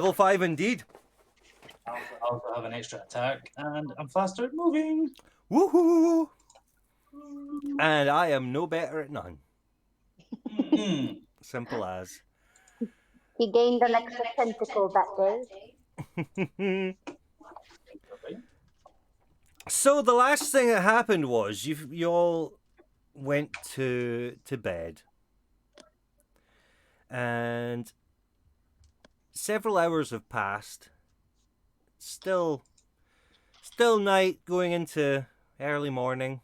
Level 5 indeed. I also have an extra attack, and I'm faster at moving. Woohoo! And I am no better at none. Simple as. He gained an extra tentacle that day. So the last thing that happened was you all went to bed, and several hours have passed. Still night going into early morning,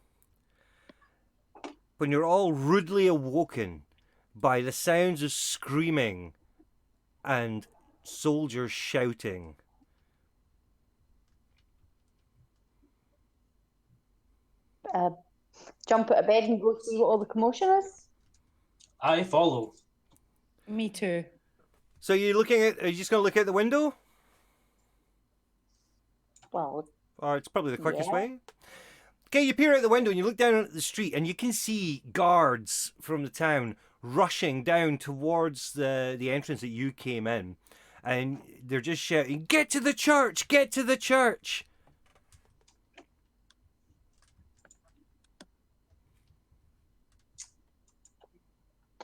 when you're all rudely awoken by the sounds of screaming and soldiers shouting. Jump out of bed and go see what all the commotion is. I follow. Me too. So are you just going to look out the window? Well, Or it's probably the quickest yeah. way. Okay, you peer out the window and you look down at the street and you can see guards from the town rushing down towards the entrance that you came in. And they're just shouting, "Get to the church! Get to the church!"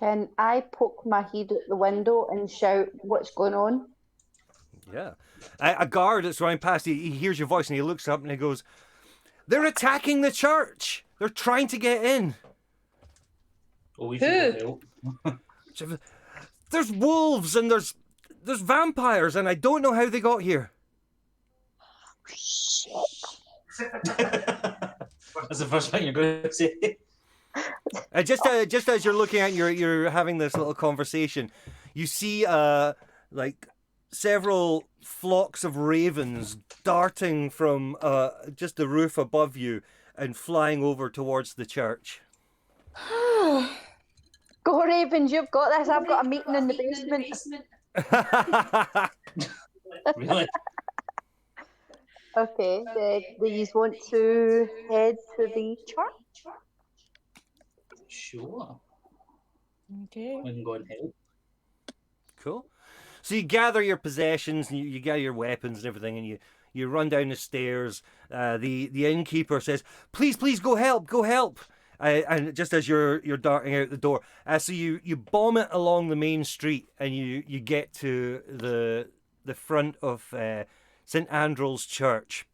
can I poke my head out the window and shout what's going on? Yeah. A guard that's running past, he hears your voice and he looks up and he goes, "They're attacking the church! They're trying to get in!" Oh, we should go help. There's wolves and there's vampires and I don't know how they got here. That's the first thing you're going to say. Just as you're looking at you're having this little conversation, you see like several flocks of ravens darting from just the roof above you and flying over towards the church. Go Ravens, you've got this. I've got a meeting in the basement. Really? Okay, these want to head to the church? Sure. Okay. We can go and help. Cool. So you gather your possessions and you gather your weapons and everything, and you run down the stairs. The innkeeper says, "Please, go help, go help!" And just as you're darting out the door, so you bomb it along the main street, and you get to the front of St. Andrew's Church.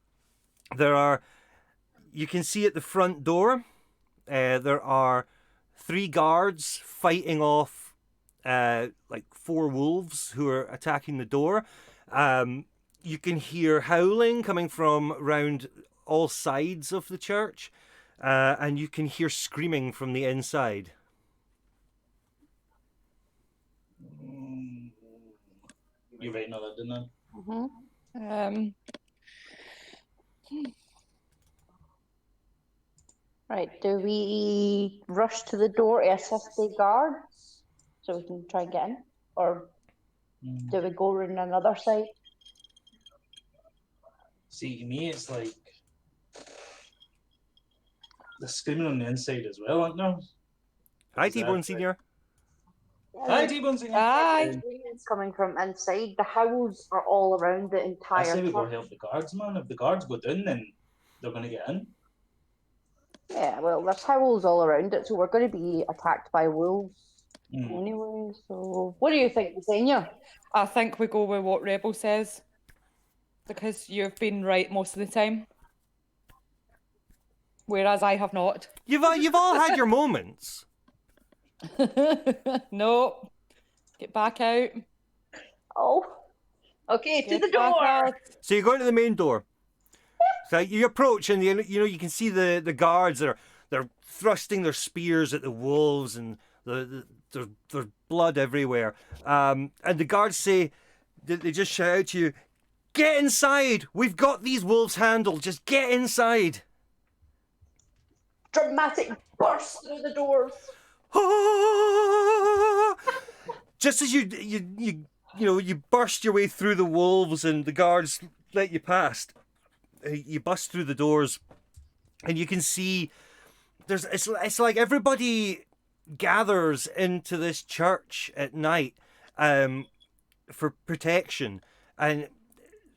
You can see at the front door, there are 3 guards fighting off like 4 wolves who are attacking the door. You can hear howling coming from around all sides of the church, and you can hear screaming from the inside. You're writing all that, didn't I? Mm-hmm. Right, do we rush to the door to assist the guards so we can try and get in? Or do we go around another side? See, to me, it's like they're screaming on the inside as well, aren't they? Hi, T-Bone Senior. Hi, T-Bone Senior. Hi. It's coming from inside. The howls are all around the I entire say we go church. help the guards, man. If the guards go down, then they're going to get in. Yeah, well, there's howls all around it, so we're going to be attacked by wolves anyway. So, what do you think, Senior? I think we go with what Rebel says, because you've been right most of the time, whereas I have not. You've all had your moments. No. Get back out. Oh, okay, to Get the back door. out. So you go into the main door. So you approach, and you can see the guards. They're thrusting their spears at the wolves, and there's blood everywhere. And the guards say, they just shout out to you, "Get inside! We've got these wolves handled. Just get inside!" Dramatic burst through the doors. Just as you burst your way through the wolves, and the guards let you past. You bust through the doors, and you can see it's like everybody gathers into this church at night for protection, and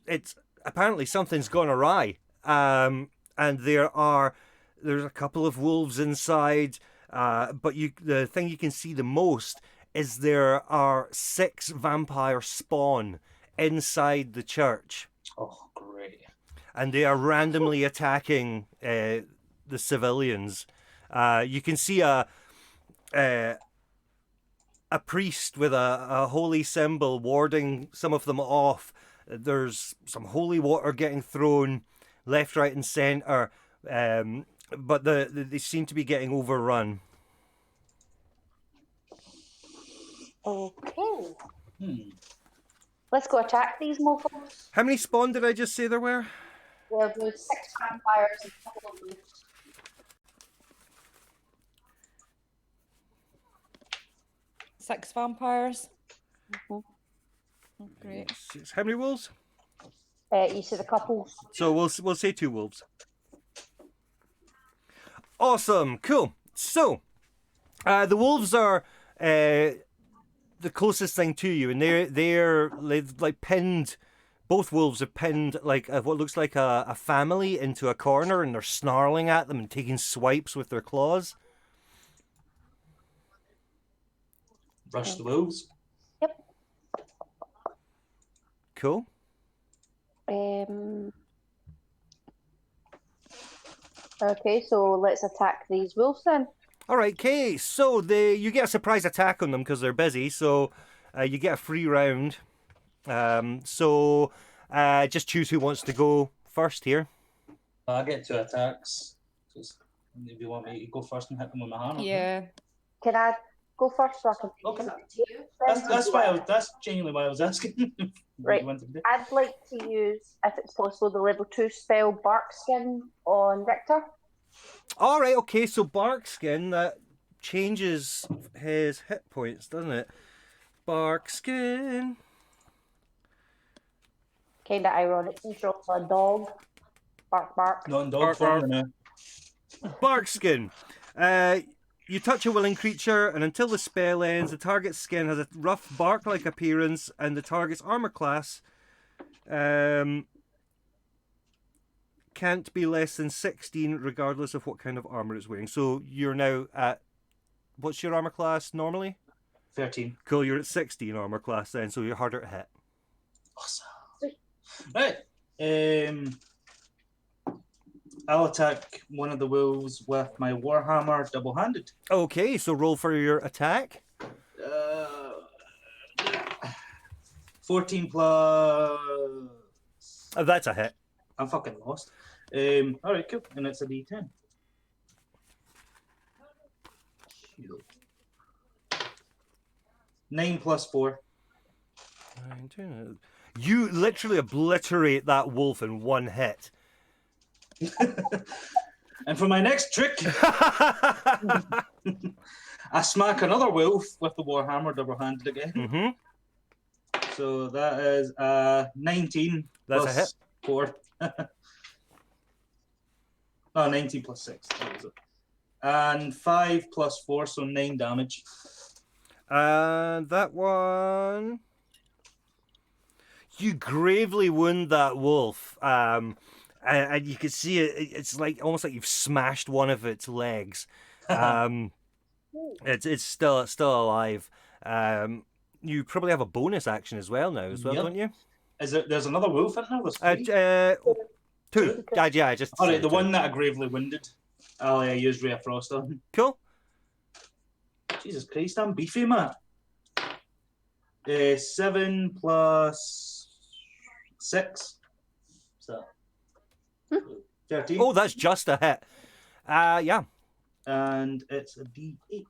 it's apparently something's gone awry. And there's a couple of wolves inside, but the thing you can see the most is there are 6 vampire spawn inside the church. Oh, great. And they are randomly attacking the civilians. You can see a priest with a holy symbol warding some of them off. There's some holy water getting thrown left, right, and centre, but they seem to be getting overrun. Okay. Let's go attack these mofos. How many spawn did I just say there were? There was 6 vampires and a couple of wolves. 6 vampires. Mhm. Oh, great. How many wolves? You said a couple. So we'll say 2 wolves. Awesome, cool. So the wolves are the closest thing to you, and they've like pinned. Both wolves are pinned like what looks like a family into a corner, and they're snarling at them and taking swipes with their claws. Rush the wolves. Yep. Cool. Okay, so let's attack these wolves then. All right, okay. So you get a surprise attack on them because they're busy. So you get a free round. Just choose who wants to go first here. I get 2 attacks. Just if you want me to go first and hit them with my hammer. Yeah. Can I go first so I can Okay. That's genuinely why I was asking. Right. I'd like to use, if it's possible, the level 2 spell Bark Skin on Victor. All right, okay. So Bark Skin, that changes his hit points, doesn't it? Bark Skin. Kind of ironic since you're also a dog. Bark, bark. Not in dog Bark, form bark. now. Bark Skin. You touch a willing creature, and until the spell ends, the target's skin has a rough bark-like appearance, and the target's armor class can't be less than 16, regardless of what kind of armor it's wearing. So you're now at... What's your armor class normally? 13. Cool, you're at 16 armor class then, so you're harder to hit. Awesome. Right. I'll attack one of the wolves with my warhammer double-handed. Okay, so roll for your attack. 14 plus. Oh, that's a hit. I'm fucking lost. All right, cool. And it's a D10. 9 plus 4. You literally obliterate that wolf in one hit. And for my next trick, I smack another wolf with the warhammer double-handed again. Mm-hmm. So that is 19 That's plus a hit. 4. Oh, 19 plus 6. That was it. And 5 plus 4, so 9 damage. And that one... You gravely wound that wolf. And you can see it's like almost like you've smashed one of its legs. It's still alive. You probably have a bonus action as well now, Yep. don't you? There's another wolf in there? There's 3? 2. Yeah, I just. All right, the two. one that I gravely wounded. I'll use Ray of Frost on. Cool. Jesus Christ, I'm beefy, man. 7 plus 6. So 13. Oh, that's just a hit. Yeah. And it's a D8.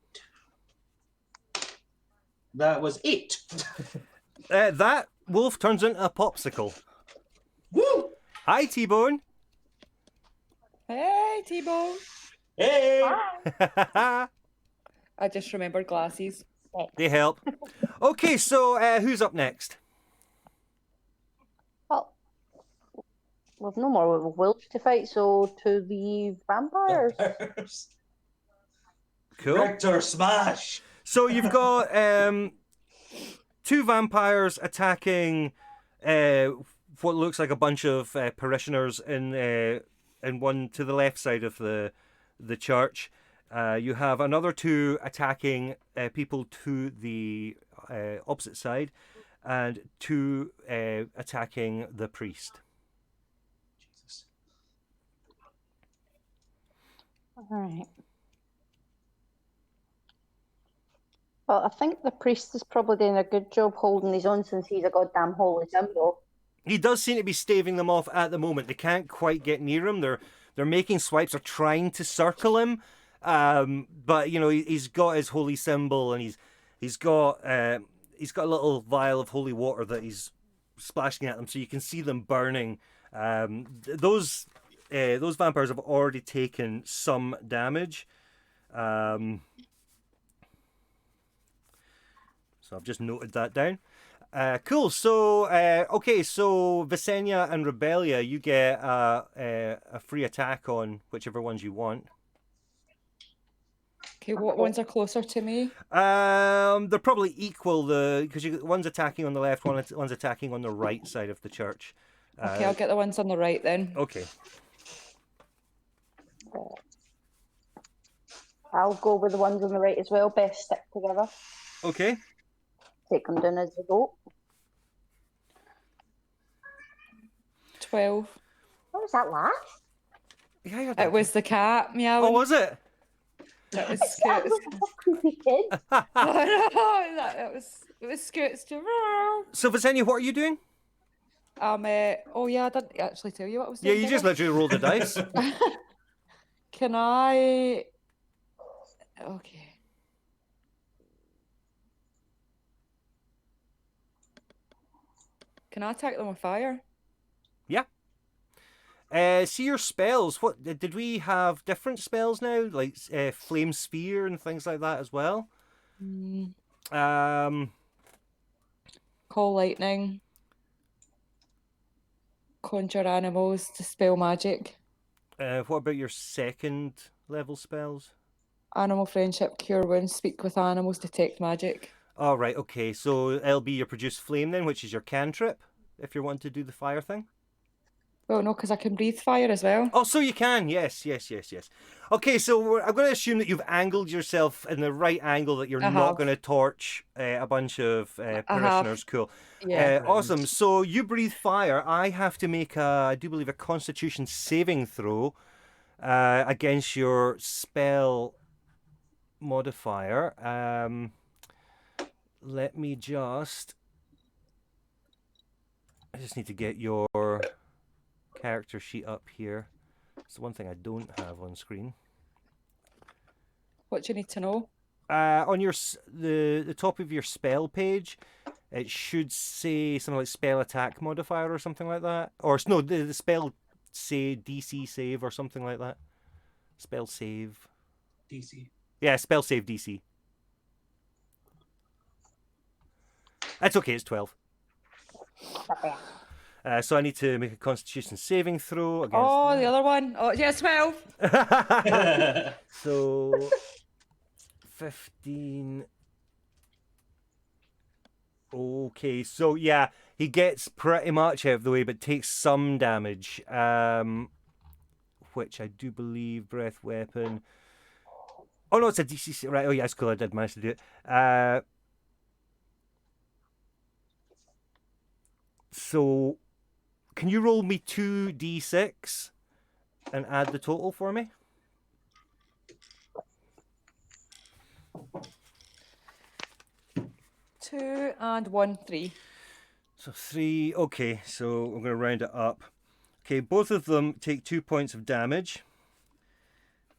That was 8. That wolf turns into a popsicle. Woo! Hi, T-Bone. Hey, T-Bone. Hey! I just remembered glasses. They help. Okay, so who's up next? Well, we've no more wolves to fight, so to the vampires. Cool. Rector smash! So you've got 2 vampires attacking what looks like a bunch of parishioners in one to the left side of the church. You have another two attacking people to the opposite side, and two attacking the priest. Jesus. All right. Well, I think the priest is probably doing a good job holding his own since he's a goddamn holy symbol. He does seem to be staving them off at the moment. They can't quite get near him. They're making swipes. They're trying to circle him, but you know he's got his holy symbol, and he's got a little vial of holy water that he's splashing at them, so you can see them burning. Those vampires have already taken some damage. So I've just noted that down. Cool. So, okay. So Visenya and Rebellia, you get a free attack on whichever ones you want. Okay, what ones are closer to me? They're probably equal. Because one's attacking on the left, one's attacking on the right side of the church. Okay, I'll get the ones on the right then. Okay. I'll go with the ones on the right as well. Best stick together. Okay. Take them down as they go. 12. What was that laugh? Yeah, I heard that. It was the cat meowing. Oh, was it? That was That Scoots. was a creepy kid. Oh no, it was Scoots too. So Visenya, what are you doing? Oh yeah, I didn't actually tell you what I was Yeah, doing. you just literally rolled the dice. Can I? Okay. Can I attack them with fire? Yeah. See your spells. What did we have different spells now, like flame sphere and things like that as well? Call lightning. Conjure animals. Dispel magic. What about your second level spells? Animal friendship. Cure wounds. Speak with animals. Detect magic. All right. Okay. So it'll be your produce flame then, which is your cantrip, if you want to do the fire thing. Well, no, because I can breathe fire as well. Oh, so you can. Yes. Okay, so I'm going to assume that you've angled yourself in the right angle, that you're I not have. going to torch a bunch of parishioners. Cool. Yeah. Awesome. So you breathe fire. I have to make I do believe, a Constitution saving throw against your spell modifier. Let me just. I just need to get your character sheet up here. It's the one thing I don't have on screen. What do you need to know? On your the top of your spell page, it should say something like spell attack modifier or something like that. Or no, the spell say DC save or something like that. Spell save. DC. Yeah, spell save DC. That's okay. It's 12. So I need to make a Constitution saving throw against. Oh, the other one. Oh, yeah, 12. So 15. Okay, so yeah, he gets pretty much out of the way, but takes some damage. Which I do believe breath weapon. Oh no, it's a DC. Right. Oh yeah, it's cool. I did manage to do it. So, can you roll me 2d6 and add the total for me? Two and 1, 3. So 3. Okay, so I'm going to round it up. Okay, both of them take 2 points of damage.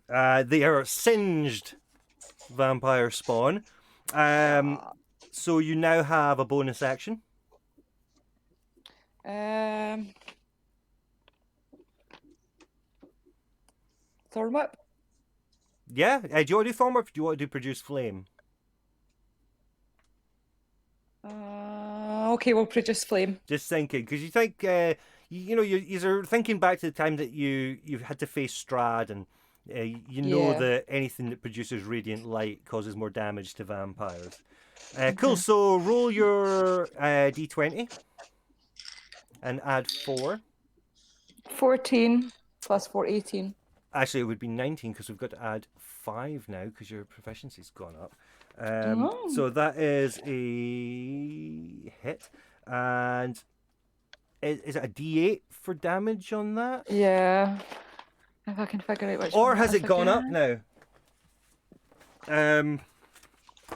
They are singed vampire spawn. So you now have a bonus action. Thorn whip. Yeah, do you want to do Thorn Whip or do you want to do Produce Flame? Okay, we'll produce flame. Just thinking, because you think, you're thinking back to the time that you've had to face Strahd, and you know Yeah. that anything that produces radiant light causes more damage to vampires. Cool, so roll your d20. and add 4. 14 plus 4, 18. Actually, it would be 19 because we've got to add 5 now because your proficiency's gone up. Oh. So that is a hit. And is it a D8 for damage on that? Yeah. If I can figure out which Or one has that it is gone up again. now?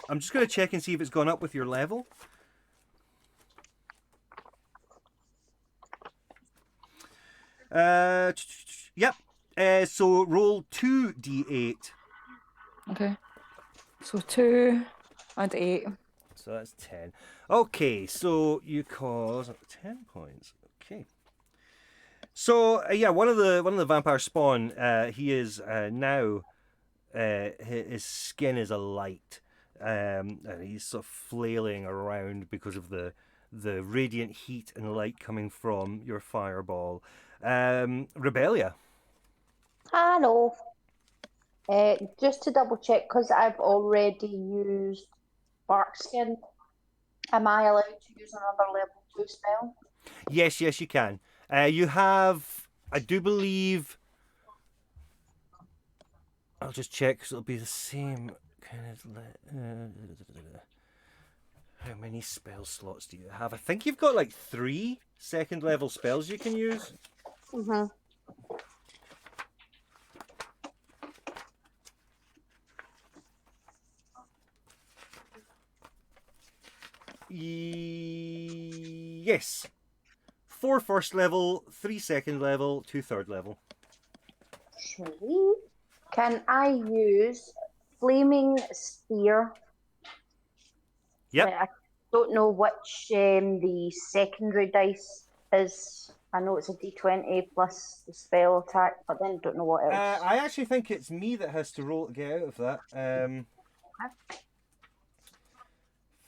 I'm just going to check and see if it's gone up with your level. Yep. So roll 2d8. Okay. So 2 and 8. So that's 10. Okay, so you cause 10 points. Okay. So yeah, one of the vampire spawn. He is now. His skin is alight, and he's sort of flailing around because of the radiant heat and light coming from your fireball. Rebellia. Hello. Just to double check, because I've already used bark skin, am I allowed to use another level 2 spell? Yes, you can. You have, I do believe. I'll just check because it'll be the same kind of. How many spell slots do you have? I think you've got like 3 second level spells you can use. Mm-hmm. Yes. 4 first level, 3 second level, 2 third level. Sweet. Can I use flaming spear? Yep. I don't know which the secondary dice is. I know it's a d20 plus the spell attack, but then don't know what else. I actually think it's me that has to roll to get out of that.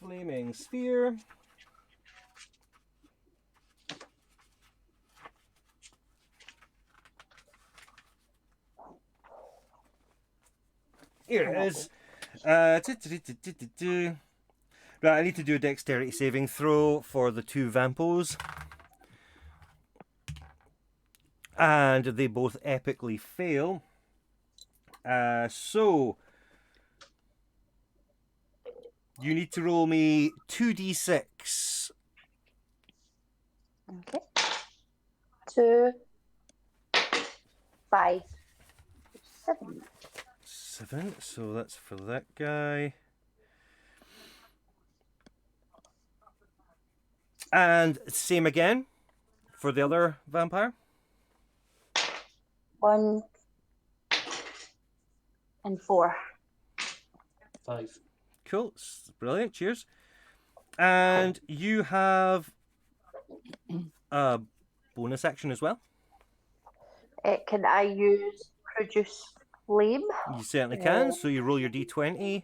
Flaming sphere. Here it is. Right, I need to do a dexterity saving throw for the 2 vampos. And they both epically fail. So you need to roll me 2d6. Okay. 2, 5, 7. 7, so that's for that guy. And same again for the other vampire. 1 and 4. 5. Cool, brilliant, cheers. And you have a bonus action as well. Can I use produce flame? You certainly can, so you roll your d20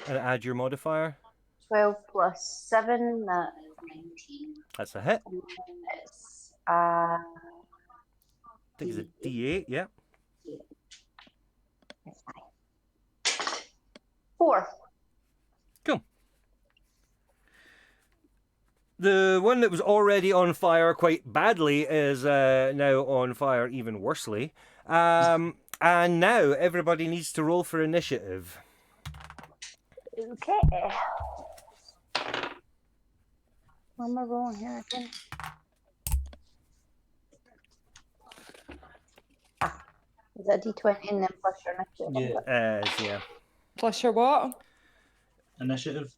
and add your modifier. 12 plus 7, that is 19. That's a hit. And then it's I think it's a d8, yeah. 4. Cool. The one that was already on fire quite badly is now on fire even worsely. And now everybody needs to roll for initiative. Okay. What am I rolling here again? Is that d20 and then plus your initiative? Yeah. Yeah. Plus your what? Initiative.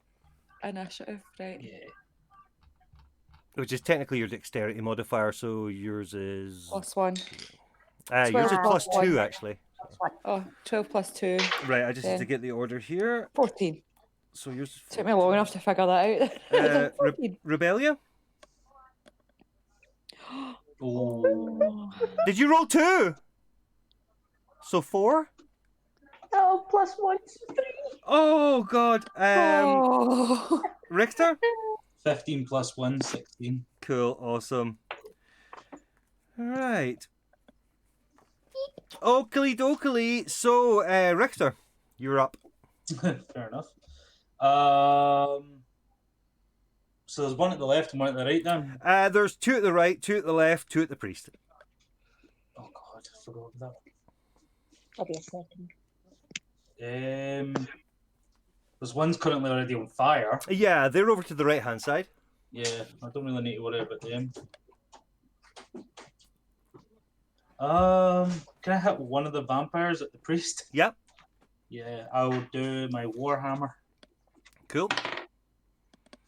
Initiative, right. Yeah. Which is technically your dexterity modifier, so yours is... Plus 1. yours is 12 plus plus 2, one. actually. Plus 1. Oh, 12 plus 2. Right, I just need Yeah. to get the order here. 14. So yours is... Took me long enough to figure that out. 14. Rebellia? Oh. Did you roll 2? So 4? Oh, plus 1, 3. Oh, God. Oh. Richter? 15 plus 1, 16. Cool, awesome. Right. Oakley dokley. So, Richter, you're up. Fair enough. So there's one at the left and one at the right then. There's 2 at the right, 2 at the left, 2 at the priest. Oh god, I forgot about I'll be a second. that. There's one's currently already on fire. Yeah, they're over to the right-hand side. Yeah, I don't really need to worry about them. Can I hit one of the vampires at the priest? Yep. Yeah, I'll do my Warhammer. Cool.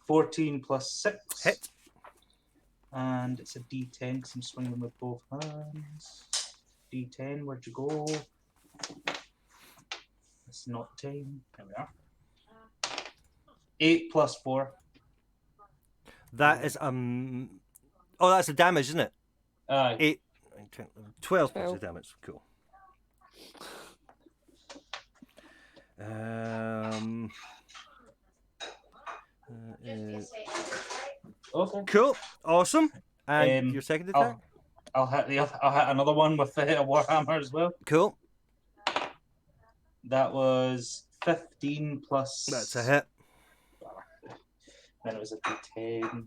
14 plus 6. Hit. And it's a D10 because I'm swinging with both hands. D10, where'd you go? It's not 10. There we are. 8 plus 4. That is oh, that's the damage, isn't it? 8, 10, 12 points of damage. Cool. Okay. Cool. Awesome. And Um, your second attack? I'll hit another one with a Warhammer as well. Cool. That was 15 plus. That's a hit. Then it was a D10.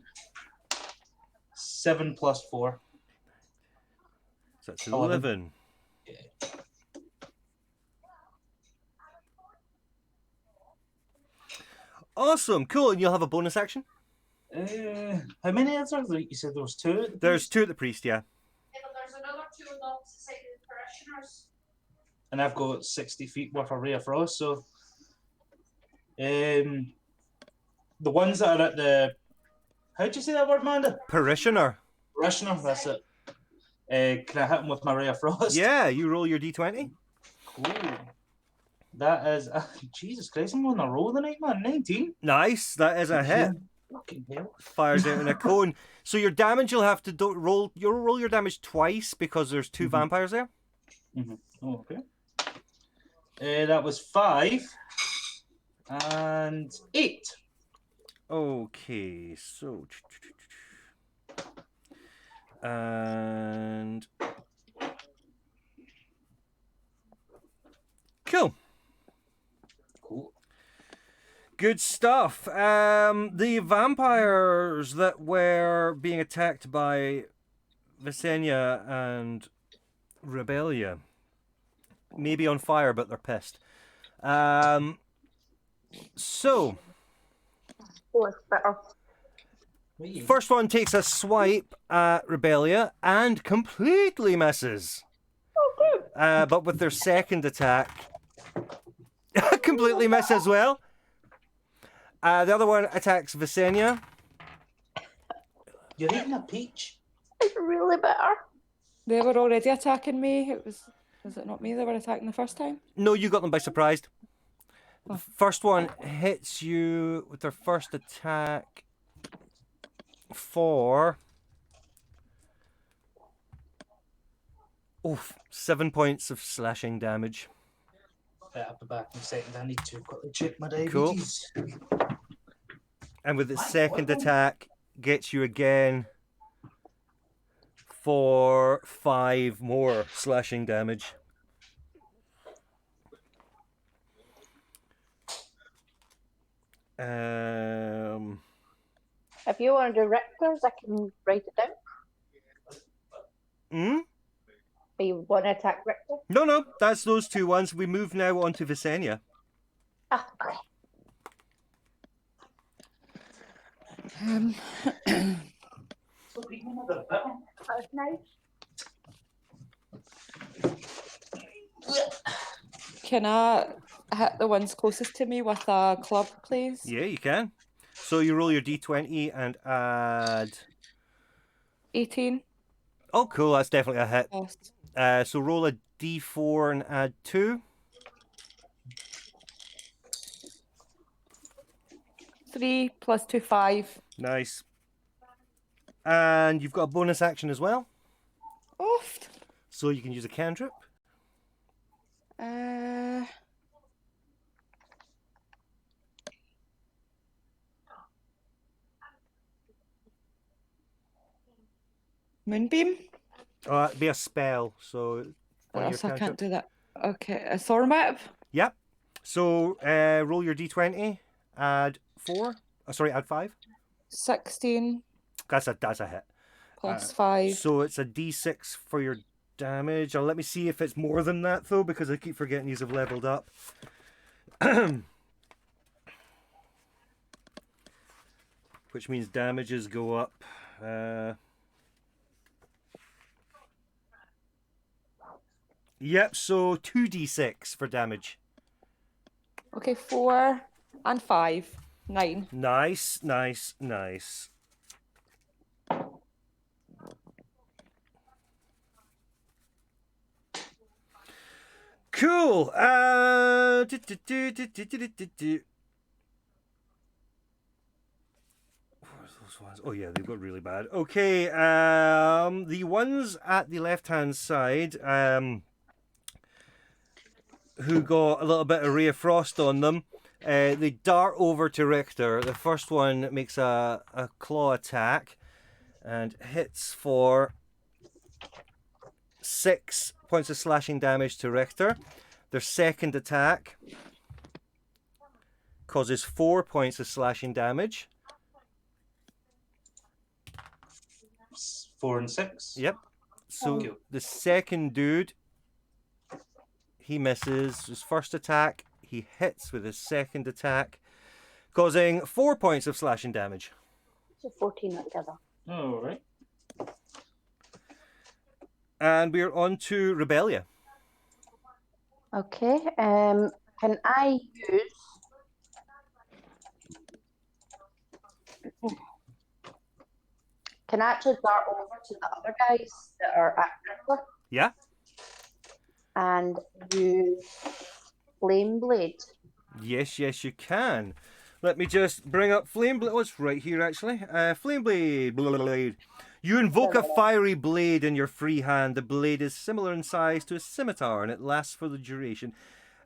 7 plus 4. So that's 11. 11. Yeah. Awesome. Cool. And you'll have a bonus action? How many answers? You said there was 2? At the There's priest? 2 at the priest, yeah. Yeah, but there's another 2 on the opposite side of the parishioners. And I've got 60 feet worth of Ray of Frost, so the ones that are at the, how'd you say that word, Amanda? Parishioner. Parishioner, that's it. Can I hit him with my Ray of Frost? Yeah, you roll your d20. Cool. That is, Jesus Christ, I'm on a roll tonight, man. 19. Nice. That is a hit. Fucking hell. Fires out in a cone. So your damage, you'll have to roll. You'll roll your damage twice because there's 2 vampires there. Oh, okay. That was 5 and 8. Okay, so and cool. Cool. Good stuff. The vampires that were being attacked by Visenya and Rebellia may be on fire, but they're pissed. So, Oh, it's better. first one takes a swipe at Rebellia and completely misses. But with their second attack, completely miss as well. The other one attacks Visenya. You're eating a peach? It's really bitter. They were already attacking me. Was it not me they were attacking the first time? No, you got them by surprise. The first one hits you with their first attack for 7 points of slashing damage. I'll be back in a second. I need to quickly check my diabetes. Cool. And with its second attack, gets you again for 5 more slashing damage. If you want to do Richters, I can write it down. Or you want to attack Richter? No, that's those 2 ones. We move now on to Visenya. Ah, okay. That's nice. Can I hit the ones closest to me with a club, please? Yeah, you can. So you roll your d20 and add... 18. Oh, cool. That's definitely a hit. Yes. So roll a d4 and add 2. 3 plus 2, 5. Nice. And you've got a bonus action as well. Oft. So you can use a cantrip. Moonbeam? It'd be a spell, so one of your Else I can't cantrips. do that. Okay, a Thornwhip? Yep. So roll your d20, add 4. Add 5. 16 That's a hit. plus 5. So it's a d6 for your damage. Let me see if it's more than that, though, because I keep forgetting these have leveled up. Which means damages go up. Yep, so 2d6 for damage. Okay, 4 and 5. 9. Nice, nice, nice. Cool. Where's those ones? Oh yeah, they've got really bad. Okay, the ones at the left-hand side, who got a little bit of Ray of Frost on them, they dart over to Richter. The first one makes a claw attack and hits for 6 points of slashing damage to Richter. Their second attack causes 4 points of slashing damage. 4 and 6. Yep. So Thank you. the second dude, he misses his first attack. He hits with his second attack, causing 4 points of slashing damage. So 14 altogether. All right. And we're on to Rebellia. Okay. Can I use? Can I actually dart over to the other guys that are at Richter Yeah? and use Flame Blade? Yes, yes, you can. Let me just bring up Flame Blade. Oh, it's right here, actually. Flame Blade. Blade. You invoke a fiery blade in your free hand. The blade is similar in size to a scimitar, and it lasts for the duration.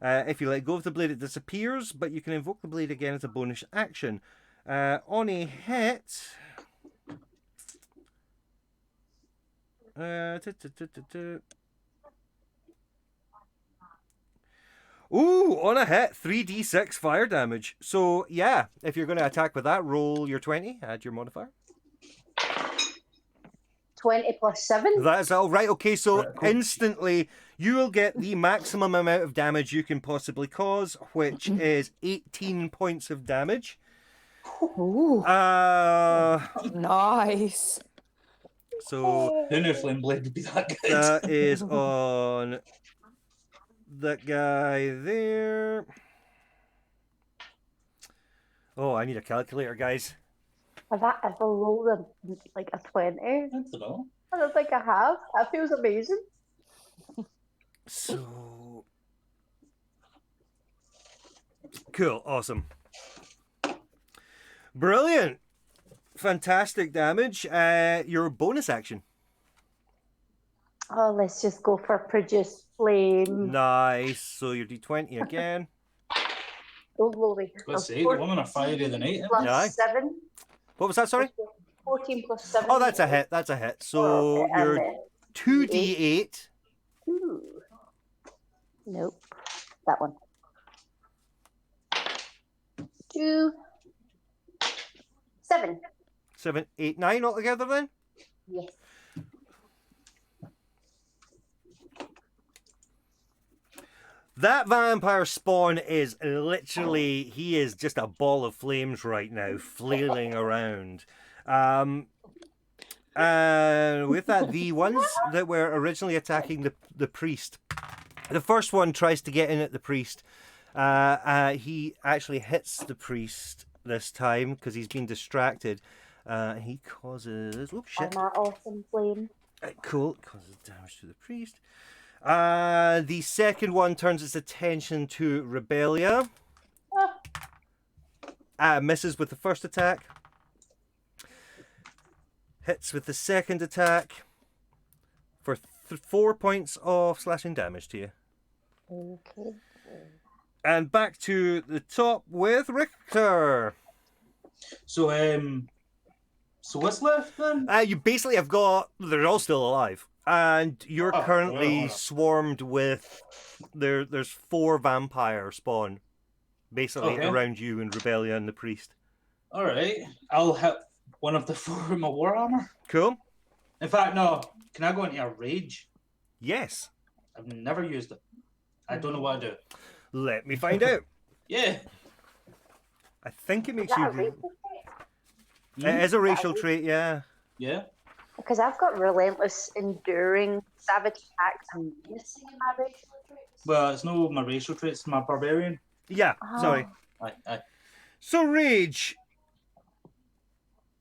If you let go of the blade, it disappears, but you can invoke the blade again as a bonus action. On a hit... Ooh, on a hit, 3d6 fire damage. So, yeah, if you're going to attack with that, roll your 20, add your modifier. 20 plus 7? That is all right. Okay, so Right, cool. instantly you will get the maximum amount of damage you can possibly cause, which is 18 points of damage. Ooh, Uh, nice. so Who knew Flame Blade would be that good? that is on that guy there. Oh, I need a calculator, guys. Have I ever rolled like a 20? I don't know. I don't think I have. That feels amazing. So cool, awesome, brilliant, fantastic damage. Your bonus action. Oh, let's just go for Produce Flame. Nice. So your d20 again. Don't worry. Let's see, the women are fiery than 8. Plus Aye. 7. What was that? Sorry. 14 plus 7. Oh, that's a hit. That's a hit. So Okay, and your then 2d8. Ooh. Nope. That one. 2, 7. 7, 8, 9 altogether then? Yes. That vampire spawn is literally, he is just a ball of flames right now, flailing around. And with that, the ones that were originally attacking the priest, the first one tries to get in at the priest. He actually hits the priest this time because he's been distracted. He causes... Oops, shit. I'm an awesome flame. Cool. Causes damage to the priest. The second one turns its attention to Rebellia. Misses with the first attack. Hits with the second attack for 4 points of slashing damage to you. Okay. And back to the top with Richter. So what's left then? You basically have got... They're all still alive. And you're currently well. swarmed with... There's 4 vampire spawn. Basically Okay. around you and Rebellia and the priest. All right, I'll help. one of the 4 in my Warhammer. Cool. In fact, no. Can I go into a rage? Yes. I've never used it. I don't know what to do. Let me find out. Yeah. I think it Is makes that you. a racial trait? It is a racial racial- trait, yeah. Yeah. Because I've got relentless, enduring, savage attacks. I'm missing in my racial traits. Well, it's no my racial trait, it's my barbarian. Yeah, sorry. Aye. So, Rage.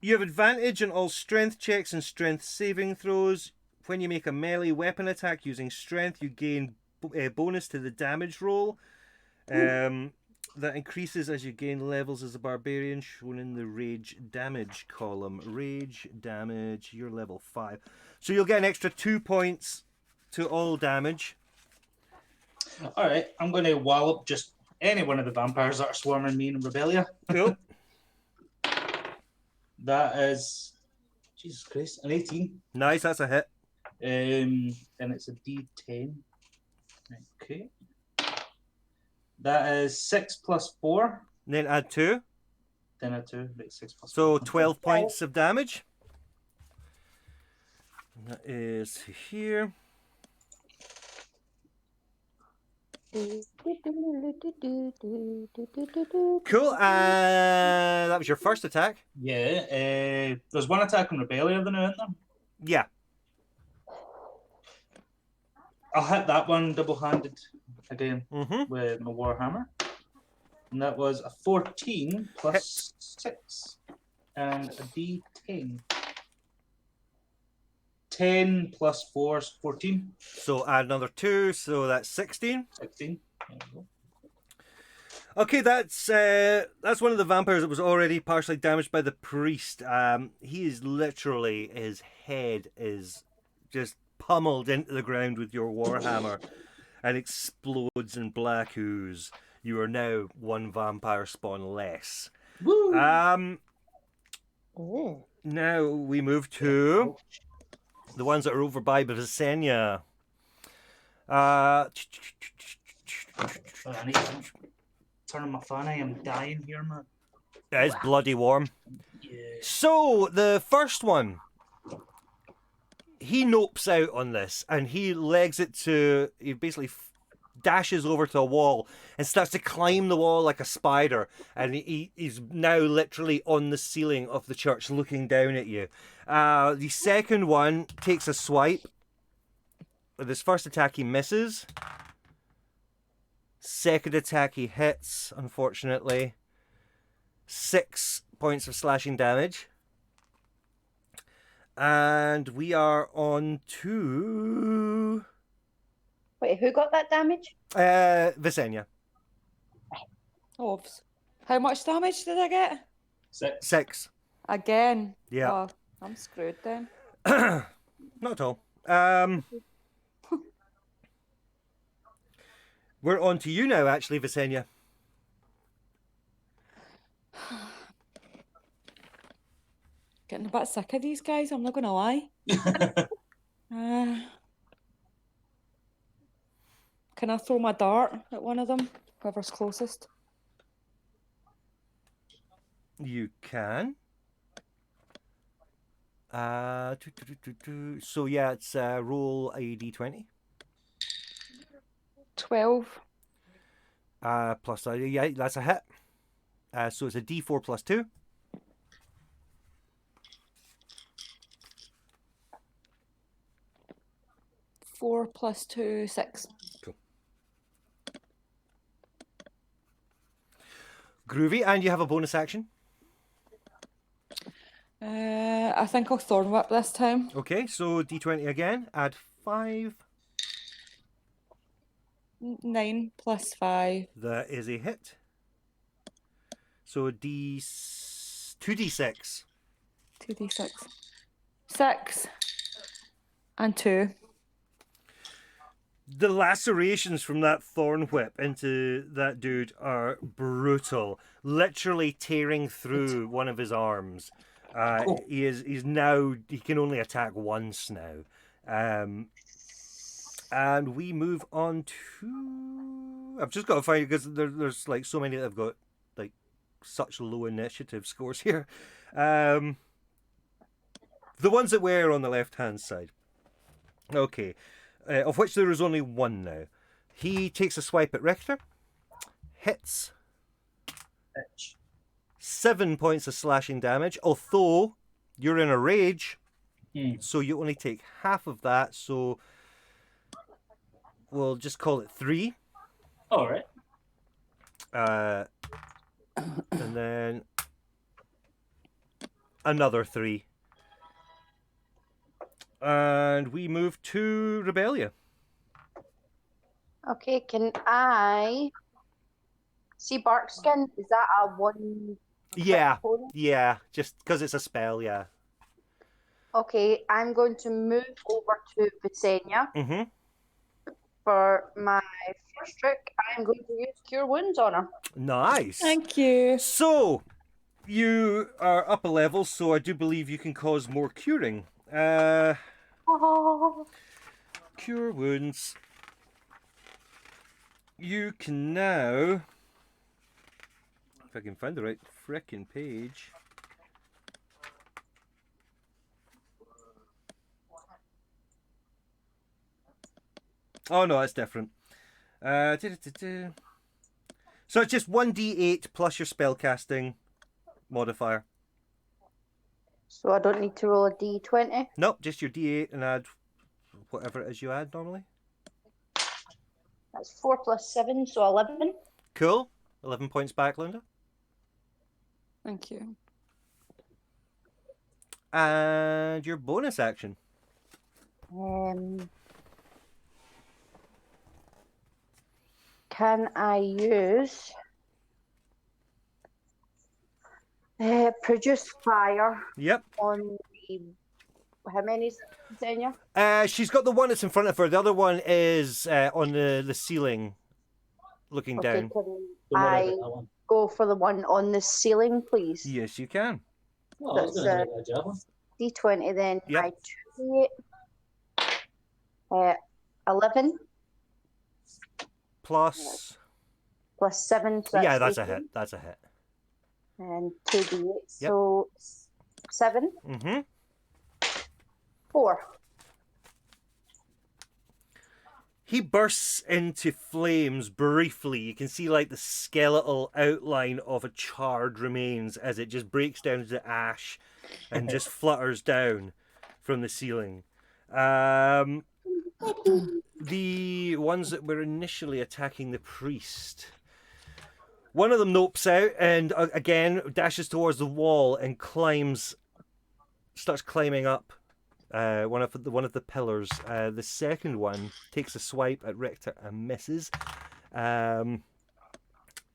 You have advantage on all strength checks and strength saving throws. When you make a melee weapon attack using strength, you gain bonus to the damage roll. That increases as you gain levels as a barbarian, shown in the rage damage column. Rage damage, you're level 5. So you'll get an extra 2 points to all damage. Alright, I'm going to wallop just any one of the vampires that are swarming me in Rebellia. Cool. That is, Jesus Christ, an 18. Nice, that's a hit. And it's a D10. Okay. That is 6 plus 4. And then add 2. Then a 2. Right, 6 plus So 4. 12 points of damage. That is here. Cool. That was your first attack. Yeah. There's one attack on Rebellia then, isn't there? Yeah. I'll hit that one double-handed again Mm-hmm. with my Warhammer. And that was a 14 plus 6. And a D10. 10 plus 4 is 14. So add another 2, so that's 16. 16. There we go. Okay, that's one of the vampires that was already partially damaged by the priest. He is literally, his head is just pummeled into the ground with your warhammer and explodes in black ooze. You are now one vampire spawn less. Woo! Now we move to the ones that are over by Visenya. I need to turn on my fan. I am dying here, man. It's bloody warm. Yeah. So, the first one, he nopes out on this and he legs it to, he basically dashes over to a wall and starts to climb the wall like a spider. And he's now literally on the ceiling of the church looking down at you. The second one takes a swipe. With his first attack, he misses. Second attack, he hits, unfortunately. 6 points of slashing damage. And we are on to Wait, who got that damage? Visenya. Ovs. How much damage did I get? 6. 6. Again? Yeah. Oh, I'm screwed then. Not at all. We're on to you now, actually, Visenya. Getting a bit sick of these guys, I'm not going to lie. Can I throw my dart at one of them? Whoever's closest. You can. So yeah, it's roll a d20. 12. Plus, yeah, that's a hit. So it's a d4 plus 2. 4 plus 2, 6. Cool. Groovy, and you have a bonus action. I think I'll Thorn Whip this time. Okay, so d20 again. Add 5. 9 plus 5. That is a hit. So 2d6. 2d6. 6. And 2. The lacerations from that thorn whip into that dude are brutal. Literally tearing through one of his arms. He's now, he can only attack once now. And we move on to, I've just got to find, because there's like so many that have got like such low initiative scores here. The ones that were on the left-hand side. Okay. Of which there is only one now. He takes a swipe at Richter. Hits. Bitch. 7 points of slashing damage. Although you're in a rage, so you only take half of that. So we'll just call it 3. All right. And then another 3. And we move to Rebellia. Okay, can I see Barkskin? Is that a one? Yeah, opponent? yeah, just because it's a spell, yeah. Okay, I'm going to move over to Visenya Mm-hmm. for my first trick. I'm going to use Cure Wounds on her. Nice. Thank you. So, you are up a level, so I do believe you can cause more curing. Oh, Cure wounds. You can now, if I can find the right frickin' page. Oh no, that's different. So it's just 1d8 plus your spellcasting modifier. so I don't need to roll a d20. Nope, just your d8 and add whatever it is you add normally. That's 4 plus 7, so 11. Cool. 11 points back, Linda. Thank you. And your bonus action. Can I use produce fire Yep. on the? How many is Visenya? She's got the one that's in front of her. The other one is on the ceiling, looking Okay, down. can Don't worry I about that one. go for the one on the ceiling, please? Yes, you can. Oh, I was That's, going to do that javelin. D20 then. Yep. I 2d8. 11 Plus. plus 7. So Yeah, that's a 18. hit. That's a hit. And 2d8. Yep. So 7. Mm-hmm. 4. He bursts into flames briefly. You can see like the skeletal outline of a charred remains as it just breaks down to ash and just flutters down from the ceiling. The ones that were initially attacking the priest. One of them nopes out and again dashes towards the wall and starts climbing up. One of the pillars. The second one takes a swipe at Richter and misses.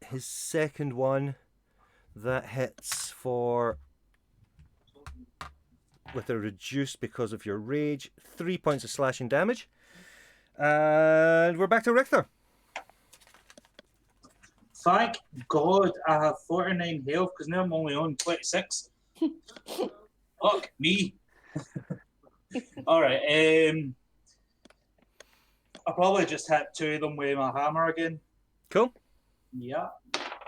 His second one that hits with a reduced because of your rage, 3 points of slashing damage. And we're back to Richter. Thank God I have 49 health because now I'm only on 26. Fuck me. All right. I'll probably just hit 2 of them with my hammer again. Cool. Yeah.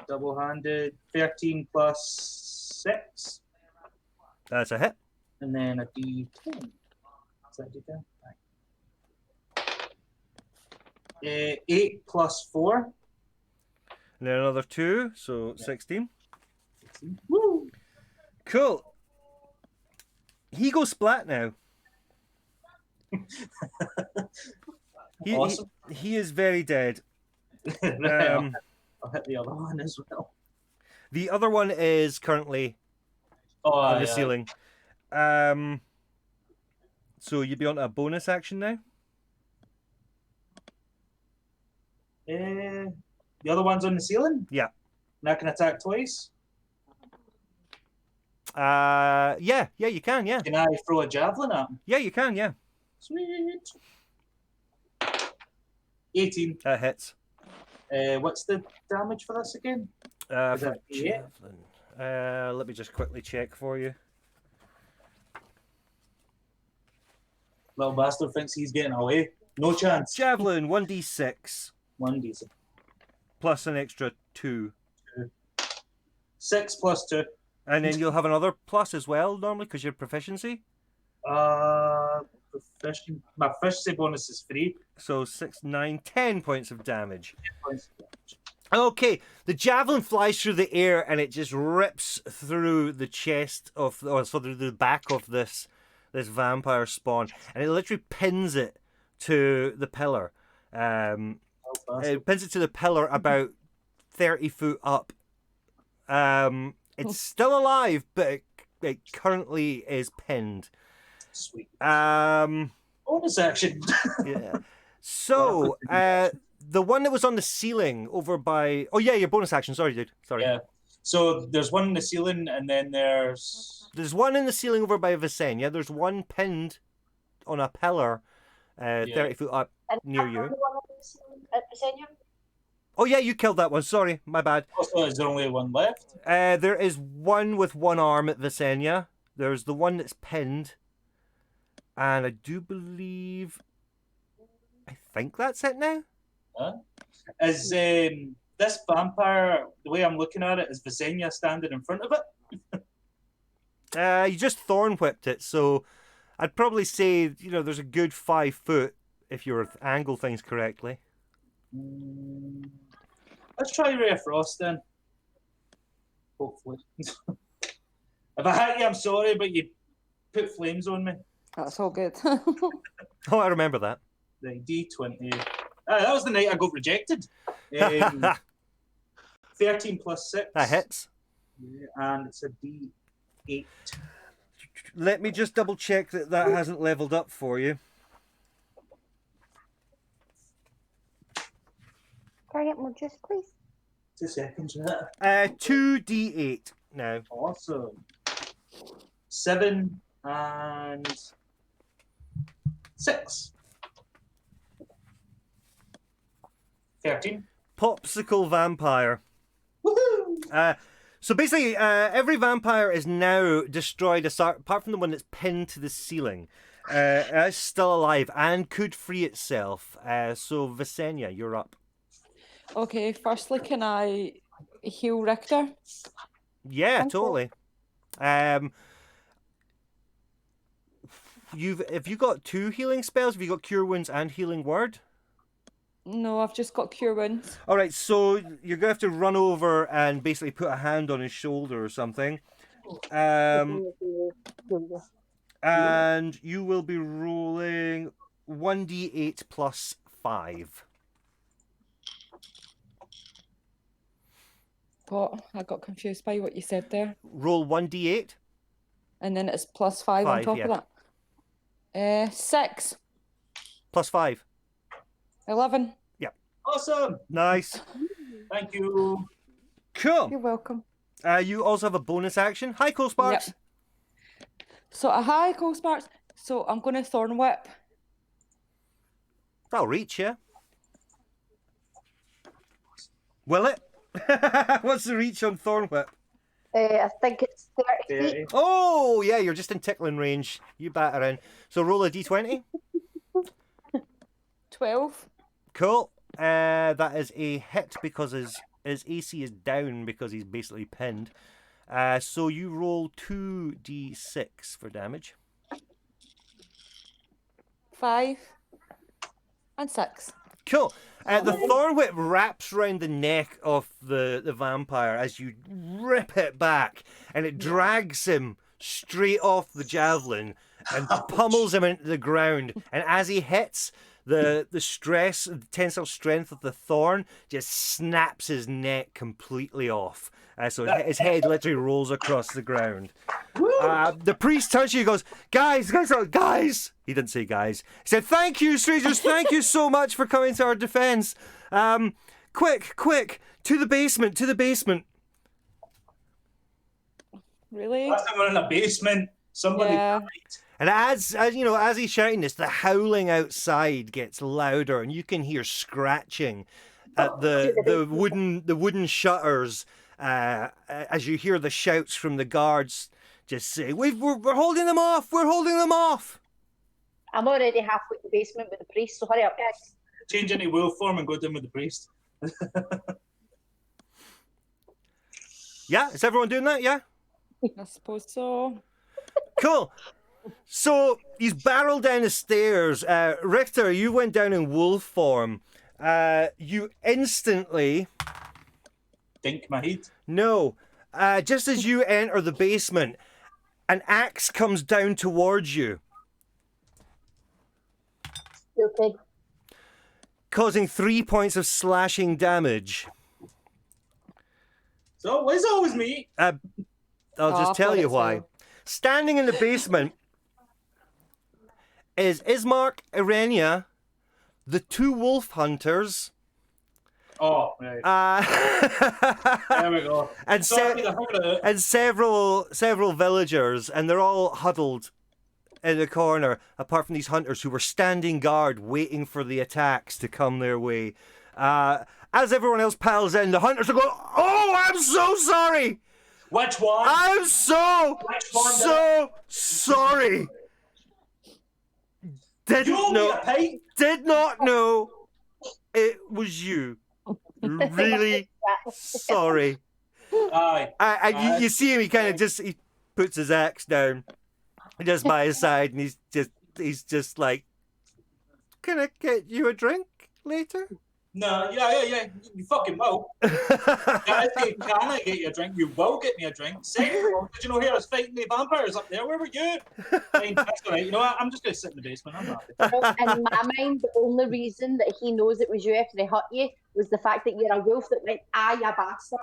Double-handed. 13 plus 6. That's a hit. And then a D10. Is that a D10? Right. 8 plus 4. And then another 2, so 16. Woo! Cool. He goes splat now. Awesome. He is very dead. I'll hit the other one as well. The other one is currently Oh, on the yeah. ceiling. So you'd be on a bonus action now? The other one's on the ceiling? Yeah. And I can attack twice? Yeah, you can, yeah. Can I throw a javelin at him? Yeah, you can, yeah. Sweet. 18. That hits. What's the damage for this again? Is For that D8? javelin. Let me just quickly check for you. Little bastard thinks he's getting away. No chance. Javelin, 1d6, 1d6. plus an extra 2. 6 plus 2. And then you'll have another plus as well, normally, because your proficiency. Proficiency. My proficiency bonus is 3 So 6, 9, 10 points of damage. points. Okay, the javelin flies through the air and it just rips through the chest of, or through the back of this vampire spawn, and it literally pins it to the pillar. It pins it to the pillar about 30 foot up. It's still alive, but it currently is pinned. Sweet. Bonus action. Yeah. So, the one that was on the ceiling over by... Oh, yeah, your bonus action. Sorry, dude. Sorry. Yeah. So there's one in the ceiling, and then there's... There's one in the ceiling over by Visenya. There's one pinned on a pillar 30 foot up near you. Oh, yeah, you killed that one. Sorry, my bad. Also, is there only one left? There is one with one arm at Visenya. There's the one that's pinned. And I do believe... I think that's it now. Huh? Is this vampire, the way I'm looking at it, is Visenya standing in front of it? You just thorn whipped it, so I'd probably say, there's a good 5 foot if you were to angle things correctly. Let's try Ray of Frost then. Hopefully. If I hit you, I'm sorry, but you put flames on me. That's all good. Oh, I remember that. The D20. That was the night I got rejected. 13 plus 6. That hits. Yeah, and it's a D8. Let me just double check that hasn't leveled up for you. Can I get more juice, please? 2 seconds. 2d8 now. Awesome. 7 and 6. 13. Popsicle vampire. Woohoo! So basically, every vampire is now destroyed, apart from the one that's pinned to the ceiling. It's still alive and could free itself. So Visenya, you're up. Okay, firstly, can I heal Richter? Yeah, Okay. totally. Have you got 2 healing spells? Have you got Cure Wounds and Healing Word? No, I've just got Cure Wounds. All right, so you're going to have to run over and basically put a hand on his shoulder or something. And you will be rolling 1d8 plus 5. What? I got confused by what you said there. Roll 1d8. And then it's plus 5 on 5, top yeah. of that. 6. Plus 5. 11. Awesome! Nice. Thank you. Cool. You're welcome. You also have a bonus action. Hi, Cole Sparks. Yep. So, hi, Cole Sparks. So, I'm going to Thorn Whip. That'll reach, yeah. Will it? What's the reach on Thorn Whip? I think it's 30 feet. 30. Oh, yeah, you're just in tickling range. You batter in. So roll a d20. 12. Cool. That is a hit because his AC is down because he's basically pinned. So you roll 2d6 for damage. 5. And 6. Cool. The thorn whip wraps around the neck of the vampire as you rip it back, and it drags him straight off the javelin and pummels him into the ground. And as he hits, the stress, the tensile strength of the thorn just snaps his neck completely off. So his head literally rolls across the ground. The priest turns to you and goes, guys! He didn't say guys. He said, thank you, strangers. Thank you so much for coming to our defense. Quick, to the basement. Really? That's someone in a basement. Somebody Yeah. died. And as he's shouting this, the howling outside gets louder, and you can hear scratching at the wooden shutters as you hear the shouts from the guards. Just say, we're holding them off. We're holding them off. I'm already halfway to the basement with the priest, so hurry up, guys. Change into wolf form and go down with the priest. Yeah, is everyone doing that? Yeah. I suppose so. Cool. So he's barreled down the stairs. Richter, you went down in wolf form. You instantly. Dink my head. No. Just as you enter the basement, an axe comes down towards you, Stupid. causing 3 points of slashing damage. So it's always me. I'll just tell you why. Standing in the basement is Ismark, Irenia, the two wolf hunters, Oh, right. There we go. and, Sorry, I heard it. and several villagers, and they're all huddled in the corner, apart from these hunters who were standing guard, waiting for the attacks to come their way. As everyone else piles in, the hunters are going, "Oh, I'm so sorry! Which one? I'm so sorry! You owe me a pint. Did not know it was you. Really sorry." Aye. And you see him, he puts his axe down just by his side, and he's just like, "Can I get you a drink later?" No, yeah. You fucking will. Can I get you a drink? You will get me a drink. Second of all, did you know here I was fighting the vampires up there? Where were you? I mean, that's all right. You know what? I'm just going to sit in the basement. I'm happy. In my mind, the only reason that he knows it was you after they hurt you was the fact that you're a wolf that went, "Ah, you bastard."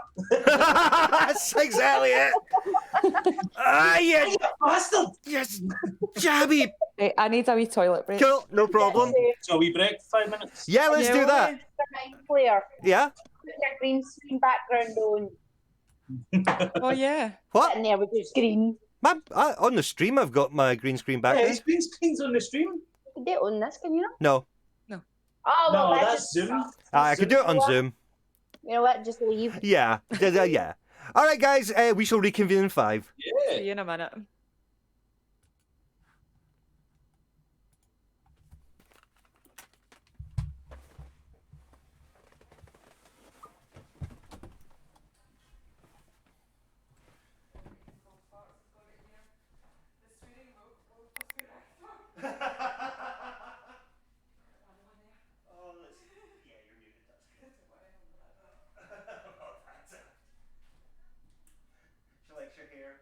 That's exactly it. You bastard! Yes, jabby. Right, I need a wee toilet break. Cool, no problem. So we break 5 minutes. Yeah, let's do that. Behind Claire, Yeah. put your green screen background on. Oh yeah. What? Sitting there with your screen. On the stream, I've got my green screen Yeah, back. his green screen's on the stream. You can do it on this, can you not? No, Oh, well, No, that's just, Zoom. I could do it on Zoom. You know what? Just leave. Yeah, yeah. All right, guys, we shall reconvene in 5. Yeah. See you in a minute. She likes your hair.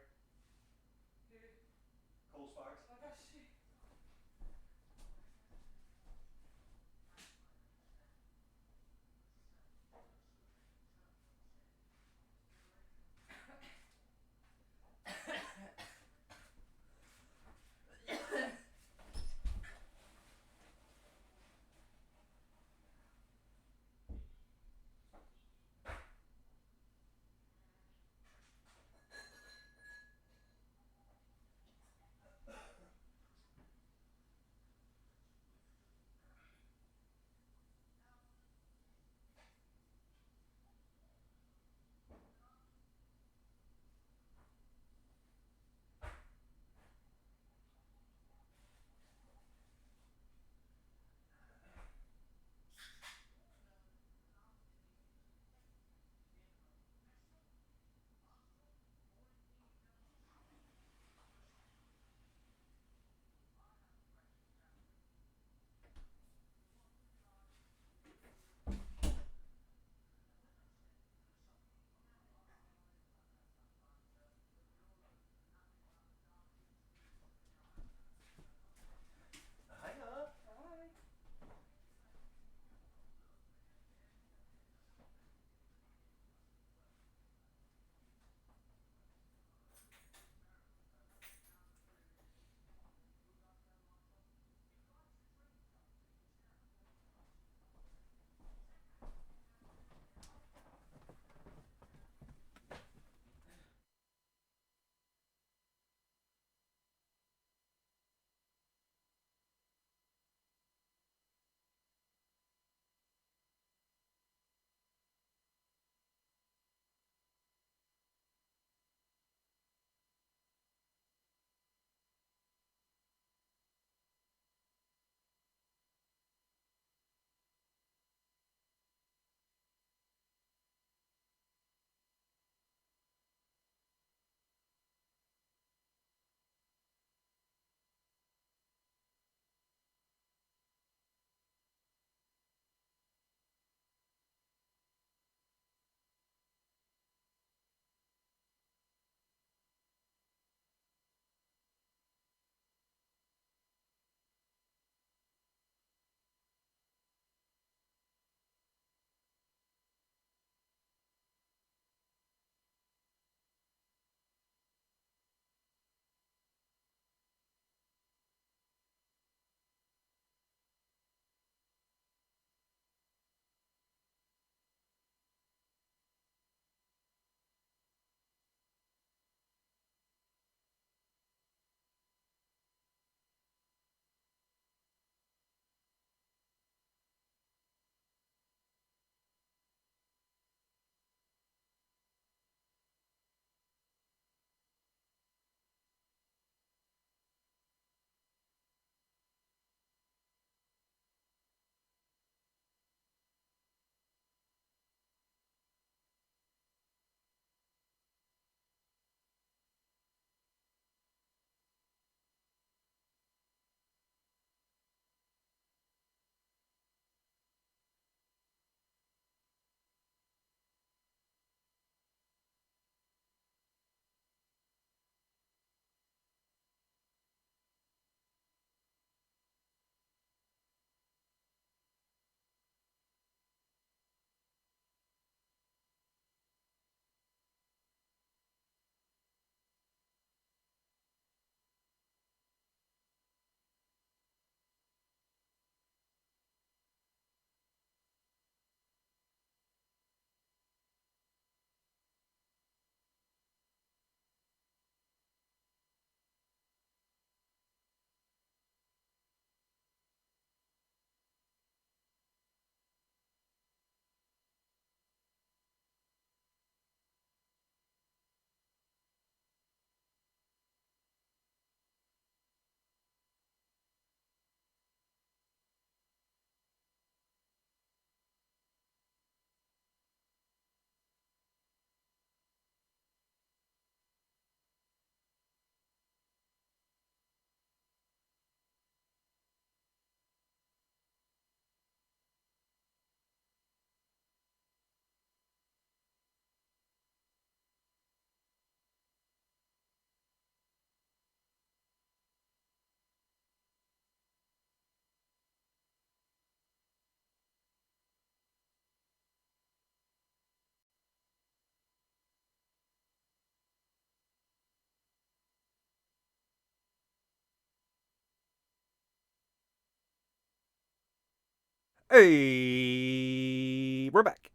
Hey, we're back.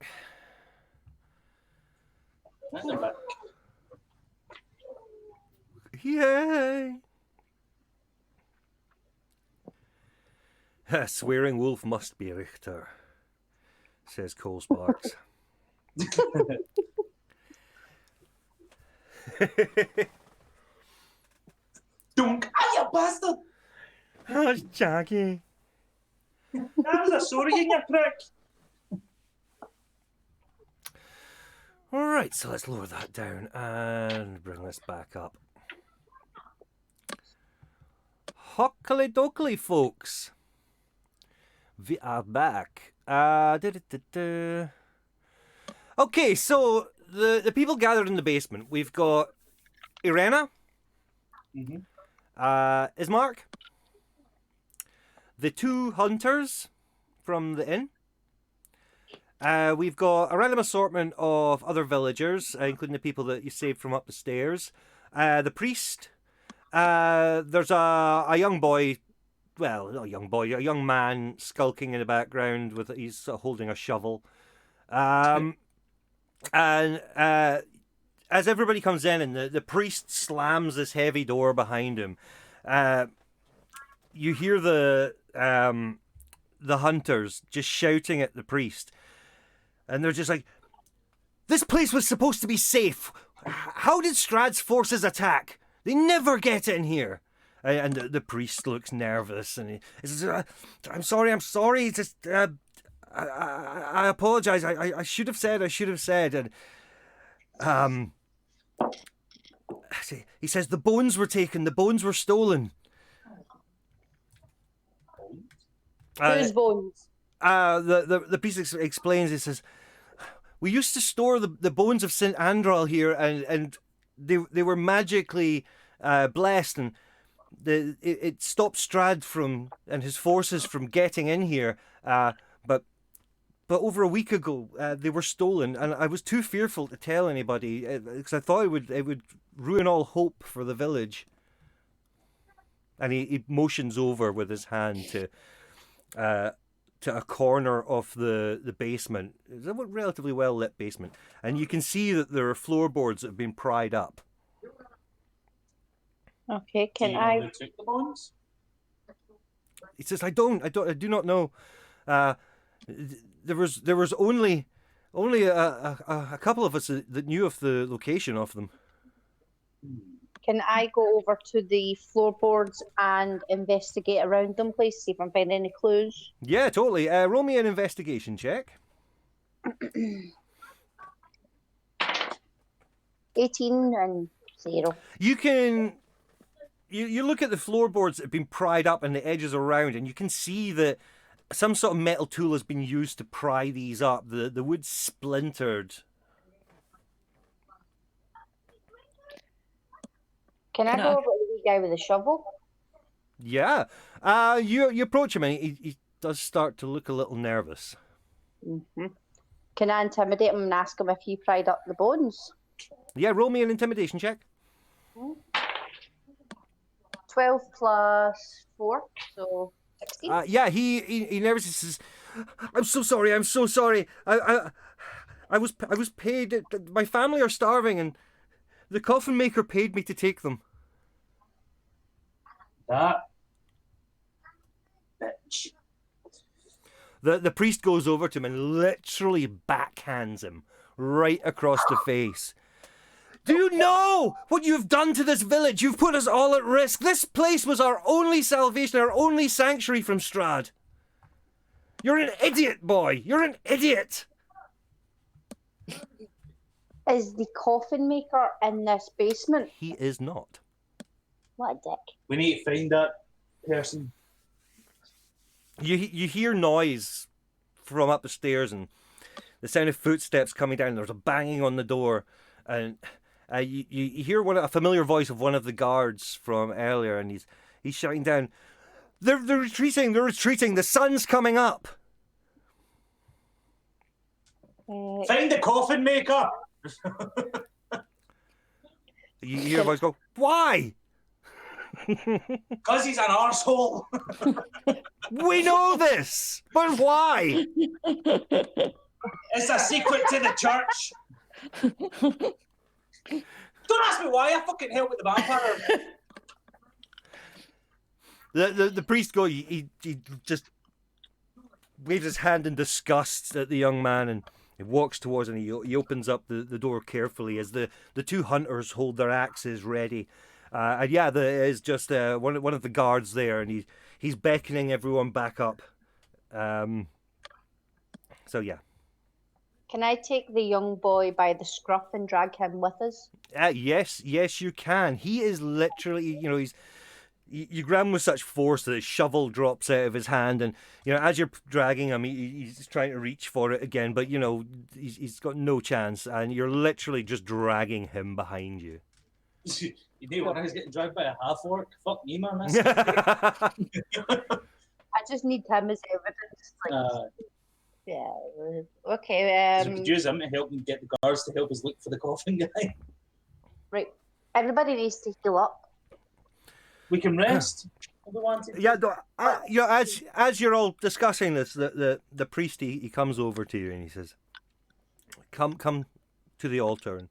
That's not bad. Yay! A swearing wolf must be Richter, says Cole Sparks. Dunk! Ah, you bastard! Oh, Jackie. That was a sorry in your prick. All right, so let's lower that down and bring this back up. Hockly dokley, folks. We are back. Okay, so the people gathered in the basement. We've got Irena, Ismark, the two hunters from the inn. We've got a random assortment of other villagers, including the people that you saved from up the stairs. The priest. There's a young boy. Well, not a young boy, a young man skulking in the background with he's holding a shovel. And as everybody comes in and the priest slams this heavy door behind him, you hear the hunters just shouting at the priest. And they're just like, this place was supposed to be safe. How did Strahd's forces attack? They never get in here. And the priest looks nervous and he says, I'm sorry. It's just, I apologize. I should have said. And he says the bones were taken. The bones were stolen. Whose bones? The priest explains. He says, we used to store the bones of St. Andral here, and they were magically blessed, and it stopped Strahd and his forces from getting in here. But over a week ago, they were stolen, and I was too fearful to tell anybody because I thought it would ruin all hope for the village. And he motions over with his hand to a corner of the basement. It's a relatively well lit basement, and you can see that there are floorboards that have been pried up. Okay, Do you know who took the bones? He says, I do not know. There was only a couple of us that knew of the location of them. Can I go over to the floorboards and investigate around them, please? See if I'm finding any clues. Yeah, totally. Roll me an investigation check. 18 and 0. You can. You look at the floorboards that have been pried up and the edges around, and you can see that some sort of metal tool has been used to pry these up. The wood splintered. Can I go over to the wee guy with the shovel? Yeah. You approach him and he does start to look a little nervous. Mm-hmm. Can I intimidate him and ask him if he pried up the bones? Yeah, roll me an intimidation check. 12 plus 4, so 16. Yeah, he nervously says, I'm so sorry. I was paid. My family are starving, and the coffin maker paid me to take them. That bitch. The priest goes over to him and literally backhands him right across the face. Do you know what you've done to this village? You've put us all at risk. This place was our only salvation, our only sanctuary from Strahd. You're an idiot, boy. You're an idiot. Is the coffin maker in this basement? He is not. What a dick. We need to find that person. You hear noise from up the stairs and the sound of footsteps coming down. There's a banging on the door, and you hear a familiar voice of one of the guards from earlier, and he's shouting down, "They're retreating! They're retreating! The sun's coming up!" Find the coffin maker. You hear a voice go, "Why?" Because he's an arsehole. We know this, but why? It's a secret to the church. Don't ask me why. I fucking help with the vampire. The priest he just waves his hand in disgust at the young man, and he walks towards him. He opens up the door carefully as the two hunters hold their axes ready. And yeah, there is just one of the guards there, and he's beckoning everyone back up. So yeah. Can I take the young boy by the scruff and drag him with us? Yes, you can. He is literally, you grab him with such force that his shovel drops out of his hand, and as you're dragging him, he's trying to reach for it again, but he's got no chance, and you're literally just dragging him behind you. You know what? I was getting dragged by a half orc. Fuck me, man. I just need him as evidence. Yeah. Okay. So we could use him to help him get the guards to help us look for the coffin guy. Right. Everybody needs to heal up. We can rest. If we want to. Yeah. As you're all discussing this, the priest he comes over to you and he says, "Come to the altar, and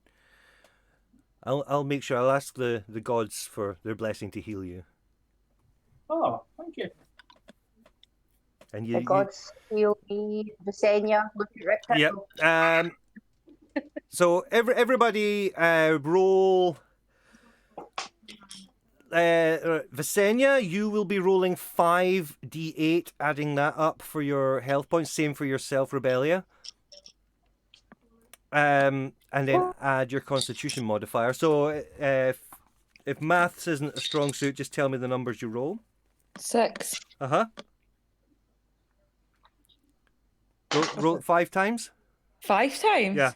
I'll make sure I'll ask the gods for their blessing to heal you." Oh, thank you. And The gods heal me, Visenya, look at Rip. Yep. So everybody roll. Visenya, you will be rolling 5d8, adding that up for your health points. Same for yourself, Rebellia. And then add your Constitution modifier. So if maths isn't a strong suit, just tell me the numbers you roll. 6. Roll it 5 times. 5 times? Yeah.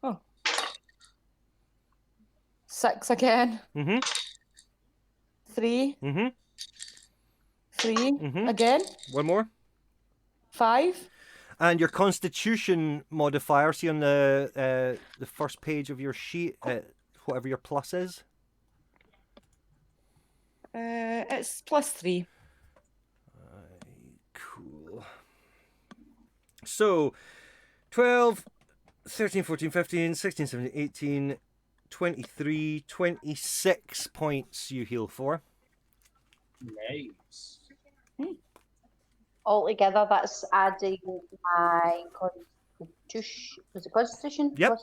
Oh. 6 again. 3. 3 again. One more. 5. And your Constitution modifier, see on the first page of your sheet, whatever your plus is. It's +3. Cool. So, 12, 13, 14, 15, 16, 17, 18, 23, 26 points you heal for. Nice. Altogether, that's adding my Constitution. Was it Constitution? Yep.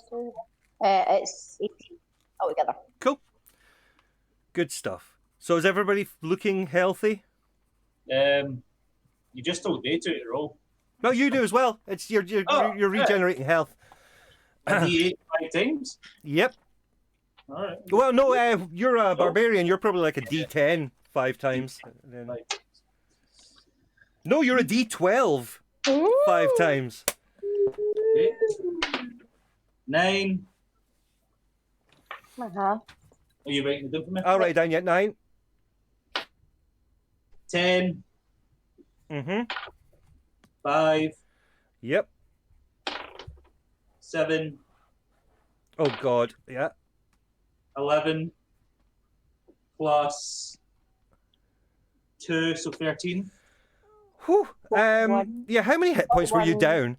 It's 18 altogether. Cool. Good stuff. So is everybody looking healthy? You just told Day to roll. No, you do as well. It's you're regenerating health. A D8 5 times? Yep. All right. Well, no, you're a barbarian. You're probably like a D10 5 times. Then... No, you're a D12 5 times. Okay. 9. Are you writing it down for me? I'll write it down yet. 9. 10. 5. Yep. 7. Oh God. Yeah. 11. Plus 2, so 13. Whew. Yeah. How many hit points were you down?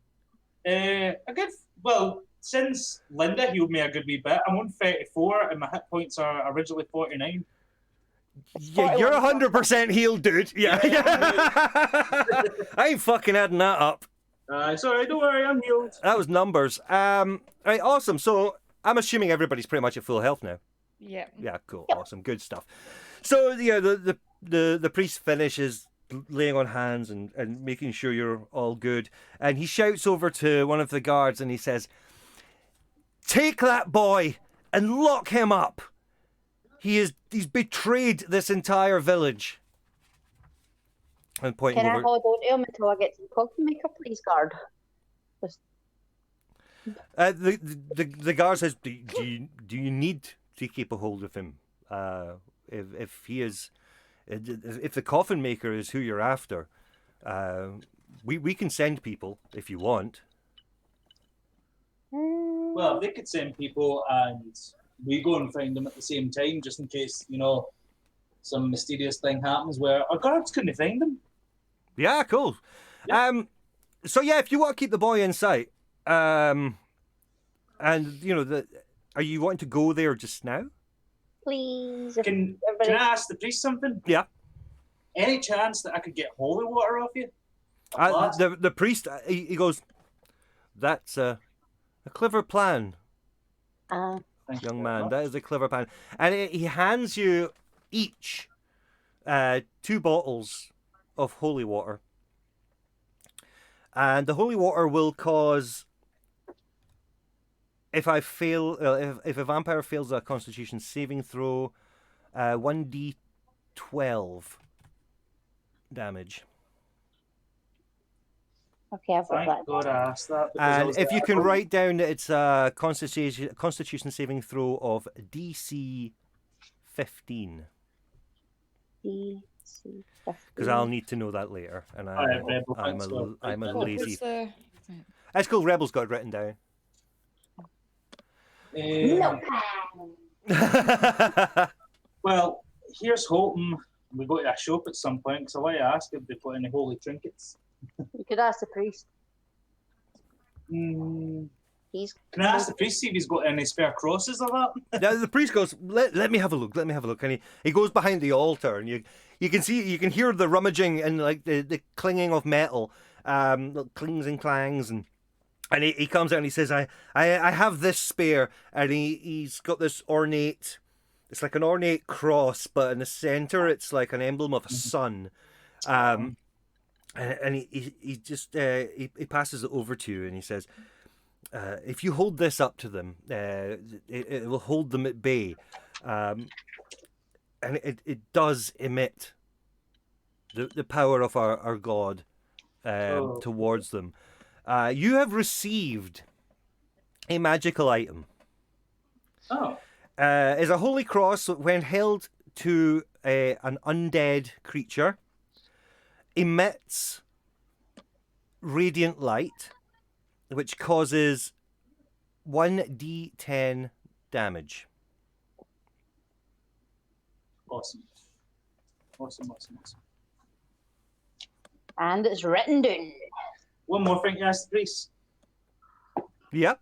A good. Well, since Linda healed me a good wee bit, I'm on 34, and my hit points are originally 49. Yeah, you're 100% healed, dude. Yeah. I ain't fucking adding that up. Sorry, don't worry, I'm healed. That was numbers. Right, awesome. So I'm assuming everybody's pretty much at full health now. Yeah. Yeah, cool, awesome, good stuff. So yeah, the priest finishes laying on hands and making sure you're all good, and he shouts over to one of the guards and he says, "Take that boy and lock him up. He's betrayed this entire village." And pointing Can I over. hold on to him until I get to the coffee maker, please, guard? Just... The guard says, do you need to keep a hold of him? If he is, if the coffin maker is who you're after, we can send people if you want. Well, they could send people and we go and find them at the same time, just in case, some mysterious thing happens where our guards couldn't find them. Yeah, cool. Yeah. So yeah, if you want to keep the boy in sight, and you know, are you wanting to go there just now? Please. Can I ask the priest something? Yeah. Any chance that I could get holy water off you? A flask? The priest, he goes, that's a clever plan, Thank you young very man. much. That is a clever plan. And he hands you each 2 bottles of holy water. And the holy water will cause, if I fail, if a vampire fails a Constitution saving throw, 1d12 damage. Okay, I've got Thank that. God I asked that. because I And was if you like, can write down that it's a Constitution saving throw of DC 15, because I'll need to know that later, and Alright, Rebel, I'm thanks a for- I'm a Oh, lazy. What's That's cool. Rebel's got it written down. Well, here's hoping we go to a shop at some point, because I want to ask if they've got any holy trinkets. You could ask the priest. Mm, He's can I ask the priest if he's got any spare crosses or that? Now, the priest goes, let me have a look, and he goes behind the altar, and you can hear the rummaging and like the clinging of metal, clings and clangs, and he comes out and he says, I have this spare, and he's got this ornate, it's like an ornate cross, but in the center it's like an emblem of a sun, and he just he passes it over to you, and he says, if you hold this up to them, it will hold them at bay, and it does emit the power of our God towards them. You have received a magical item. Oh. Is a holy cross when held to an undead creature, emits radiant light, which causes 1d10 damage. Awesome. and it's written down. One more thing to ask the priest. Yep.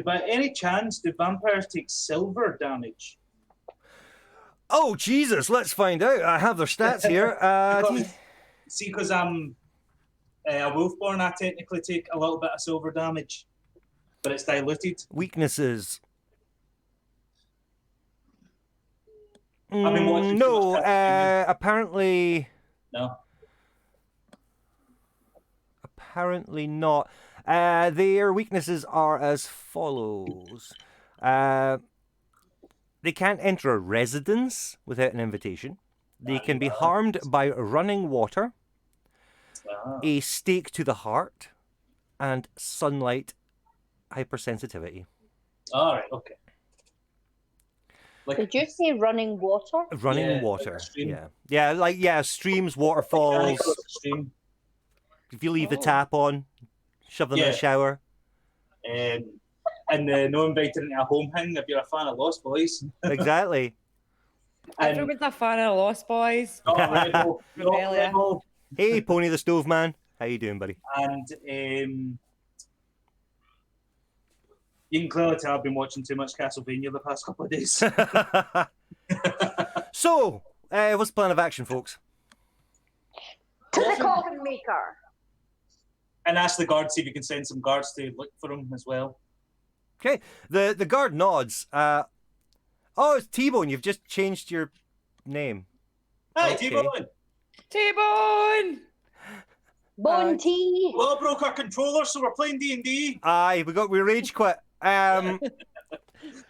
By any chance, do vampires take silver damage? Oh, Jesus, let's find out. I have their stats here. Because I'm a wolfborn, I technically take a little bit of silver damage, but it's diluted. Weaknesses. I've been watching too No, much Castlevania. apparently No. Apparently not. Their weaknesses are as follows. They can't enter a residence without an invitation. They can be harmed by running water, a stake to the heart, and sunlight hypersensitivity. All right, okay. Like, Did you say running water? Running Yeah, like water. a stream. Yeah, streams, waterfalls. mechanical stream. If you leave the tap on, shove them in Yeah. a shower. And no invited into a home hang if you're a fan of Lost Boys. Exactly. And Everyone's a fan of Lost Boys. not Rebel, not Rebellion. Rebel. Hey, Pony the Stove Man. How you doing, buddy? And you can clearly tell I've been watching too much Castlevania the past couple of days. So, what's the plan of action, folks? To the coffin maker. And ask the guards, see if you can send some guards to look for him as well. Okay, the guard nods. Oh, it's T-Bone. You've just changed your name. Hi, Okay. T-Bone! T-Bone! Bone tea. Well, I broke our controller, so we're playing D&D. Aye, we rage quit.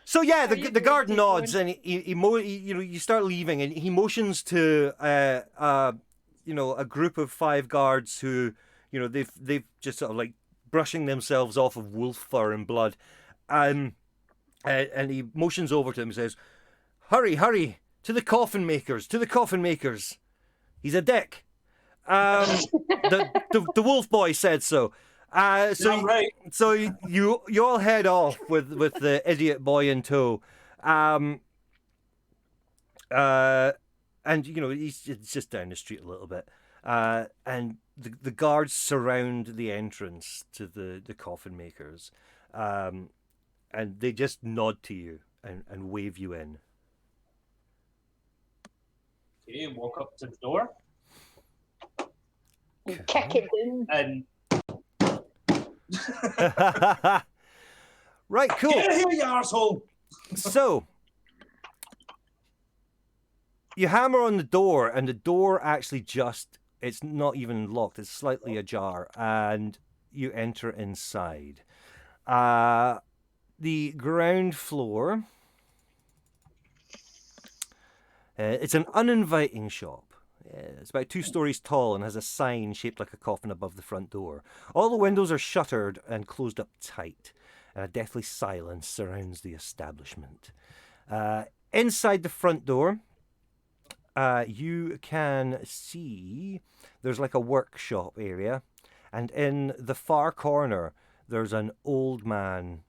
So yeah, the guard doing, nods T-Bone? and you start leaving, and he motions to a group of 5 guards who they've just sort of like brushing themselves off of wolf fur and blood, and he motions over to them and says, "Hurry to the coffin makers, He's a dick. The wolf boy said so. So right. So you all head off with the idiot boy in tow. and it's just down the street a little bit, and the guards surround the entrance to the coffin makers, and they just nod to you and wave you in. Okay, walk up to the door And kick it down. and Right, cool. get here, you arsehole! So you hammer on the door, and the door actually it's not even locked, it's slightly ajar, and you enter inside. The ground floor, it's an uninviting shop. It's about 2 stories tall and has a sign shaped like a coffin above the front door. All the windows are shuttered and closed up tight, and a deathly silence surrounds the establishment. Inside the front door, you can see there's like a workshop area, and in the far corner there's an old man.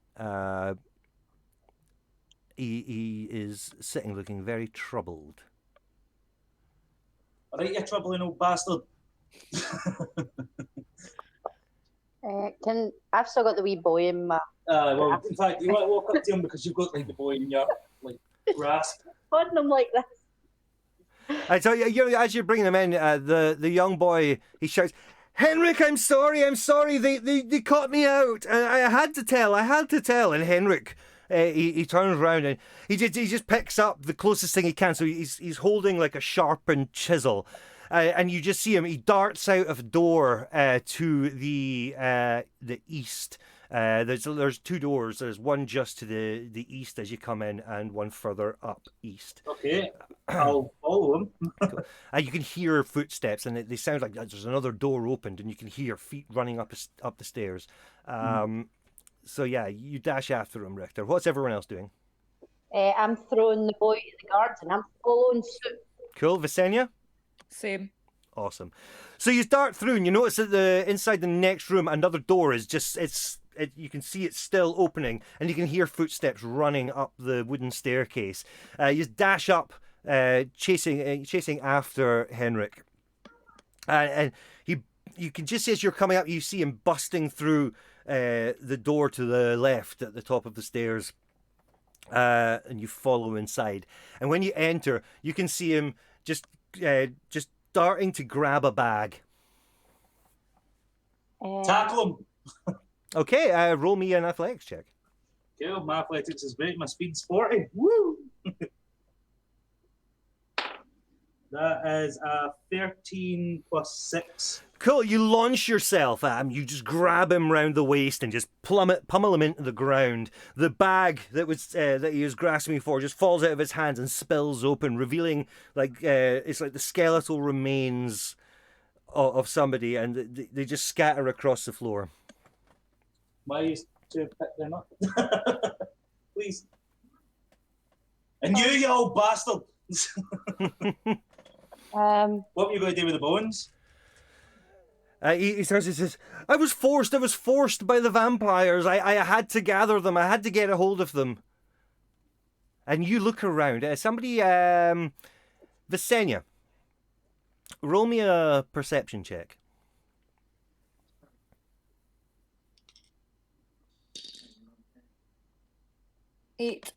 He is sitting looking very troubled. All right, you troubling old bastard. I've still got the wee boy in my Well, in fact, you want to walk up to him because you've got like the boy in your grasp. holding him like this. I tell you, as you're bringing him in, the young boy, he shouts, "Henrik, I'm sorry, they caught me out, and I had to tell. And Henrik, he turns around and he just picks up the closest thing he can. So he's holding like a sharpened chisel, and you just see him. He darts out of a door to the east. There's 2 doors. There's one just to the east as you come in, and one further up east. Okay, I'll follow him. You can hear footsteps, and they sound like there's another door opened, and you can hear feet running up the stairs. So yeah, you dash after him, Richter. What's everyone else doing? I'm throwing the boy to the guards and I'm following suit. Cool, Visenya? Same. Awesome. So you dart through, and you notice that inside the next room, another door is just you can see it's still opening, and you can hear footsteps running up the wooden staircase. You dash up, chasing after Henrik, and you can just see as you're coming up, you see him busting through the door to the left at the top of the stairs, and you follow inside. And when you enter, you can see him just starting to grab a bag. Tackle him. Okay, roll me an athletics check. Cool, my athletics is great. My speed's 40. Woo! That is a 13 plus 6. Cool, you launch yourself at him. You just grab him round the waist and just pummel him into the ground. The bag that he was grasping for just falls out of his hands and spills open, revealing it's like the skeletal remains of somebody, and they just scatter across the floor. Am I used to pick them up? Please. And you old bastard! What were you going to do with the bones? He turns and says, I was forced by the vampires. I had to gather them. I had to get a hold of them. And you look around. Somebody, Visenya, roll me a perception check. Eight.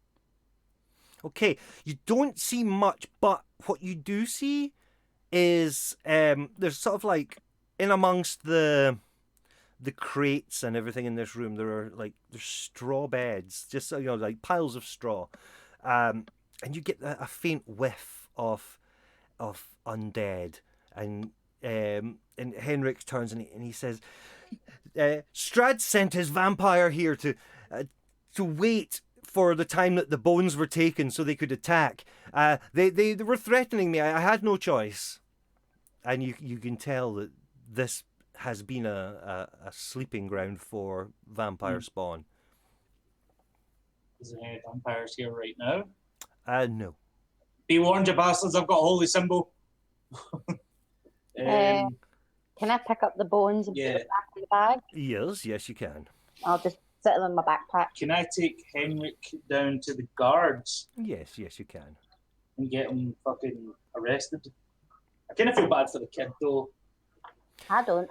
Okay, you don't see much, but what you do see is there's sort of like in amongst the crates and everything in this room, there's straw beds, just like piles of straw, and you get a faint whiff of undead, and Henrik turns and he says, Strahd sent his vampire here to wait for the time that the bones were taken so they could attack. They were threatening me. I had no choice. And you can tell that this has been a sleeping ground for vampire spawn. Is there any vampires here right now? No. Be warned, you bastards, I've got a holy symbol. Can I pick up the bones and put it back in the bag? Yes, you can. I'll just sit them in my backpack. Can I take Henrik down to the guards? Yes, you can. and get him fucking arrested. I kind of feel bad for the kid though. I don't.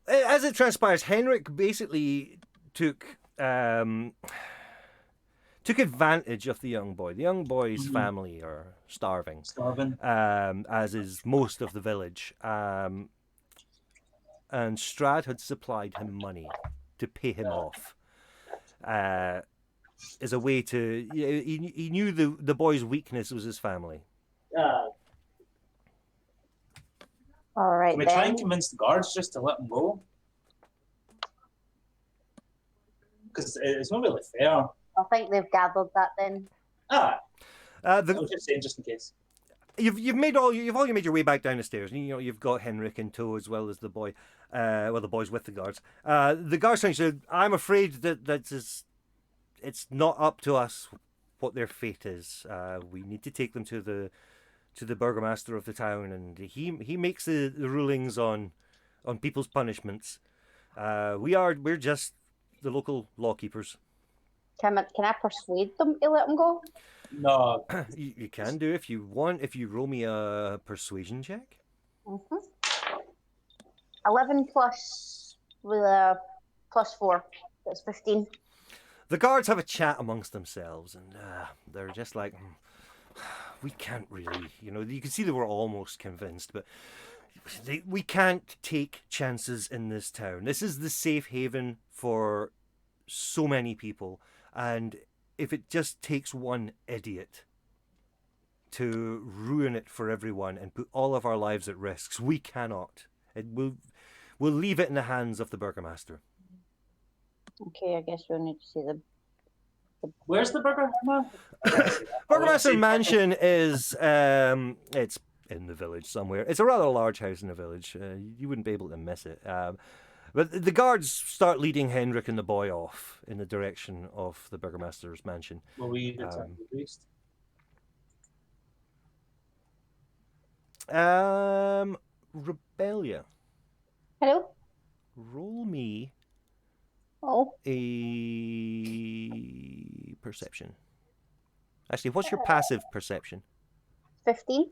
As it transpires, Henrik basically took advantage of the young boy. The young boy's family are starving, as is most of the village. And Strahd had supplied him money to pay him off. As a way to, he knew the boy's weakness was his family. All right, Can we try and convince the guards just to let him go? Because it's not really fair. I think they've gathered that then. I was just saying, just in case. You've already made your way back down the stairs. You've got Henrik in tow as well as the boy. The boy's with the guards. The guards said, "I'm afraid that it's not up to us what their fate is. We need to take them to the burgomaster of the town, and he makes the rulings on people's punishments. We're just the local lawkeepers." Can I persuade them to let him go? No. You can do if you want. If you roll me a persuasion check. 11 plus 4. That's 15. The guards have a chat amongst themselves, and they're just like, we can't really, you can see they were almost convinced, but we can't take chances in this town. This is the safe haven for so many people, and if it just takes one idiot to ruin it for everyone and put all of our lives at risk, we cannot. We'll leave it in the hands of the burgomaster. Okay, I guess we'll need to see them. Where's the burgomaster? Burgomaster Mansion is it's in the village somewhere. It's a rather large house in the village. You wouldn't be able to miss it. But the guards start leading Henrik and the boy off in the direction of the burgomaster's mansion. Will we return to the priest? Rebellia. Hello? Roll me a perception. Actually, what's your passive perception? 15.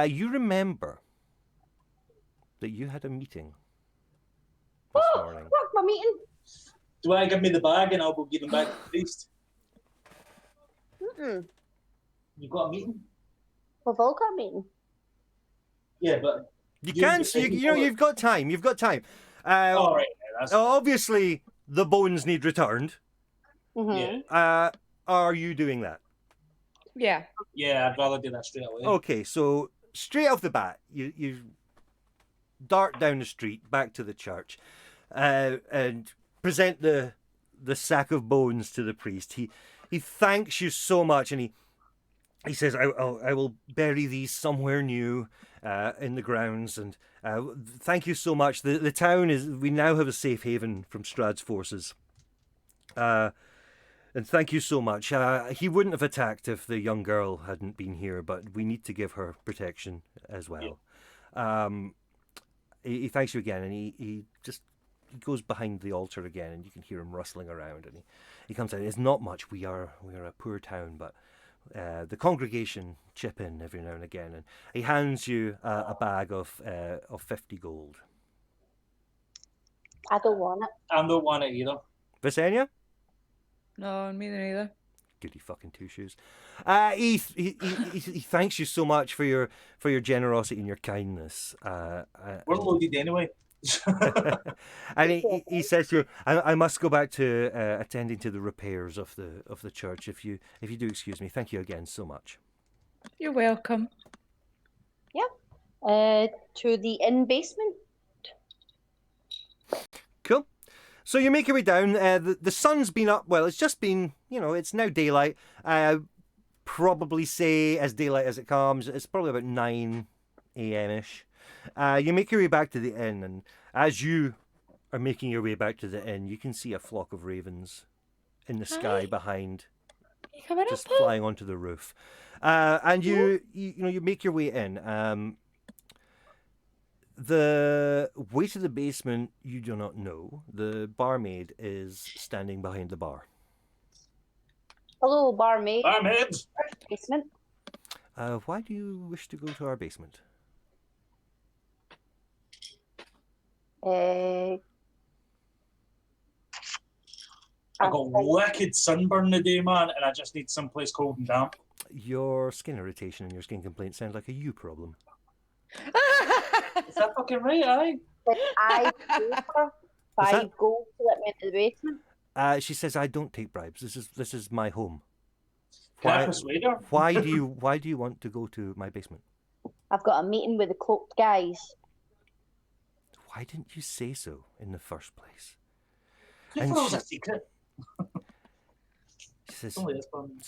You remember that you had a meeting this morning. Look, my meeting. Do I give me the bag and I'll go give him back to the priest? You got a meeting? We've all got a meeting. Yeah, but you've got time. You've got time. All right. Obviously, the bones need returned. Yeah. Are you doing that? Yeah. Yeah, I'd rather do that straight away. Okay, so straight off the bat, you dart down the street back to the church, and present the sack of bones to the priest. He thanks you so much, and he says, I will bury these somewhere new in the grounds, and thank you so much. The town we now have a safe haven from Strahd's forces. And thank you so much. He wouldn't have attacked if the young girl hadn't been here, but we need to give her protection as well. Yeah. He thanks you again, and he goes behind the altar again, and you can hear him rustling around, and he comes out. It's not much. We are a poor town, but the congregation chip in every now and again, and he hands you a bag of 50 gold. I don't want it. I don't want it either. Visenya? No, me neither. Goody fucking two shoes. He thanks you so much for your generosity and your kindness. We're loaded anyway. And he says to you, I must go back to attending to the repairs of the church. If you do excuse me, thank you again so much. You're welcome. Yeah. To the inn basement. Cool. So you make your way down. The sun's been up. Well, it's just been, it's now daylight. Probably say as daylight as it comes. It's probably about 9 a.m.-ish. You make your way back to the inn, and as you are making your way back to the inn, you can see a flock of ravens in the sky behind, just flying onto the roof. And you make your way in. The way to the basement, you do not know. The barmaid is standing behind the bar. Hello, barmaid. Barmaid. Basement. Why do you wish to go to our basement? Uh, I got wicked sunburn today, man, and I just need someplace cold and damp. Your skin irritation and your skin complaints sound like a you problem. Is that fucking right, aye? I pay for What's 5 that? gold to let me into the basement. She says, I don't take bribes. This is my home. Can I Why- persuade her? Why do you want to go to my basement? I've got a meeting with the cloaked guys. Why didn't you say so in the first place? Who And throws she- a secret? She says, It's only this one.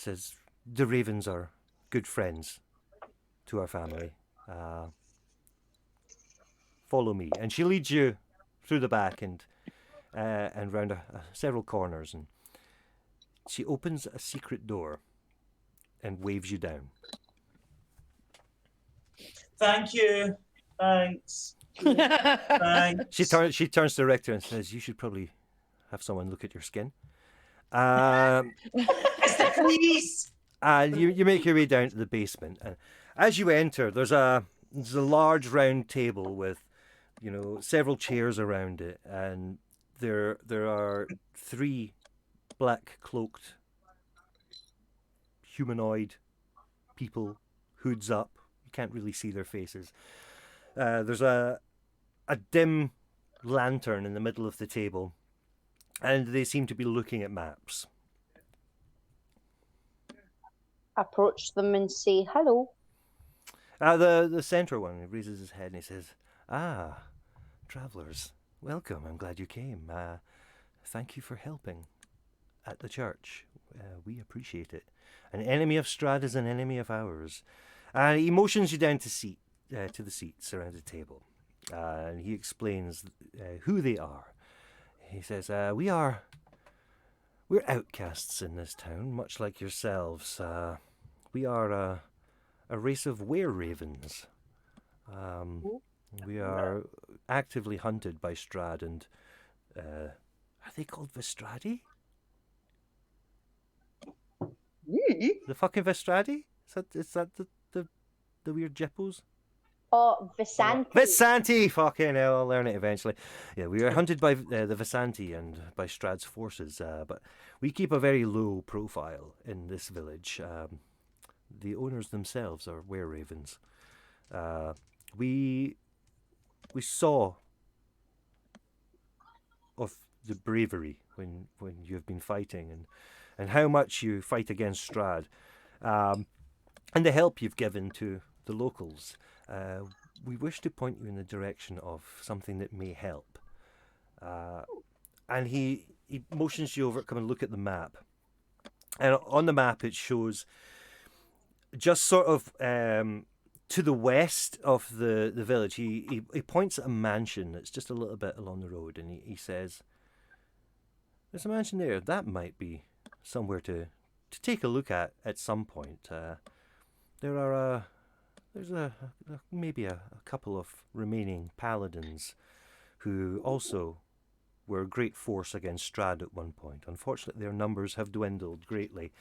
the Ravens are good friends to our family. Follow me, and she leads you through the back and round several corners, and she opens a secret door and waves you down. Thank you. Thanks. Thanks. She turns to the rector and says, "You should probably have someone look at your skin." Um, It's the police! And you make your way down to the basement, and as you enter, there's a large round table with, several chairs around it, and there are 3 black cloaked humanoid people, hoods up. You can't really see their faces. There's a dim lantern in the middle of the table, and they seem to be looking at maps. Approach them and say hello. The centre one, he raises his head and he says, travellers, welcome, I'm glad you came. Thank you for helping at the church. We appreciate it. An enemy of Strahd is an enemy of ours. And he motions you down to the seats around the table. And he explains who they are. He says, we're outcasts in this town, much like yourselves. We are a race of were-ravens. We are actively hunted by Strahd, and are they called Vestradi? The fucking Vestradi? Is that the weird jippos? Oh, Visanti. Visanti! Fucking hell, I'll learn it eventually. Yeah, we are hunted by the Visanti and by Strahd's forces, but we keep a very low profile in this village. The owners themselves are were-ravens. We saw of the bravery when you have been fighting, and how much you fight against Strahd, and the help you've given to the locals. We wish to point you in the direction of something that may help. And he motions you over, come and look at the map. And on the map it shows just sort of to the west of the village. He points at a mansion that's just a little bit along the road, and he says, there's a mansion there. That might be somewhere to take a look at some point. There's maybe a couple of remaining paladins who also were a great force against Strahd at one point. Unfortunately, their numbers have dwindled greatly.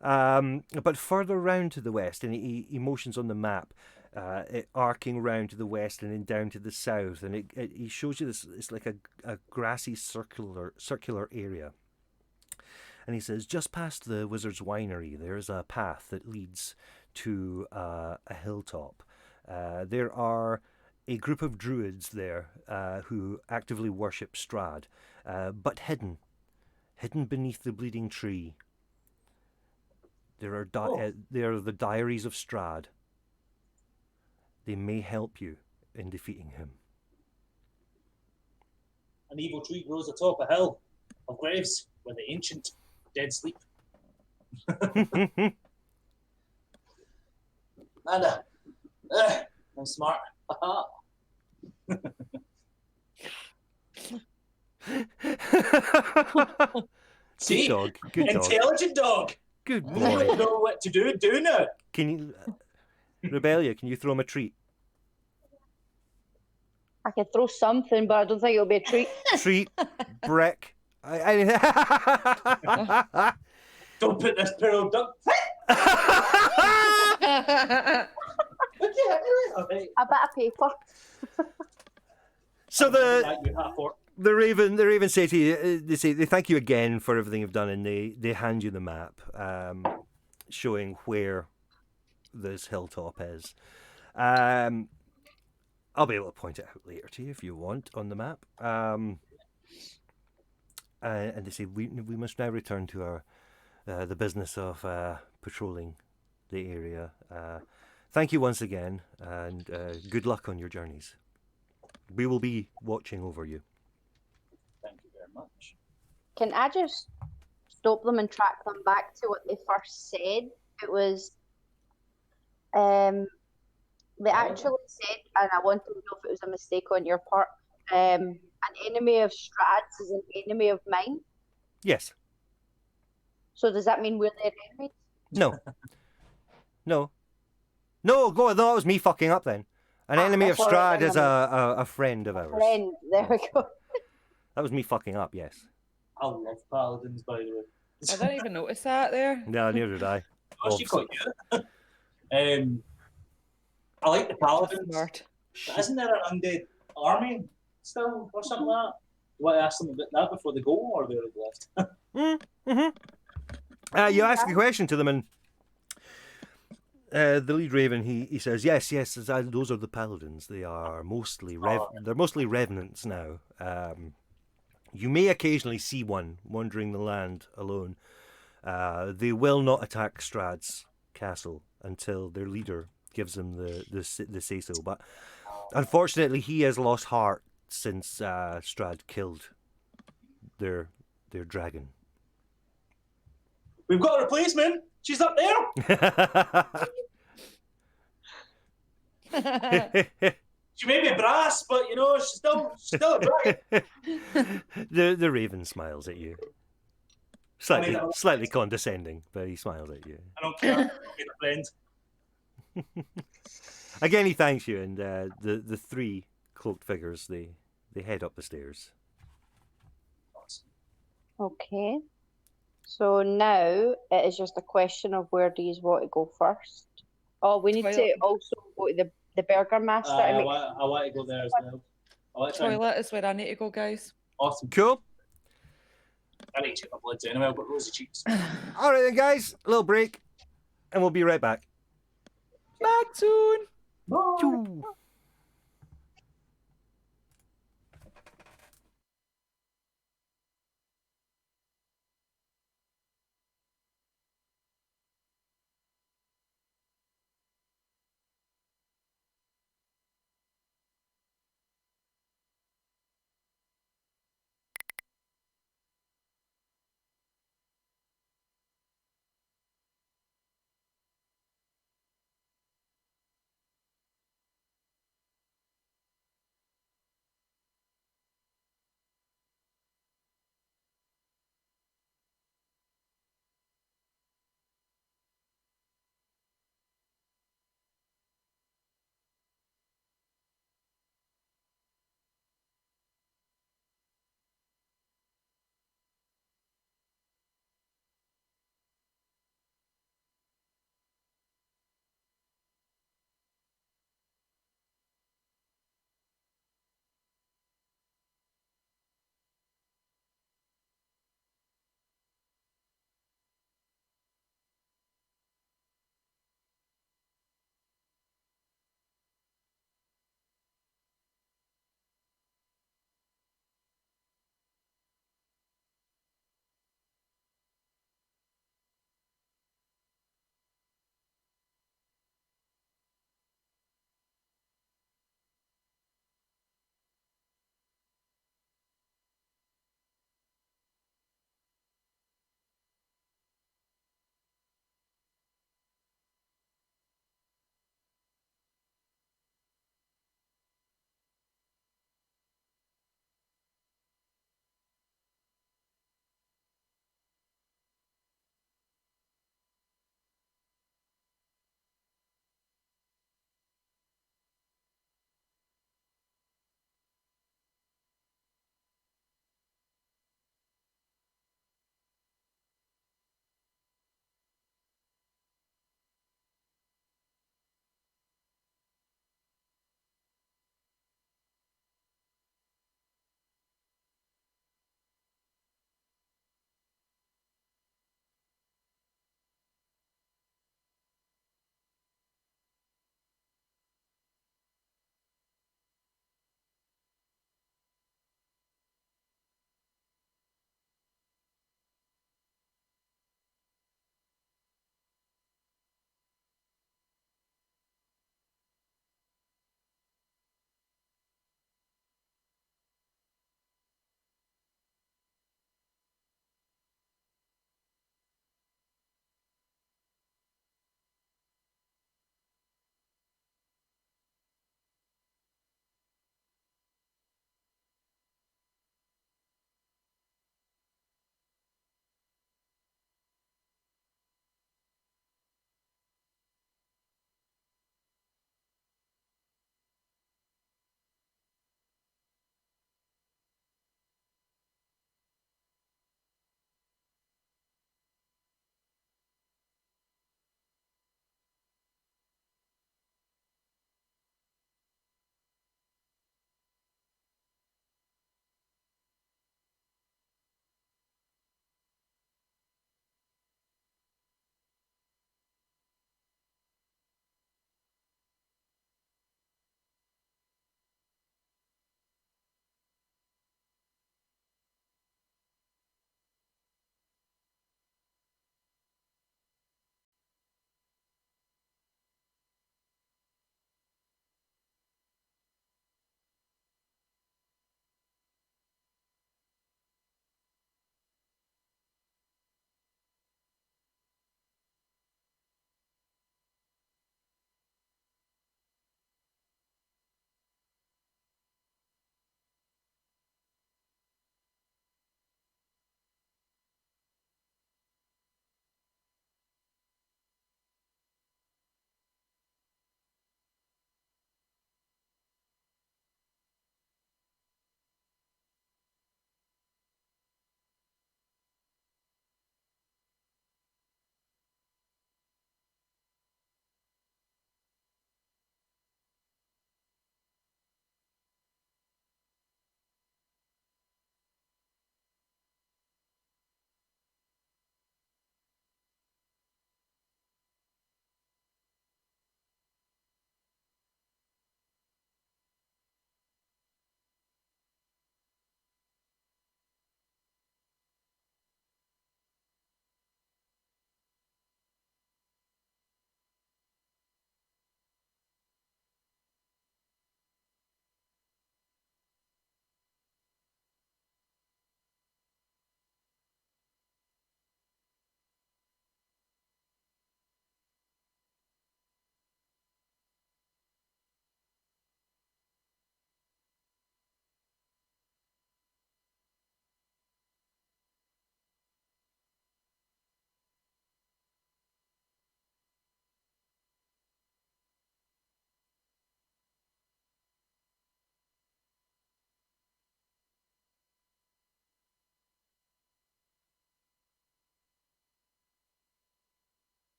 But further round to the west, and he motions on the map, it arcing round to the west and then down to the south, and he shows you this. It's like a grassy circular area. And he says, just past the Wizard's Winery, there is a path that leads to a hilltop. There are a group of druids there who actively worship Strahd, but hidden beneath the bleeding tree. There are the diaries of Strahd. They may help you in defeating him. An evil tree grows atop a hill of graves where the ancient dead sleep. Nada. I'm smart. See? Good dog. Good dog. Intelligent dog. Good You boy. know what to do now. Can you, Rebellia? Can you throw him a treat? I can throw something, but I don't think it'll be a treat. Treat, brick. Don't put this poor old duck. What the hell? Okay. A bit of paper. So The the Raven say to you, they thank you again for everything you've done, and they hand you the map, showing where this hilltop is. I'll be able to point it out later to you if you want on the map. And they say we must now return to our the business of patrolling the area. Thank you once again, and good luck on your journeys. We will be watching over you. Thank you very much. Can I just stop them and track them back to what they first said? It was, they actually said, and I wanted to know if it was a mistake on your part. An enemy of Strahd's is an enemy of mine. Yes. So does that mean we're their enemies? No. No. No, go on. No, that was me fucking up then. An enemy of that's all right Strahd then, is a friend of ours. Friend, there we go. That was me fucking up, yes. I love paladins, by the way. I didn't even notice that there. No, neither did I. Oh, she got you. I like the paladins. Smart. But isn't there an undead army still, or something like that? Do I ask them about that before they go, or they're left? You ask a question to them, and the lead raven he says, yes, those are the paladins. They are mostly they're mostly revenants now. You may occasionally see one wandering the land alone. They will not attack Strahd's castle until their leader gives them the say so. But unfortunately, he has lost heart since Strahd killed their dragon. We've got a replacement. She's up there. She may be brass, but you know, she's still a dragon. The raven smiles at you. Slightly condescending, but he smiles at you. I don't care. I'll be a friend. Again, he thanks you, and the three cloaked figures they head up the stairs. Okay. So now it is just a question of where do you want to go first? Oh, we need to also go to the Burger Master. I want to go there as well. I want to try and- Toilet is where I need to go, guys. Awesome. Cool. I need to check my bloods anyway. I've got rosy cheeks. All right, then, guys. A little break, and we'll be right back. Back soon. Bye. Choo.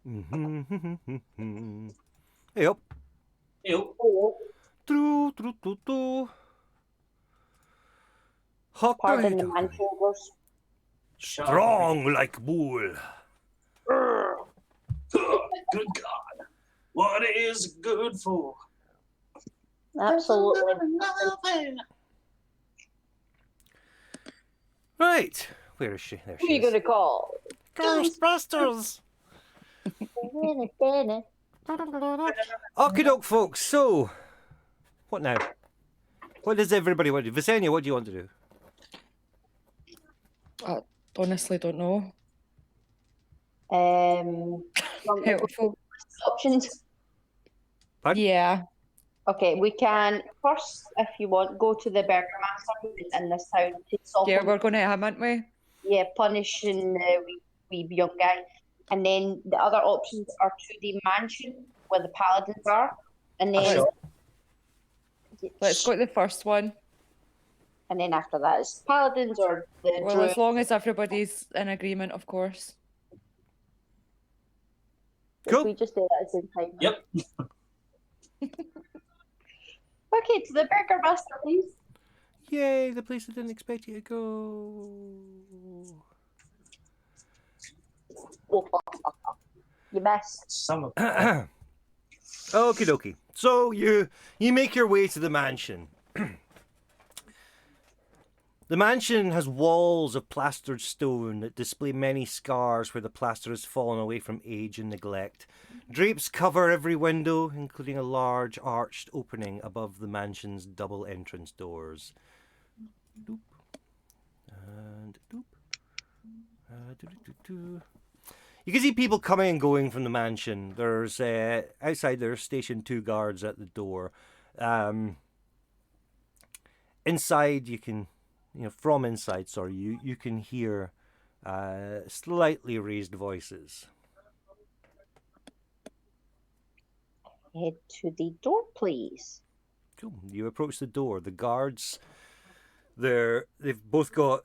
Hey up. Ew. True, true, true, true. Hot Pardon the dog. man shoulders. Strong like bull. Good God. What is good for? Absolutely. Right. Where is she? There Who are she you is. going to call? Ghostbusters. Okie doke, folks. So, what now? What does everybody want to do? Visenya, what do you want to do? I honestly don't know. Helpful. Options. Pardon? Yeah. Okay, we can first, if you want, go to the Burger Master who is in this town to stop Yeah, him. we're going to him, aren't we? Yeah, punishing the wee young guy. And then the other options are to the mansion where the paladins are. And then Sure. Let's go to the first one. and then after that is paladins or the Well, druid. as long as everybody's in agreement, of course. Cool. We just do that at the same time. Yep. Okay, to the Burger Master, please. Yay, the place I didn't expect you to go. You missed. Some of Okie dokie. So you make your way to the mansion. The mansion has walls of plastered stone that display many scars where the plaster has fallen away from age and neglect. Drapes cover every window, including a large arched opening above the mansion's double entrance doors. Doop. And doop. Doo-doo-doo-doo. You can see people coming and going from the mansion. There's outside there's stationed 2 guards at the door. Inside you can, from inside, you can hear slightly raised voices. Head to the door, please. Cool. You approach the door. The guards, they've both got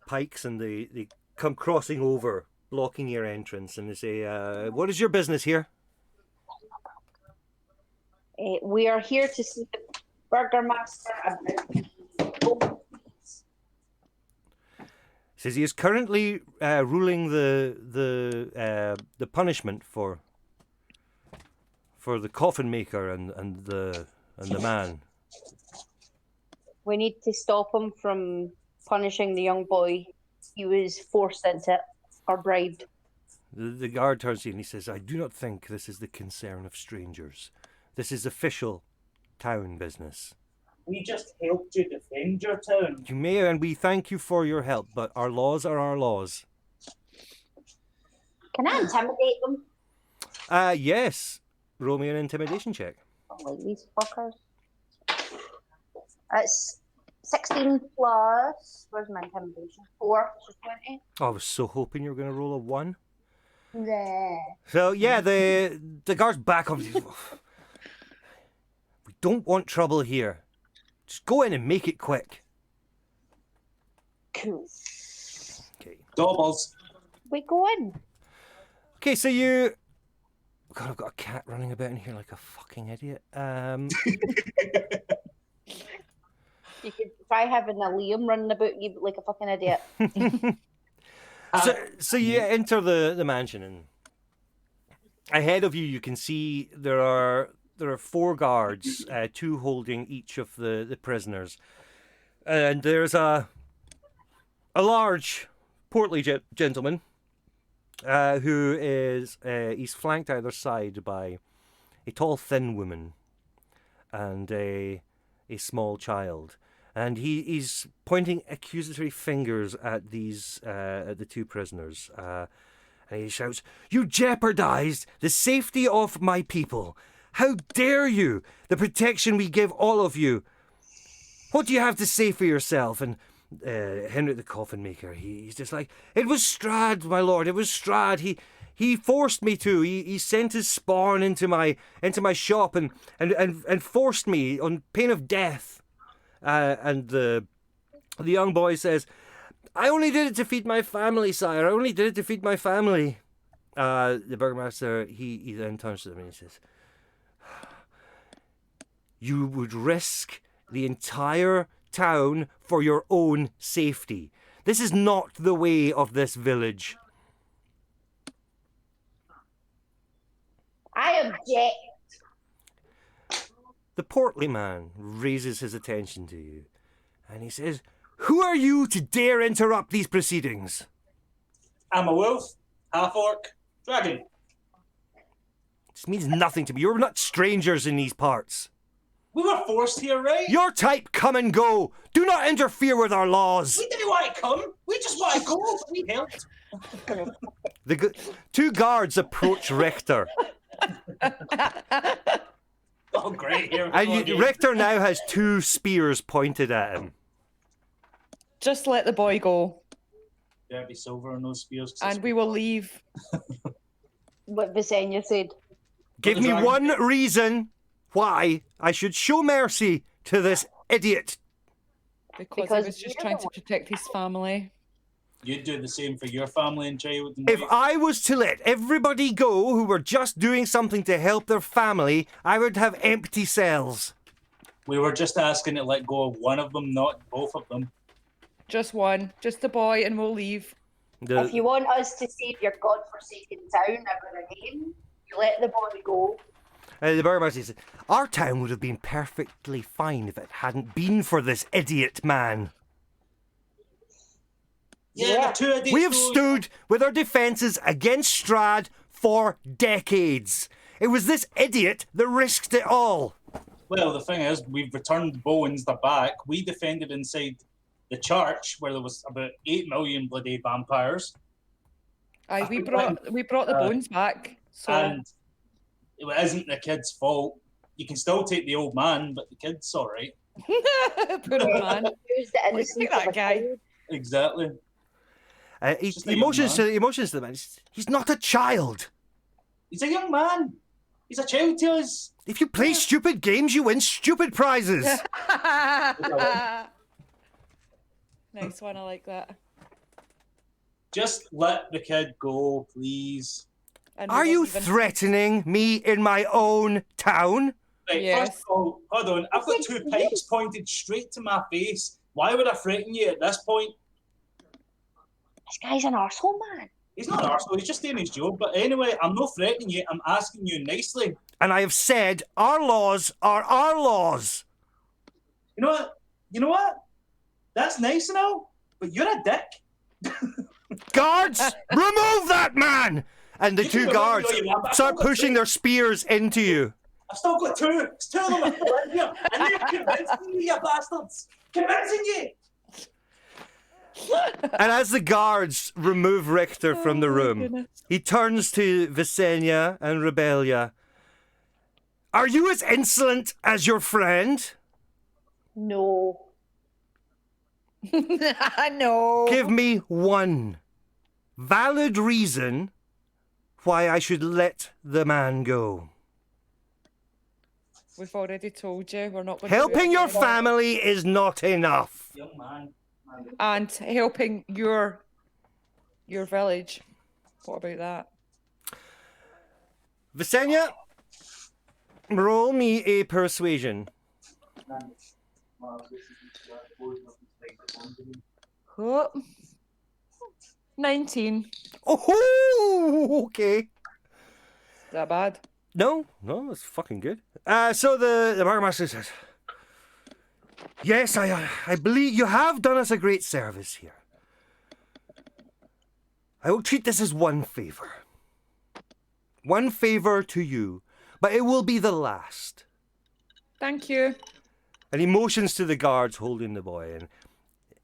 pikes and they come crossing over, blocking your entrance, and they say, "What is your business here?" We are here to see the Burger Master about Says he is currently ruling the punishment for the coffin maker and the man. We need to stop him from punishing the young boy. He was forced into it or bribed. The guard turns to you and he says, "I do not think this is the concern of strangers. This is official town business. We just helped you defend your town. You may, and we thank you for your help, but our laws are our laws." Can I intimidate them? Yes. Roll me an intimidation check. Oh, like these fuckers. It's 16 plus. Where's my intimidation? 4, so 20. Oh, I was so hoping you were going to roll a 1. Yeah. So, yeah, the guards back up. We don't want trouble here. Just go in and make it quick. Cool. Okay. Doubles. We go in. Okay, so you... God, I've got a cat running about in here like a fucking idiot. You could try having a Liam running about you like a fucking idiot. So you enter the mansion, and ahead of you can see there are 4 guards, 2 holding each of the prisoners, and there's a large, portly gentleman who is he's flanked either side by a tall, thin woman and a small child. And he's pointing accusatory fingers at at the 2 prisoners. And he shouts, "You jeopardized the safety of my people. How dare you? The protection we give all of you. What do you have to say for yourself?" And Henry the coffin maker, he's just like, "It was Strahd, my lord. It was Strahd. He forced me to. He sent his spawn into my shop and forced me on pain of death." And the young boy says, "I only did it to feed my family, sire. I only did it to feed my family." The burgomaster, he then turns to them and he says, "You would risk the entire town for your own safety. This is not the way of this village." I object. The portly man raises his attention to you and he says, "Who are you to dare interrupt these proceedings?" I'm a wolf, half-orc, dragon. This means nothing to me. You're not strangers in these parts. We were forced here, right? Your type come and go. Do not interfere with our laws. We didn't want to come. We just want to go. We helped. The two guards approach Richter. Oh, great. Here we go And again. Richter now has two spears pointed at him. Just let the boy go, Yeah, it'd be silver and those spears. 'cause and it's- we will leave. What Visenya said. Give me dragon- one reason why I should show mercy to this idiot. Because Because he was just you're trying the to protect his family. You'd do the same for your family and child. And If wife. I was to let everybody go who were just doing something to help their family, I would have empty cells. We were just asking to let go of one of them, not both of them. Just one, just the boy, and we'll leave. If you want us to save your godforsaken town ever again, you let the boy go. The burgomaster says, "Our town would have been perfectly fine if it hadn't been for this idiot man. Yeah, the two idiots. We have though, stood with our defences against Strahd for decades. It was this idiot that risked it all." Well, the thing is, we've returned Bowens the back. We defended inside the church where there was about 8 million bloody vampires. Aye, we think brought the bones back. So And it isn't the kid's fault. You can still take the old man, but the kid's all right. poor old man. Who's the innocent Look at that of a guy. child? Exactly. Just a young Emotions to the man. He's not a child. He's a young man. He's a child to us. If you play stupid games, you win stupid prizes. Nice one, I like that. Just let the kid go, please. And we Are will you leave him. threatening me in my own town? Right, Yes. first of all, hold on. I've got 2 pikes pointed straight to my face. Why would I threaten you at this point? This guy's an arsehole, man. He's not an arsehole, he's just doing his job. But anyway, I'm not threatening you. I'm asking you nicely. And I have said our laws are our laws. You know what? You know what? That's nice and all, but you're a dick. Guards, remove that man! And the You two can remove guards me all you want, but I've start still got pushing 2. their spears into you. I've still got 2. It's 2 of them are still in here. And you're convincing me, you bastards. Convincing you. And as the guards remove Richter from the Oh, my room, goodness. he turns to Visenya and Rebellia. "Are you as insolent as your friend? No. No. Give me one valid reason why I should let the man go. We've already told you we're not going to Helping do it your again. family is not enough." Young man. And helping your village. What about that? Visenya, roll me a persuasion. Oh. 19. Oh, okay. Is that bad? No, it's fucking good. So the burgomaster says, "Yes, I believe you have done us a great service here. I will treat this as one favor. One favor to you, but it will be the last." Thank you. And he motions to the guards holding the boy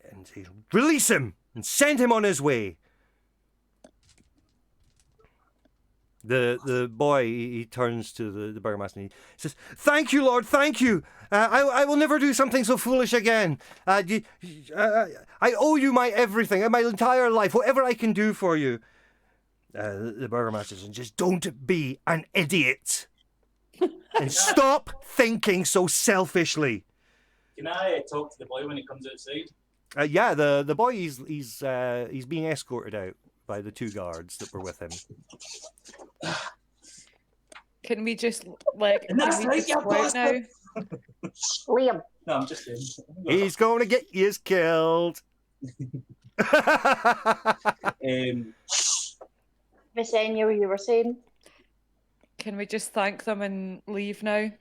and says, "Release him and send him on his way." The boy, he turns to the burgomaster and he says, "Thank you, Lord, thank you. I will never do something so foolish again. I owe you my everything, my entire life, whatever I can do for you." The burgomaster says, "Just don't be an idiot. And stop thinking so selfishly." Can I talk to the boy when he comes outside? Yeah, the boy, he's being escorted out by the 2 guards that were with him. Can we just like? And that's Can we right, just you go out now? bastard. Liam, No, I'm just saying. He's going to get you killed. Visenya, you were saying? Can we just thank them and leave now?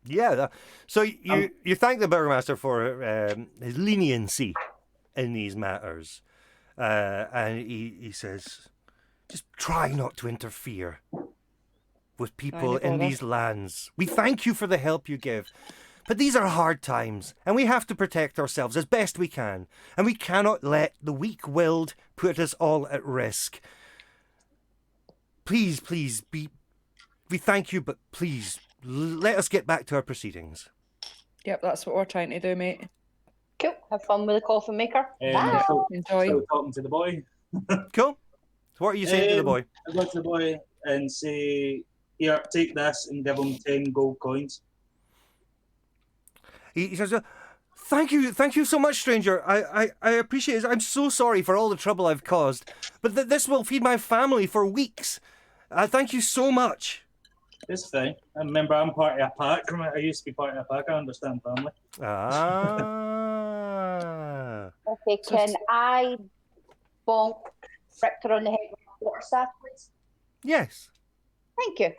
Yeah. So you thank the burgomaster for his leniency in these matters, and he says, just try not to interfere with people no in bother. these lands. We thank you for the help you give, but these are hard times, and we have to protect ourselves as best we can, and we cannot let the weak-willed put us all at risk. Please, we thank you, but please, let us get back to our proceedings. Yep, that's what we're trying to do, mate. Cool. Have fun with the coffin maker. Bye. Enjoy. Still talking to the boy. Cool. So what are you saying to the boy? I go to the boy and say, here, take this and give him 10 gold coins. He says, thank you so much, stranger. I appreciate it. I'm so sorry for all the trouble I've caused, but this will feed my family for weeks. Thank you so much. It's fine. I remember I'm part of a pack. I used to be part of a pack. I understand family. Ah. Okay, can I bonk Richter on the head with a quarterstaff, please? Yes. Thank you.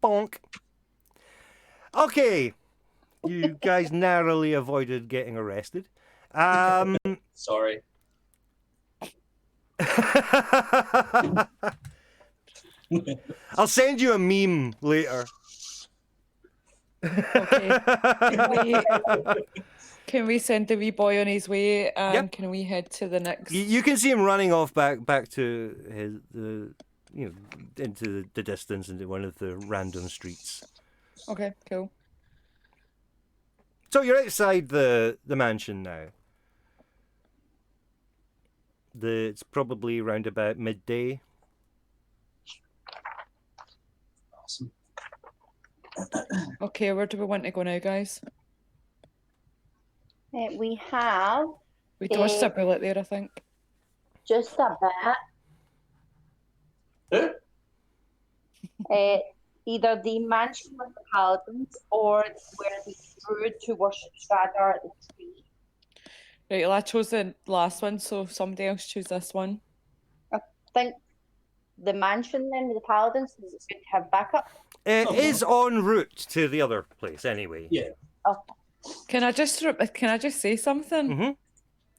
Bonk. Okay. You guys narrowly avoided getting arrested. Sorry. I'll send you a meme later. Okay. Can we send the wee boy on his way, and Yep. can we head to the next? You can see him running off back to into the distance into one of the random streets. Okay, cool. So you're outside the mansion now. It's probably around about midday. Awesome. Okay, where do we want to go now, guys? We have We dodged a bullet there, I think. just a bit. Either the mansion with the paladins or where the druid to worship Strahd are at the tree. Right, well, I chose the last one, so somebody else choose this one. I think the mansion then with the paladins, because it's good to have backup. It is en route to the other place anyway. Yeah. Oh, Can I just say something? Mm-hmm.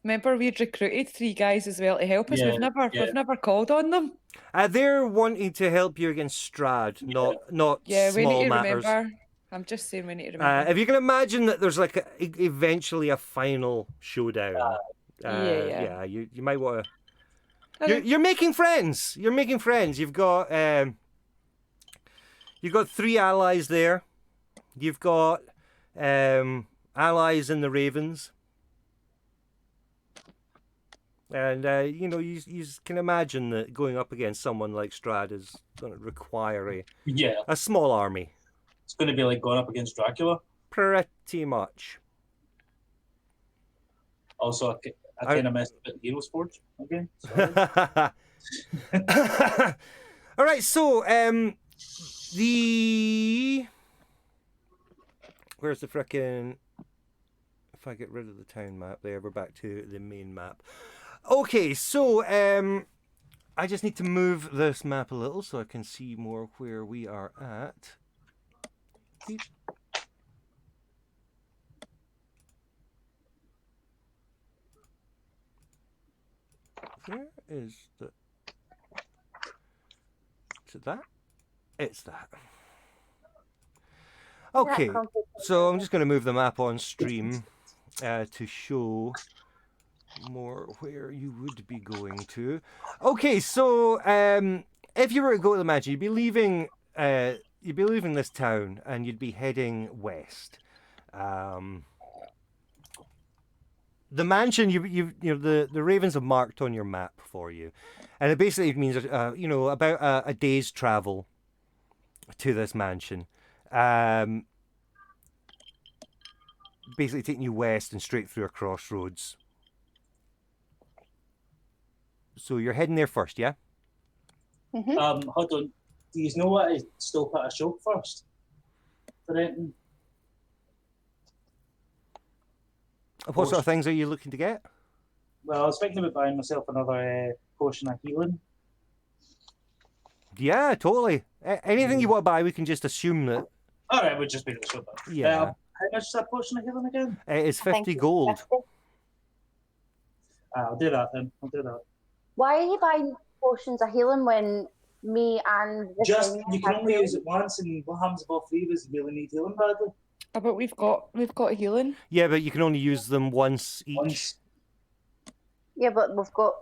Remember, we'd recruited 3 guys as well to help us. Yeah, We've never called on them. They're wanting to help you against Strahd, not Yeah, we small need to matters. remember. I'm just saying we need to remember. If you can imagine that there's like eventually a final showdown. Yeah. You might want to. Okay. You're making friends. You're making friends. You've got 3 allies there. You've got allies in the Ravens. And, you can imagine that going up against someone like Strahd is going to require a small army. It's going to be like going up against Dracula. Pretty much. Also, I kind of messed up Heroes Forge again. All right, so where's the frickin'? If I get rid of the town map there, we're back to the main map. Okay, so I just need to move this map a little so I can see more where we are at. Where is the... Is it that? It's that. Okay, so I'm just going to move the map on stream to show more where you would be going to. Okay, so if you were to go to the mansion, you'd be leaving this town and you'd be heading west. The mansion, the Ravens have marked on your map for you, and it basically means about a day's travel to this mansion. Basically taking you west and straight through a crossroads. So you're heading there first, yeah? Hold on. Do you know what to stop at a shop first? For anything? What sort of things are you looking to get? Well, I was thinking about buying myself another potion of healing. Yeah, totally. Anything you want to buy, we can just assume that. All right, we'll just be the shop. Yeah. How much is that potion of healing again? It's I think 50 it's gold. 50. I'll do that then. I'll do that. Why are you buying potions of healing when me and the Just thing you can have only healing? use it once, and what happens above 3 is you really need healing badly. But we've got healing. Yeah, but you can only use them once each. Once. Yeah, but we've got.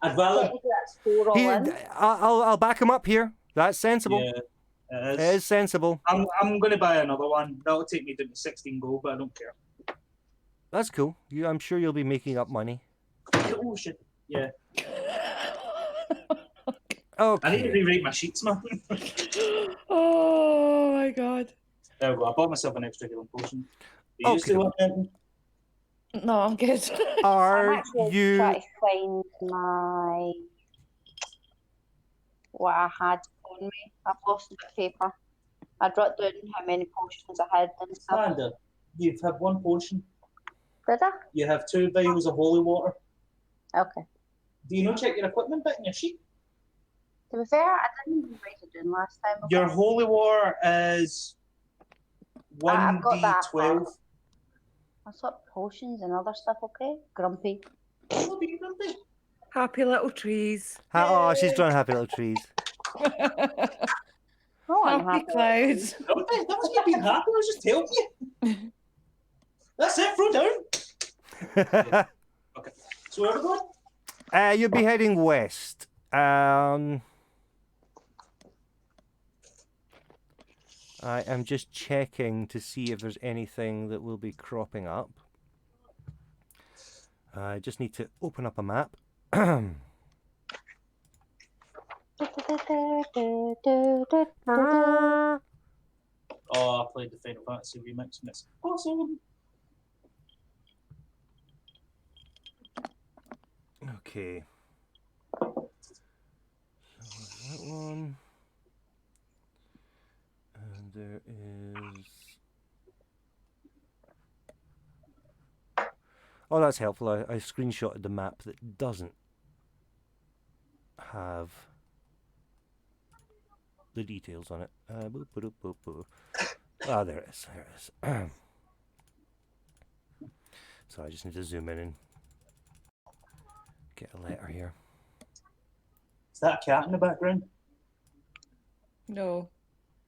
I'd rather. Technically, that's 4 all in. I'll back him up here. That's sensible. Yeah, It is sensible. I'm going to buy another one. That'll take me down to 16 gold, but I don't care. That's cool. I'm sure you'll be making up money. Oh shit! Yeah. Okay. I need to rewrite my sheets, man. Oh my god. There we go. I bought myself an extra healing potion. Okay. You still want anything? No, I'm good. I'm Are actually you? trying to find my. What I had on me. I've lost the paper. I wrote down how many potions I had and stuff. Amanda, you've had one potion. Did I? You have 2 vials of holy water. Okay. Do you not check your equipment bit in your sheet? To be fair, I didn't even write it down last time. Okay. Your holy water is I've got that. 1d12. I thought potions and other stuff, okay? Grumpy. Oh, be grumpy. Happy little trees. Oh, she's drawing happy little trees. Oh, I'm Happy happy. clouds. Grumpy? That was me being happy. I was just telling you. That's it. Throw down. Okay. So where are we going? You'll be heading west. I am just checking to see if there's anything that will be cropping up. I just need to open up a map. Oh, I played the Final Fantasy remix and it's awesome. Okay. So that one. And there is. Oh, that's helpful. I screenshotted the map that doesn't have the details on it. Boop, boop, boop, boop. Ah, there it is. There it is. So I just need to zoom in and get a letter here. Is that a cat in the background? No.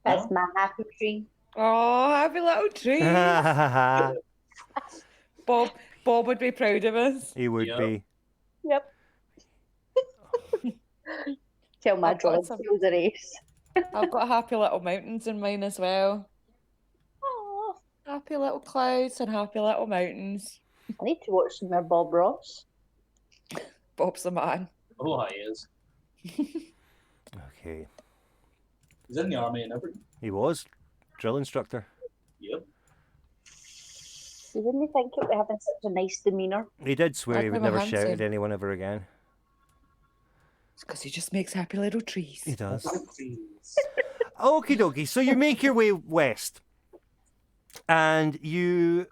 That's my happy tree. Oh, happy little tree. Bob would be proud of us. He would Yep. be. Yep. Tell my I've got drawing some- skills a race. I've got happy little mountains in mine as well. Oh, Happy little clouds and happy little mountains. I need to watch some more Bob Ross. Bob's the man. Oh, he is. Okay. He's in the army and everything. He was. Drill instructor. Yep. You wouldn't think it would having such a nice demeanour. He did swear I'd he would put my never hands shout in. at anyone ever again. It's because he just makes happy little trees. He does. Please. Okie dokie. So you make your way west. And you,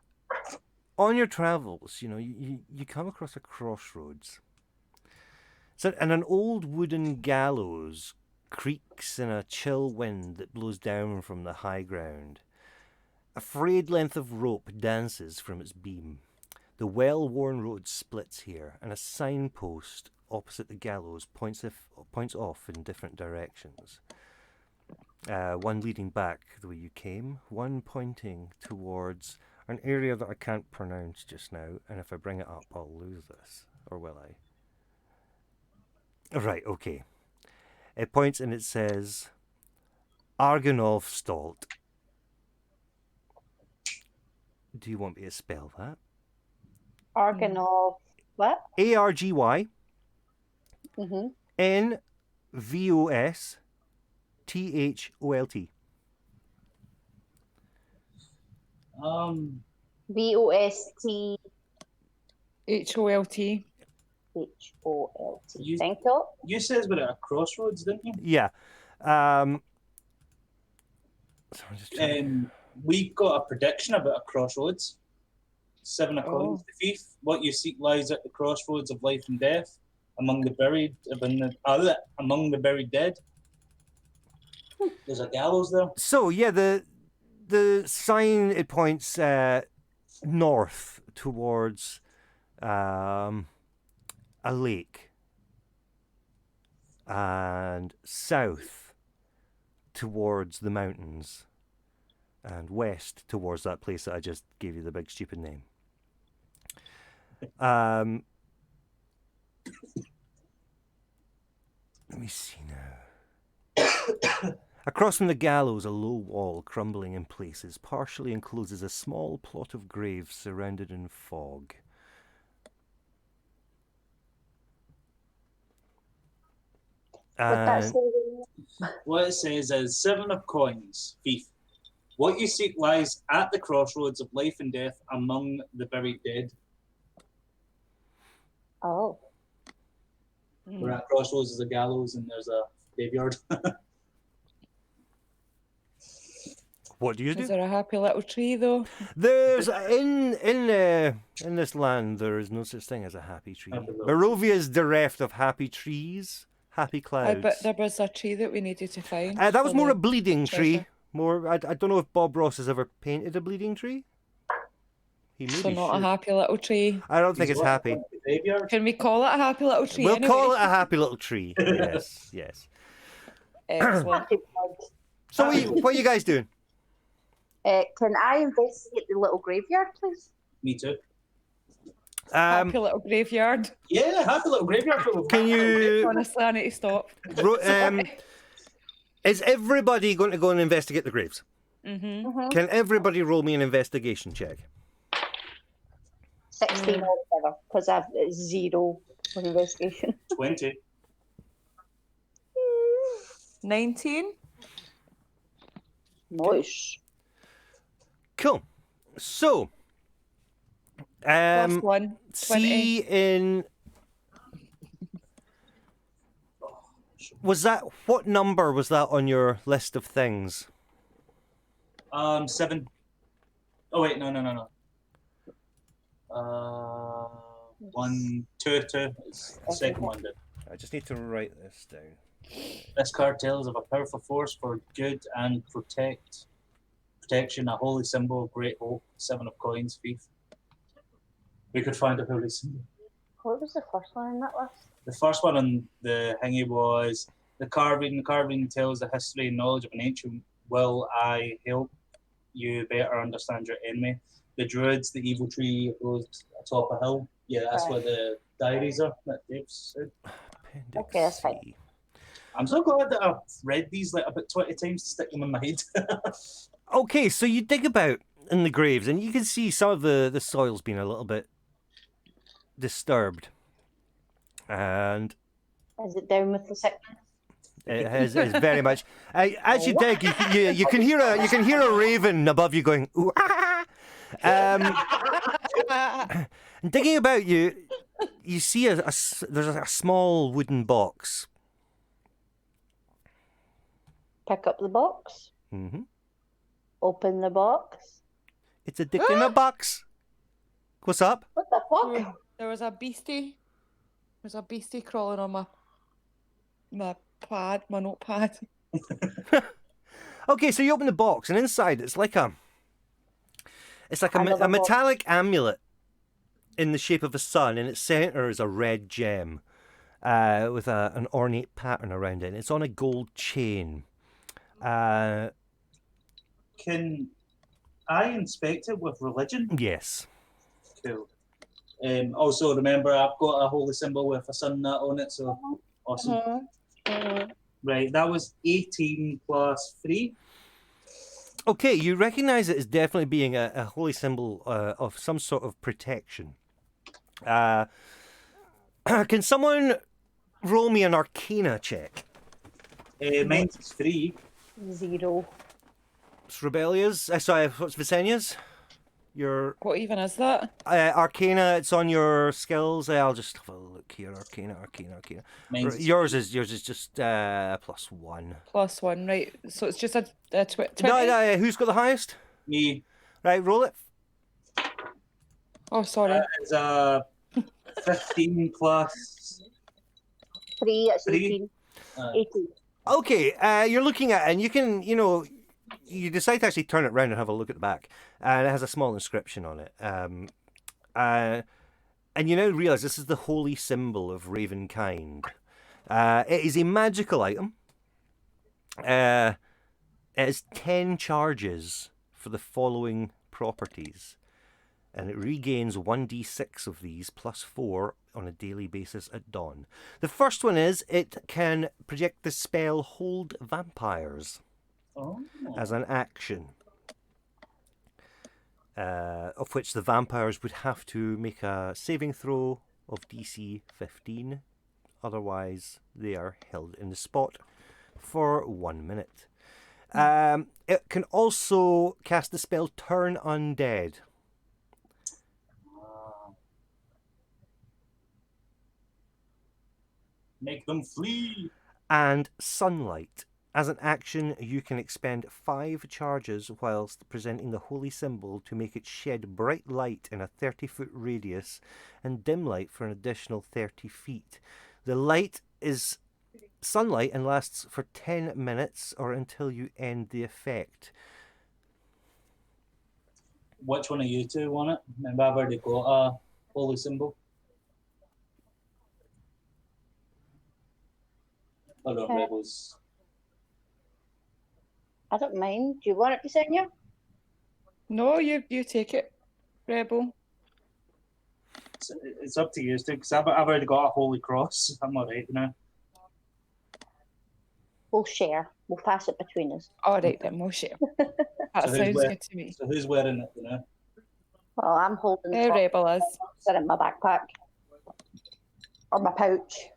on your travels, you come across a crossroads. So, and an old wooden gallows creaks in a chill wind that blows down from the high ground. A frayed length of rope dances from its beam. The well-worn road splits here, and a signpost opposite the gallows points off in different directions. One leading back the way you came, one pointing towards an area that I can't pronounce just now, and if I bring it up, I'll lose this. Or will I? Right, okay. It points and it says Argonov-Stolt. Do you want me to spell that? Argonov. What? ARGY Mm-hmm. NVOSTHOLT. VOST. HOLT. Holt. Thank you. You says we're at a crossroads, didn't you? Yeah. So I'm just trying. We got a prediction about a crossroads. 7 of coins. The thief. What you seek lies at the crossroads of life and death, among the buried dead. There's a gallows there. So yeah, the sign, it points north towards a lake, and south towards the mountains, and west towards that place that I just gave you the big stupid name. Let me see now. Across from the gallows, a low wall, crumbling in places, partially encloses a small plot of graves surrounded in fog. What it says is 7 of coins, thief. What you seek lies at the crossroads of life and death, among the buried dead. Oh. We're at crossroads, there's a gallows and there's a graveyard. What do you Is do? there a happy little tree though? There's in this land there is no such thing as a happy tree. Barovia is bereft of happy trees, happy clouds. But there was a tree that we needed to find. That was for more the a bleeding tree. treasure. More, I don't know if Bob Ross has ever painted a bleeding tree. He So maybe not should. a happy little tree. I don't think it's happy. Graveyard. Can we call it a happy little tree? We'll anyway? call it a happy little tree. Yes, yes. Excellent. Happy blood. So what are you guys doing? Can I investigate the little graveyard, please? Me too. Happy little graveyard. Yeah, happy little graveyard. Can you? Honestly, I need to stop. Is everybody going to go and investigate the graves? Mm-hmm. Can everybody roll me an investigation check? 16 altogether, because I've 0 for investigation. 20. 19. Nice. Cool. So, Plus 1. 20. see in. Was that what number was that on your list of things? 7. Oh wait, no. 1, 2. It's the second one. Then. I just need to write this down. This card tells of a powerful force for good and protection, a holy symbol of great hope. 7 of coins, thief. We could find a holy symbol. What was the first one in that list? The first one on the thingy was the carving. The carving tells the history and knowledge of an ancient. Will I help you better understand your enemy? The druids, the evil tree goes atop a hill. Yeah, that's where the diaries are that Dave said. Appendix Okay, that's fine. C. I'm so glad that I've read these like about 20 times to stick them in my head. Okay, so you dig about in the graves, and you can see some of the soil's been a little bit disturbed, and Is it down with the sickness? it's very much. As you dig, you can hear a raven above you going ooh ah. And digging about you see there's a small wooden box. Pick up the box. Mm-hmm. Open the box. It's a dick in a box. What's up? What the fuck? There was a beastie. There's a beastie crawling on my notepad. Okay, so you open the box, and inside it's like a Another metallic amulet in the shape of a sun, and its center is a red gem with an ornate pattern around it. And it's on a gold chain. Can I inspect it with religion? Yes. Cool. Also, remember, I've got a holy symbol with a sun nut on it, so awesome. Right, that was 18 plus 3. Okay, you recognize it as definitely being a holy symbol of some sort of protection. Can someone roll me an Arcana check? Mine's 3. 0. It's Rebellia's. Sorry, what's Visenia's? Your What even is that? Arcana, it's on your skills. I'll just have a look here. Arcana. Mine's Yours is just +1. +1, right? So it's just a 20? No, who's got the highest? me. Right, roll it. Oh, sorry. It's 15 plus 3, it's 3. 18. Uh, 18. Okay, you're looking at it, and you can, you decide to actually turn it around and have a look at the back, and it has a small inscription on it. And you now realise this is the holy symbol of Ravenkind. It is a magical item. It has 10 charges for the following properties, and it regains 1d6 of these +4 on a daily basis at dawn. The first one is it can project the spell Hold Vampires as an action, of which the vampires would have to make a saving throw of DC 15. Otherwise, they are held in the spot for 1 minute. It can also cast the spell Turn Undead. Make them flee. And Sunlight. As an action, you can expend 5 charges whilst presenting the holy symbol to make it shed bright light in a 30-foot radius and dim light for an additional 30 feet. The light is sunlight and lasts for 10 minutes or until you end the effect. Which one of you two want it? Remember, I've already got a holy symbol. Hold on, Rebels. I don't mind. Do you want it, Ksenia? No, you take it, Rebel. It's up to you, because I've already got a holy cross. I'm alright, We'll share. We'll pass it between us. All right then, we'll share. That So sounds good to me. So who's wearing it, Well, I'm holding Hey, Rebel is. it in my backpack. Or my pouch.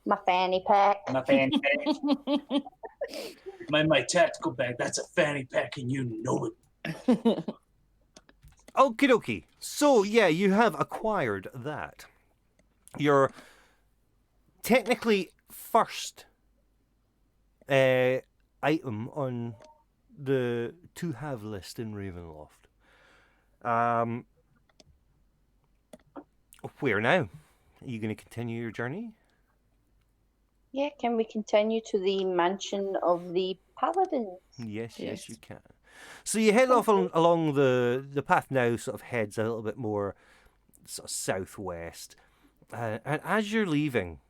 My fanny pack. My fanny pack. my tactical bag, that's a fanny pack and you know it. Okie dokie. So, yeah, you have acquired that. Your technically first item on the to-have list in Ravenloft. Where now? Are you going to continue your journey? Yeah, can we continue to the mansion of the paladins? Yes, you can. So you head off along the path now, sort of heads a little bit more sort of southwest. And as you're leaving,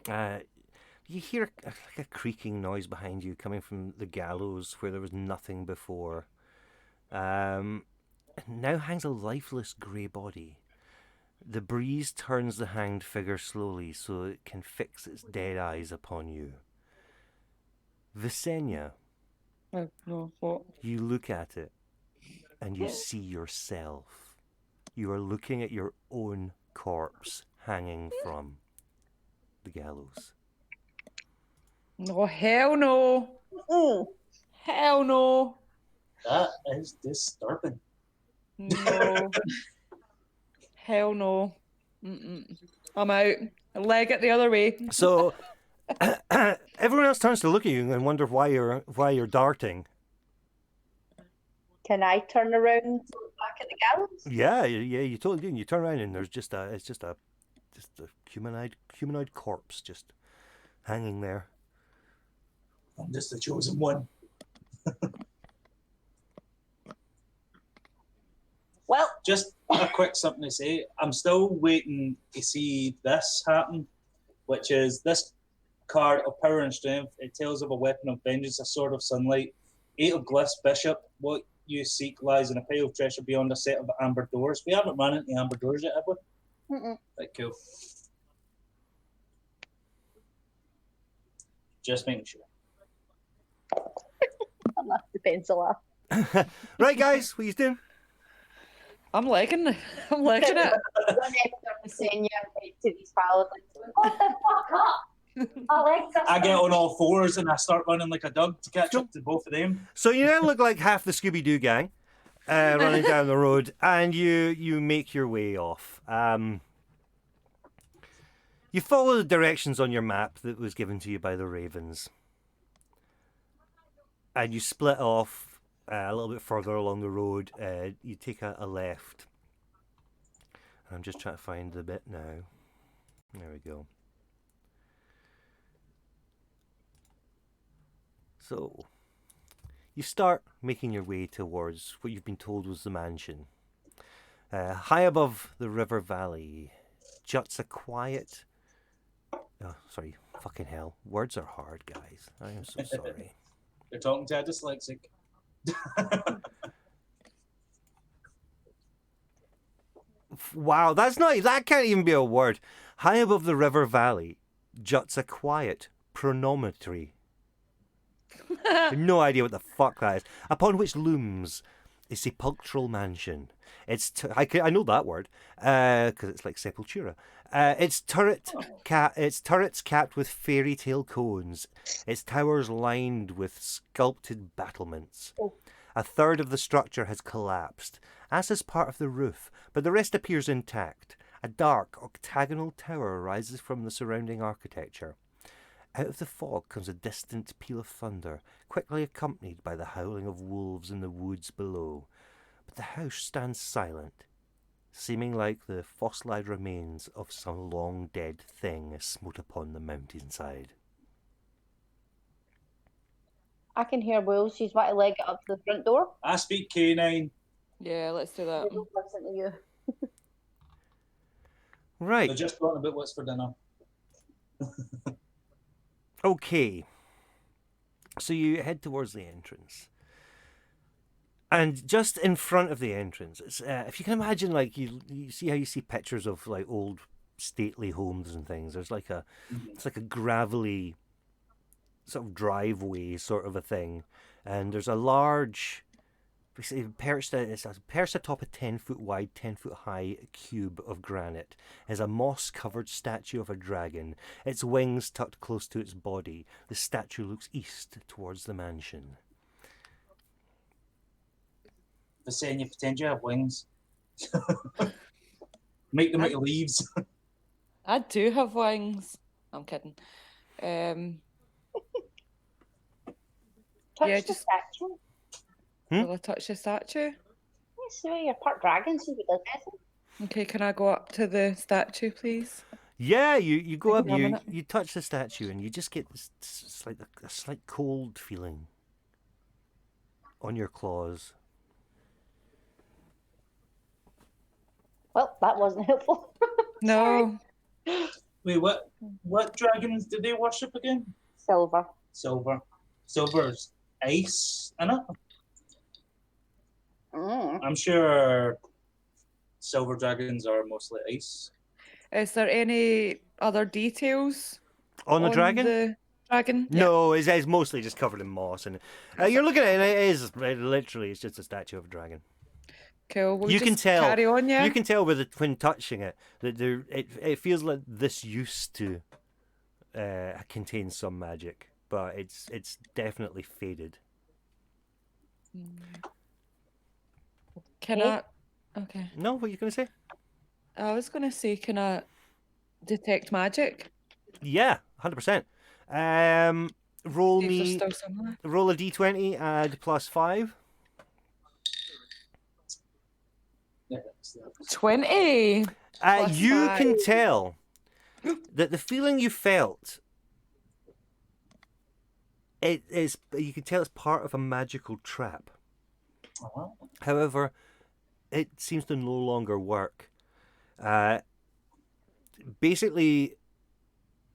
you hear like a creaking noise behind you coming from the gallows where there was nothing before. Now hangs a lifeless grey body. The breeze turns the hanged figure slowly so it can fix its dead eyes upon you. Visenya, Oh, no, what? you look at it and you see yourself. You are looking at your own corpse hanging from the gallows. No, hell no. Hell no. That is disturbing. No. Hell no. I'm out. Leg it the other way. So everyone else turns to look at you and wonder why you're darting. Can I turn around and look back at the gallows? Yeah, you totally do. And you turn around and there's just a humanoid corpse just hanging there. I'm just the chosen one. Well, just a quick something to say. I'm still waiting to see this happen, which is this card of power and strength. It tells of a weapon of vengeance, a sword of sunlight, 8 of glyphs, bishop. What you seek lies in a pile of treasure beyond a set of amber doors. We haven't run into amber doors yet, have we? Right, cool. Just making sure. I left the pencil off. Right, guys, what are you doing? I'm liking it. One after Ksenia to these paladins. What the fuck up? Alexa. I get on all fours and I start running like a dog to catch up to both of them. So you now look like half the Scooby-Doo gang running down the road, and you make your way off. You follow the directions on your map that was given to you by the Ravens. And you split off a little bit further along the road. You take a left. I'm just trying to find the bit now. There we go. So, you start making your way towards what you've been told was the mansion. High above the river valley juts a quiet... Oh, sorry, fucking hell. Words are hard, guys. I am so sorry. You're talking to a dyslexic. Wow, that can't even be a word. High above the river valley juts a quiet promontory. I have no idea what the fuck that is. Upon which looms a sepulchral mansion. I know that word because it's like sepultura. Its turrets capped with fairy tale cones. Its towers lined with sculpted battlements. A third of the structure has collapsed, as is part of the roof, but the rest appears intact. A dark octagonal tower rises from the surrounding architecture. Out of the fog comes a distant peal of thunder, quickly accompanied by the howling of wolves in the woods below. But the house stands silent, seeming like the fossilized remains of some long-dead thing smote upon the mountainside. I can hear Will. She's about to leg it up to the front door. I speak canine. Yeah, let's do I that. don't listen to you. Right. They're just talking about what's for dinner. Okay. So you head towards the entrance. And just in front of the entrance, it's, if you can imagine, like, you see how you see pictures of, like, old stately homes and things. There's like it's like a gravelly sort of driveway sort of a thing. And there's a large, perched atop a 10-foot wide, 10-foot high cube of granite is a moss-covered statue of a dragon, its wings tucked close to its body. The statue looks east towards the mansion. They're saying you pretend you have wings. Make them out of leaves. I do have wings. I'm kidding. Touch Yeah, the just- statue. Will I touch the statue? Yes, so you're part dragon, see what does it. Okay, can I go up to the statue, please? Yeah, you go up, Examine it. you touch the statue, and you just get this a slight cold feeling on your claws. Well, that wasn't helpful. No. Wait, what dragons did they worship again? Silver. Silver. Silver's ice in it. I'm sure silver dragons are mostly ice. Is there any other details On the dragon? The dragon? No, it's mostly just covered in moss, and you're looking at it, and it is literally it's just a statue of a dragon. Cool. We'll You just can tell. Carry on, yeah. You can tell when touching it that it feels like this used to contain some magic, but it's definitely faded. Can I? Okay. No, what are you going to say? I was gonna say, can I detect magic? Yeah, 100%. Roll See if they're me. still similar. Roll a d20, add +5. Yeah, 20. Plus You 5. can tell that the feeling you felt, you can tell it's part of a magical trap. However, it seems to no longer work. Basically,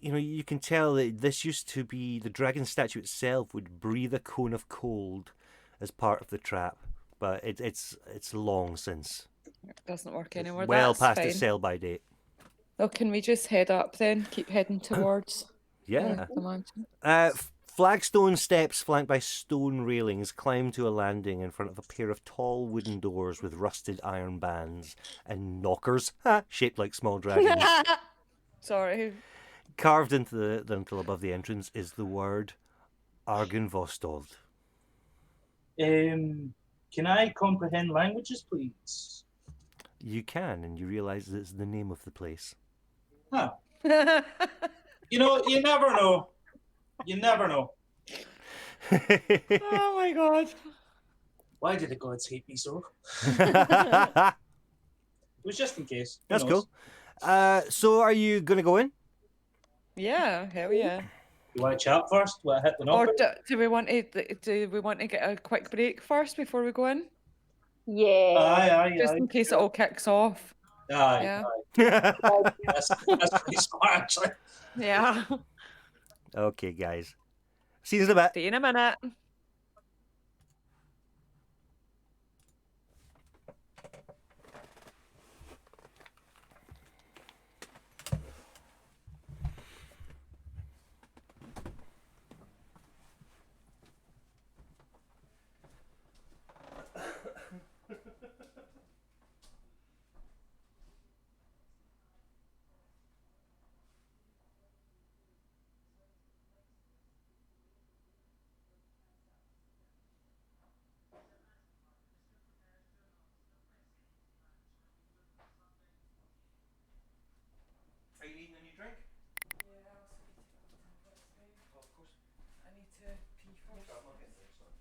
you can tell that this used to be the dragon statue itself would breathe a cone of cold as part of the trap, but it's long since. It doesn't work anymore. Well That's past fine. its sell by date. Well, can we just head up then? Keep heading towards Yeah. the mansion. Flagstone steps flanked by stone railings climb to a landing in front of a pair of tall wooden doors with rusted iron bands and knockers shaped like small dragons. Sorry. Carved into the lintel above the entrance is the word Argenvostold. Can I comprehend languages, please? You can, and you realise it's the name of the place. Huh. You know, you never know. You never know. Oh my god. Why did the gods hate me so? That's It was just in case. Who knows? cool. So are you going to go in? Yeah, hell yeah. You want to chat first? Want to hit the Or knocker? do we want to get a quick break first before we go in? Yeah. Aye. Just in case it all kicks off. Aye. Yeah. That's pretty smart, actually. Yeah. Okay, guys. See you in a bit. See you in a minute. Are you needing a new drink? Yeah, I also need to get my tablets, babe. Oh, of course. I need to pee first. I'm not getting drinks, though.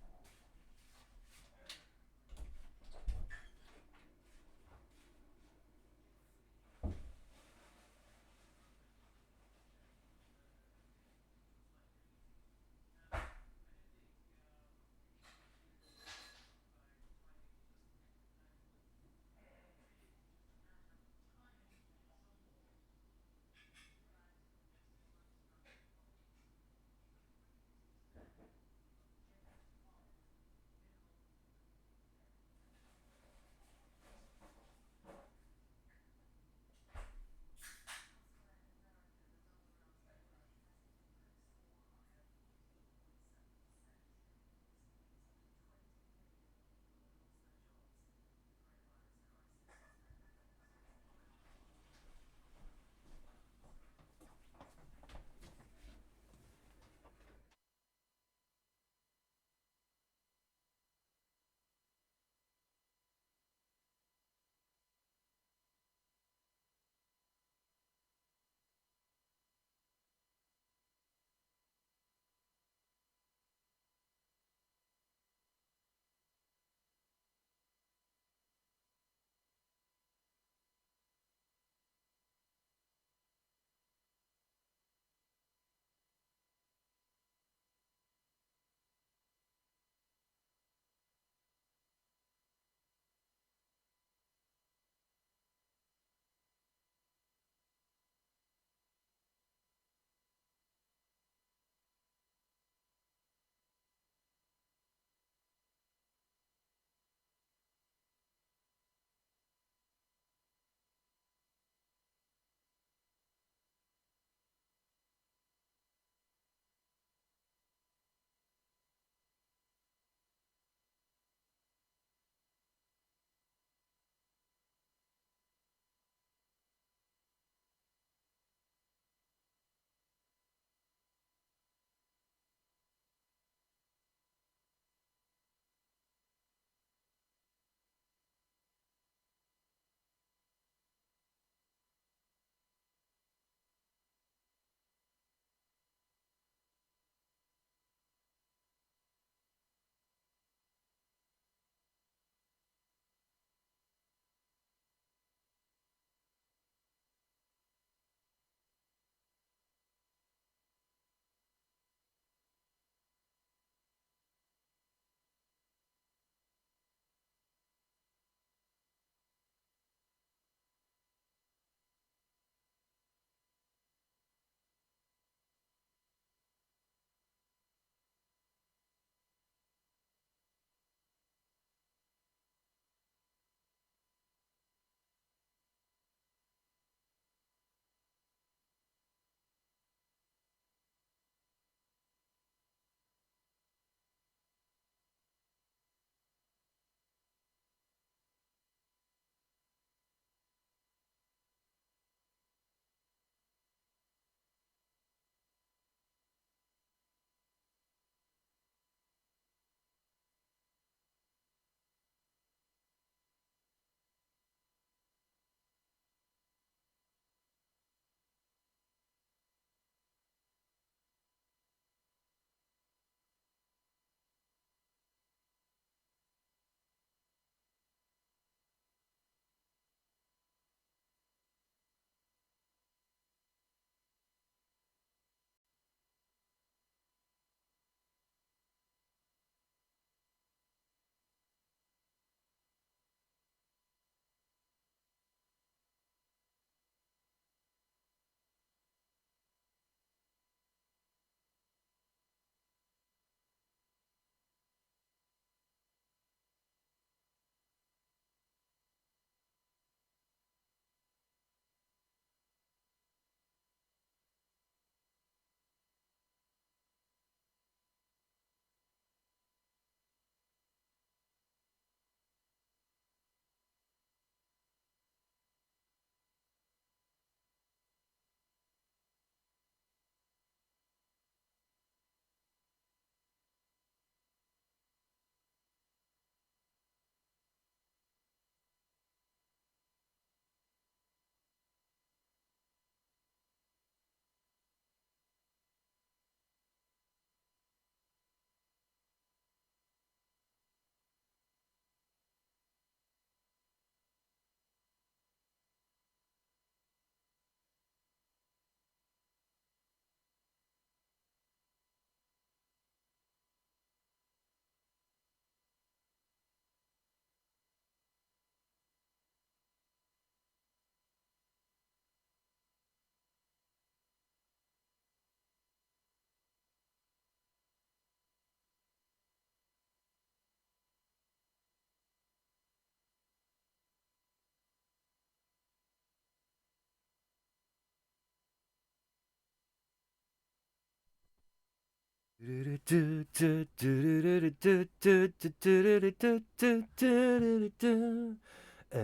And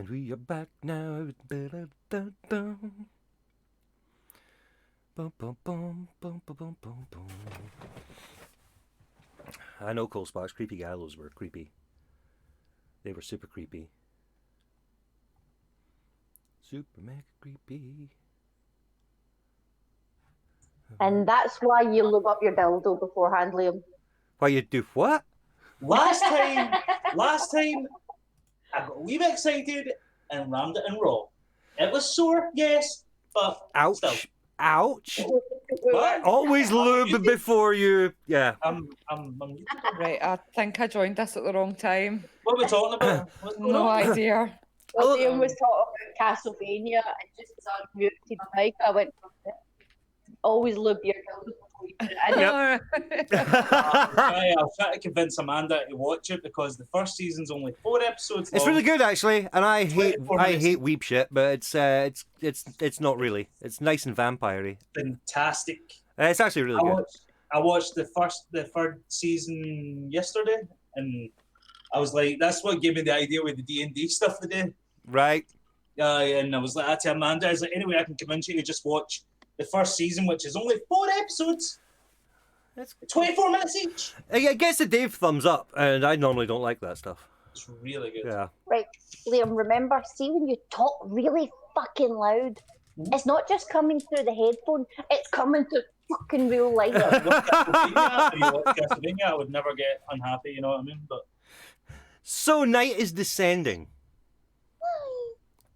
we are back now. I know Cole Sparks. Creepy Gallows were creepy. They were super creepy. Super mega creepy. And that's why you lube up your dildo beforehand, Liam. Why you do what? Last time, I got a wee bit excited and rammed it in raw. It was sore, yes, but Ouch. still. Ouch. What? Always lube before you. Yeah. I'm Right, I think I joined us at the wrong time. What are we talking about? What's going No on? idea. Well, Liam was talking about Castlevania, and just as I muted my mic, I went, always lube your dildo before you put it in. I'll try to convince Amanda to watch it because the first season's only 4 episodes long. It's really good actually, and I hate 24 minutes. weep shit, but it's not really. It's nice and vampire-y. Fantastic. It's actually really good. I watched the third season yesterday, and I was like, that's what gave me the idea with the D&D stuff today. Right. And I was like, to Amanda, I was like, anyway, I can convince you to just watch the first season, which is only 4 episodes. That's 24 minutes each. It gets the Dave thumbs up, and I normally don't like that stuff. It's really good. Yeah. Right, Liam, remember, see when you talk really fucking loud, it's not just coming through the headphone, it's coming through fucking real life. Castlevania, I would never get unhappy, you know what I mean? But So night is descending.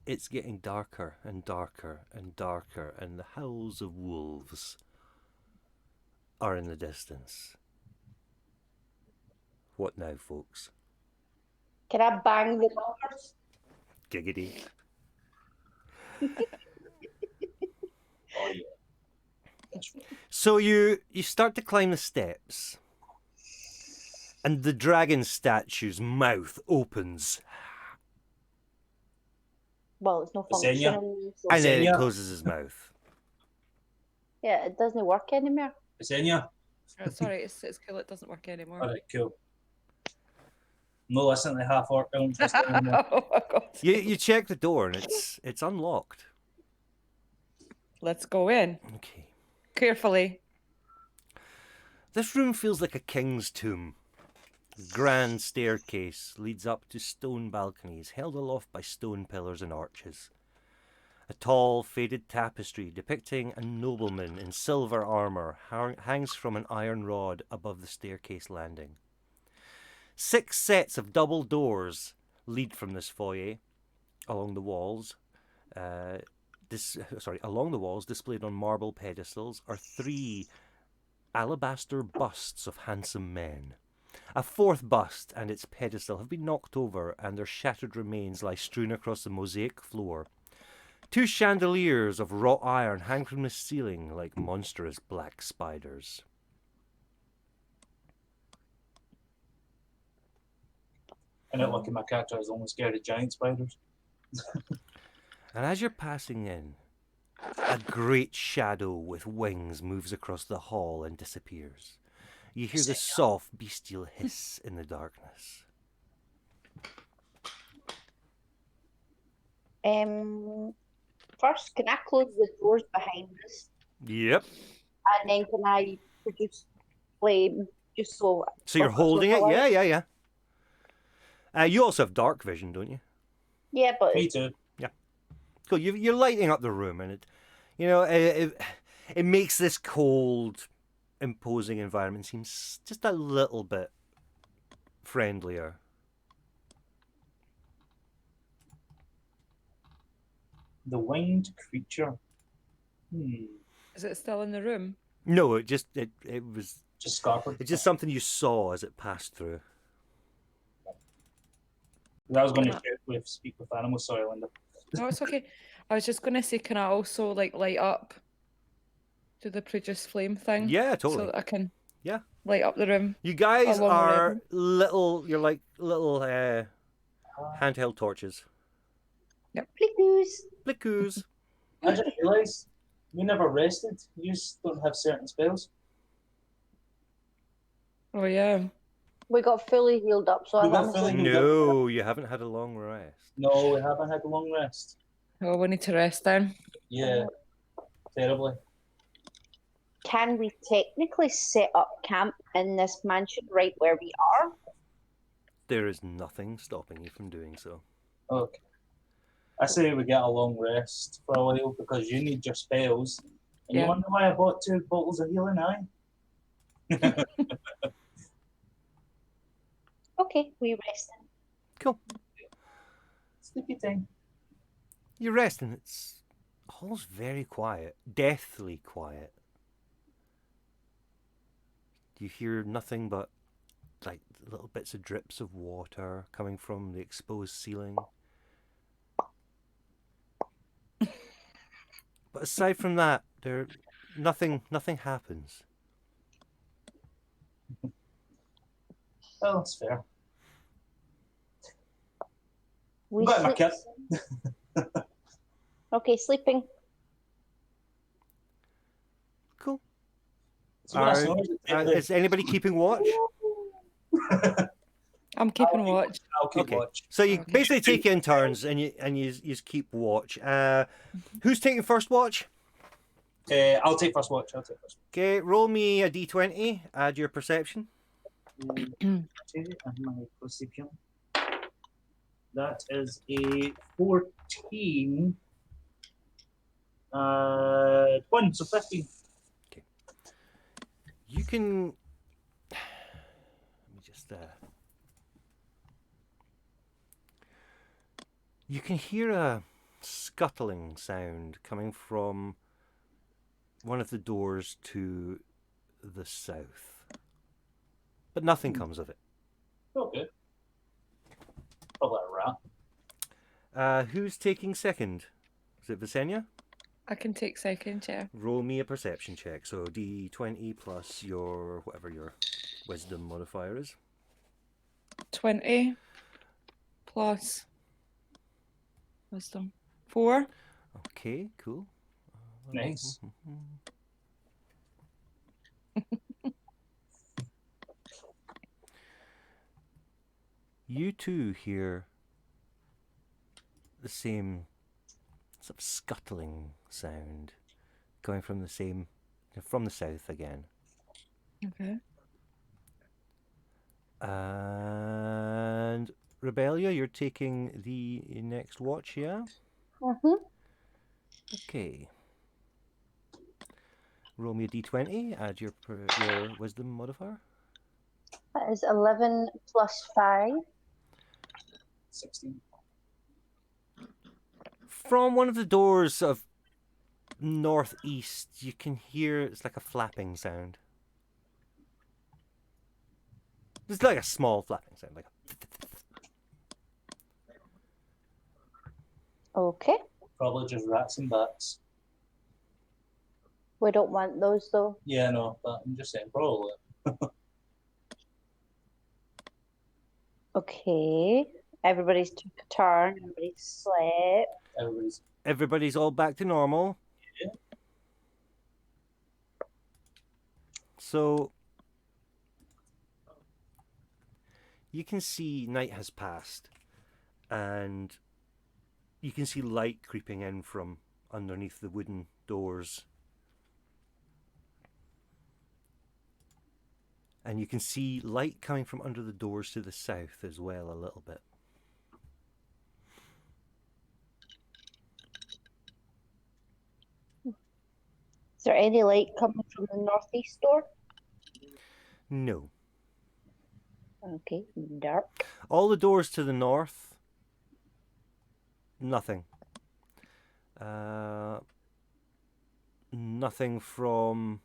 It's getting darker and darker and darker, and the howls of wolves are in the distance. What now, folks? Can I bang the doors? Giggity. oh yeah. So you start to climb the steps, and the dragon statue's mouth opens, Well, it's no function. Xenia. So and then it Xenia. closes his mouth. yeah, it doesn't work anymore. Xenia. Oh, sorry, it's cool. It doesn't work anymore. All right, cool. No listening to half orc. I don't trust it anymore. Oh my god. You check the door, and it's unlocked. Let's go in Okay. carefully. This room feels like a king's tomb. The grand staircase leads up to stone balconies held aloft by stone pillars and arches. A tall, faded tapestry depicting a nobleman in silver armour hangs from an iron rod above the staircase landing. 6 sets of double doors lead from this foyer along the walls. Along the walls, displayed on marble pedestals, are 3 alabaster busts of handsome men. A 4th bust and its pedestal have been knocked over, and their shattered remains lie strewn across the mosaic floor. 2 chandeliers of wrought iron hang from the ceiling like monstrous black spiders. I don't look at my character. I was only scared of giant spiders. And as you're passing in, a great shadow with wings moves across the hall and disappears. You hear the soft bestial hiss in the darkness. First, can I close the doors behind us? Yep. And then can I produce flame just so... So you're holding it? Yeah. You also have dark vision, don't you? Yeah, but... Me too. Cool. You're lighting up the room, and it makes this cold, imposing environment seem just a little bit friendlier. The winged creature. Is it still in the room? No, it was Just scarpered. it's just something you saw as it passed through. I was going to speak with animals. Sorry, Linda. No, it's okay. I was just going to say, can I also light up, do the produce flame thing? Yeah, totally. So that I can Yeah. light up the room. You guys Along are with you're like little handheld torches. Flickoos. Blickoos. I just realised we never rested. You just don't have certain spells. Oh, yeah. We got fully healed up, so We I'm got honestly. fully healed up. No, you haven't had a long rest. No, we haven't had a long rest. Oh, we need to rest then. Yeah, terribly. Can we technically set up camp in this mansion right where we are? There is nothing stopping you from doing so. Okay. I say we get a long rest for a while because you need your spells. And you Yeah. wonder why I bought 2 bottles of healing, aye? Okay, we rest then. Cool. Sleepy time. You rest and it's all's very quiet, deathly quiet. You hear nothing but like little bits of drips of water coming from the exposed ceiling. But aside from that, nothing happens. Oh, that's fair. We Got my sleep. kit. Okay, sleeping. Cool. So when I snore, Is anybody keeping watch? I'm keeping watch. I'll keep Okay. watch. So you Okay. basically take it in turns, and you just keep watch. Who's taking first watch? I'll take first watch. Okay, roll me a d20. Add your perception. Okay, and my perception. That is a 14. 1, so 15. You can. Let me just. You can hear a scuttling sound coming from one of the doors to the south, but nothing comes of it. Okay. Probably a rat. Who's taking second? Is it Visenya? I can take second, yeah. Roll me a perception check. So d20 plus your whatever your wisdom modifier is. 20 plus wisdom. 4. Okay, cool. Nice. You too hear the same sort of scuttling sound going from the south again. Okay. And Rebellia, you're taking the next watch, yeah? Mm-hmm. Okay. Roll me a d20. Add your wisdom modifier. That is 11 plus 5. 16. From one of the doors of northeast, you can hear it's like a flapping sound. It's like a small flapping sound, like Okay. Probably just rats and bats. We don't want those though. Yeah, no, but I'm just saying, probably. Okay. Everybody's took a turn. Everybody's slept. everybody's all back to normal. Yeah. So you can see night has passed, and you can see light creeping in from underneath the wooden doors. And you can see light coming from under the doors to the south as well, a little bit. Is there any light coming from the northeast door? No. Okay, dark. All the doors to the north, nothing. Nothing from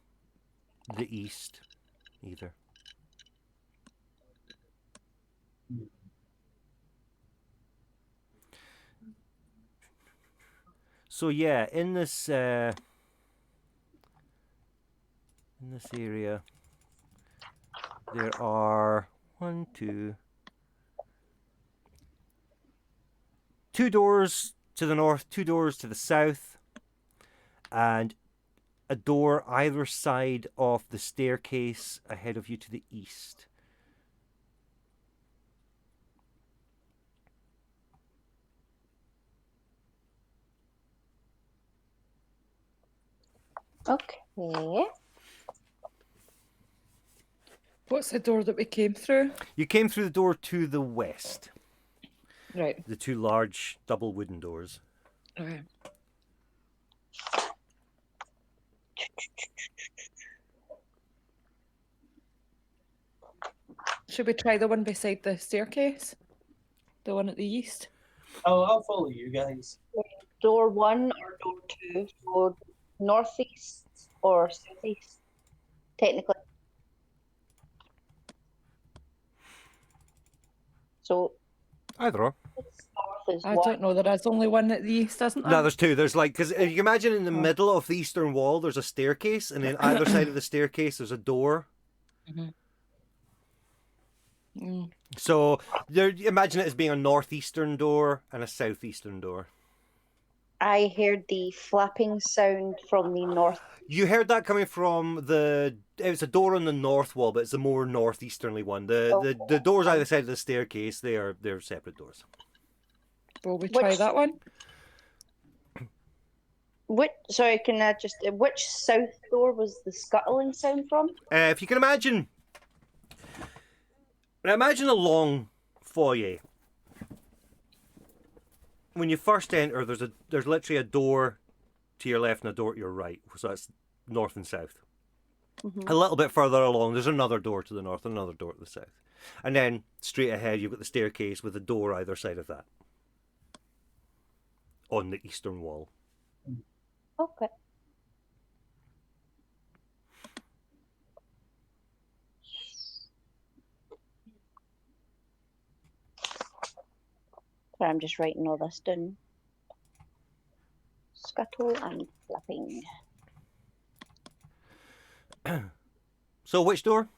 the east either. So yeah, in this area, there are two doors to the north, 2 doors to the south, and a door either side of the staircase ahead of you to the east. Okay. What's the door that we came through? You came through the door to the west. Right. The two large double wooden doors. Okay. Should we try the one beside the staircase? The one at the east? I'll follow you guys. Door 1 or door 2? So northeast or southeast, technically. So Either or. north is I one. don't know. There is only one at the east, isn't there? No, there's two. There's like, because you can imagine in the middle of the eastern wall, there's a staircase, and then either side of the staircase, there's a door. Mm. So there, imagine it as being a northeastern door and a southeastern door. I heard the flapping sound from the north. You heard that coming from it's a door on the north wall, but it's a more northeasternly one. The doors either side of the staircase, they're separate doors. Will we try that one? Sorry, can I just... Which south door was the scuttling sound from? If you can imagine a long foyer. When you first enter, there's literally a door to your left and a door to your right. So that's north and south. Mm-hmm. A little bit further along, there's another door to the north and another door to the south. And then straight ahead, you've got the staircase with a door either side of that. On the eastern wall. Okay. Sorry, I'm just writing all this down. Scuttle and flapping. So which door?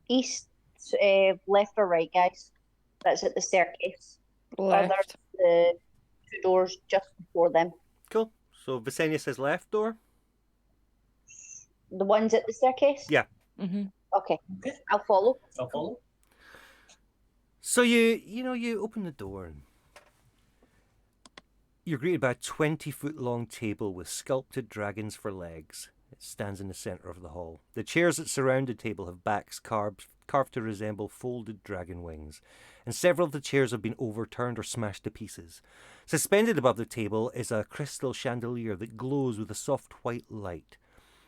East, left or right, guys? That's at the staircase. Left. There's the two doors just before them. Cool. So Visenya says left door? The ones at the staircase? Yeah. Mm-hmm. Okay. I'll follow. I'll follow. So you open the door and you're greeted by a 20-foot long table with sculpted dragons for legs. It stands in the centre of the hall. The chairs that surround the table have backs carved to resemble folded dragon wings, and several of the chairs have been overturned or smashed to pieces. Suspended above the table is a crystal chandelier that glows with a soft white light.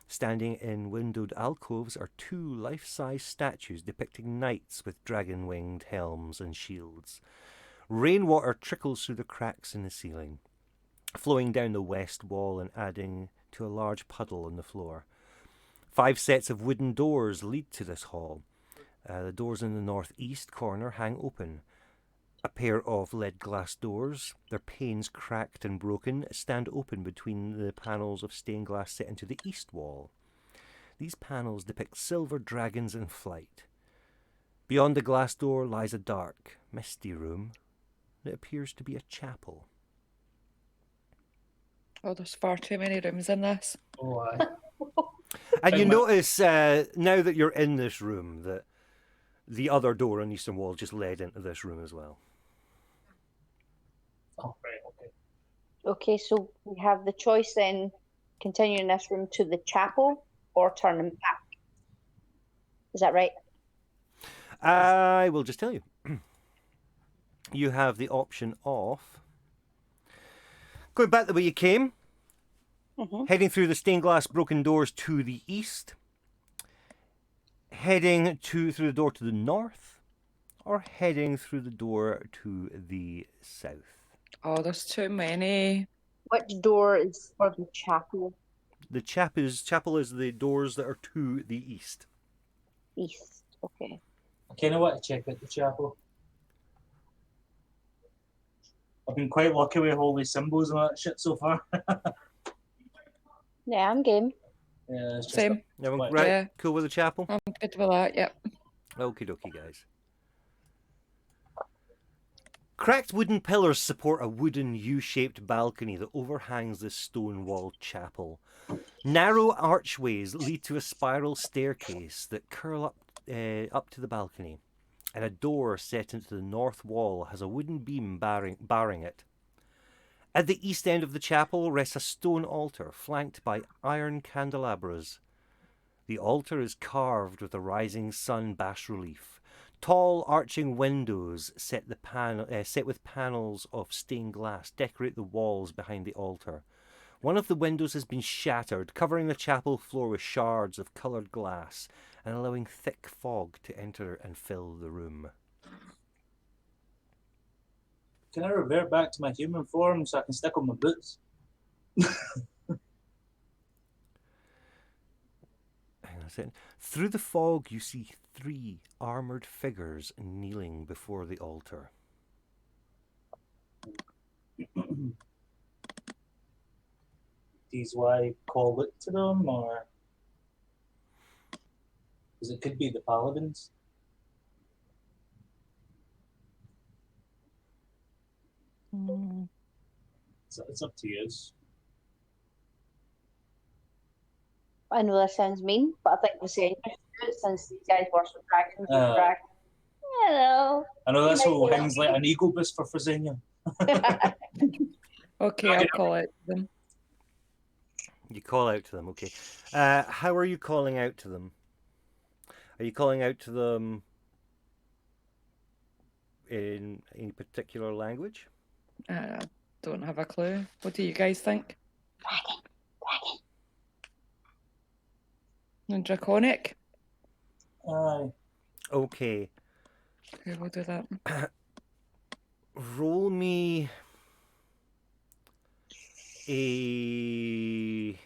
Standing in windowed alcoves are two life-size statues depicting knights with dragon-winged helms and shields. Rainwater trickles through the cracks in the ceiling, flowing down the west wall and adding to a large puddle on the floor. 5 sets of wooden doors lead to this hall. The doors in the northeast corner hang open. A pair of lead glass doors, their panes cracked and broken, stand open between the panels of stained glass set into the east wall. These panels depict silver dragons in flight. Beyond the glass door lies a dark, misty room that appears to be a chapel. Oh, there's far too many rooms in this. Oh, aye. And you notice now that you're in this room that the other door on the eastern wall just led into this room as well. Oh, right, okay. Okay, so we have the choice then, continuing this room to the chapel or turning back. Is that right? I will just tell you. You have the option of going back the way you came, heading through the stained glass broken doors to the east, heading through the door to the north, or heading through the door to the south. Oh, there's too many. Which door is for the chapel? The chapel is the doors that are to the east. East. Okay. I kind of want to check out the chapel. I've been quite lucky with holy symbols and all that shit so far. Yeah, I'm game. Yeah, it's just Same. Everyone, Right. right? Yeah. Cool with the chapel? I'm good with that, yep. Okie dokie, guys. Cracked wooden pillars support a wooden U-shaped balcony that overhangs this stone-walled chapel. Narrow archways lead to a spiral staircase that curl up to the balcony, and a door set into the north wall has a wooden beam barring it. At the east end of the chapel rests a stone altar flanked by iron candelabras. The altar is carved with a rising sun bas-relief. Tall arching windows set with panels of stained glass decorate the walls behind the altar. One of the windows has been shattered, covering the chapel floor with shards of coloured glass and allowing thick fog to enter and fill the room. Can I revert back to my human form so I can stick on my boots? Hang on a second. Through the fog, you see 3 armoured figures kneeling before the altar. These why call it to them, or because it could be the paladins. So it's up to you. I know that sounds mean, but I think we're saying it since these guys worship dragons. Hello. I know this whole thing's like an ego boost for Fresenia. Okay, I'll call out to them. You call out to them, okay. How are you calling out to them? Are you calling out to them in any particular language? Don't have a clue. What do you guys think? Dragon. And Draconic? Aye. Okay. Okay, we'll do that. Roll me a...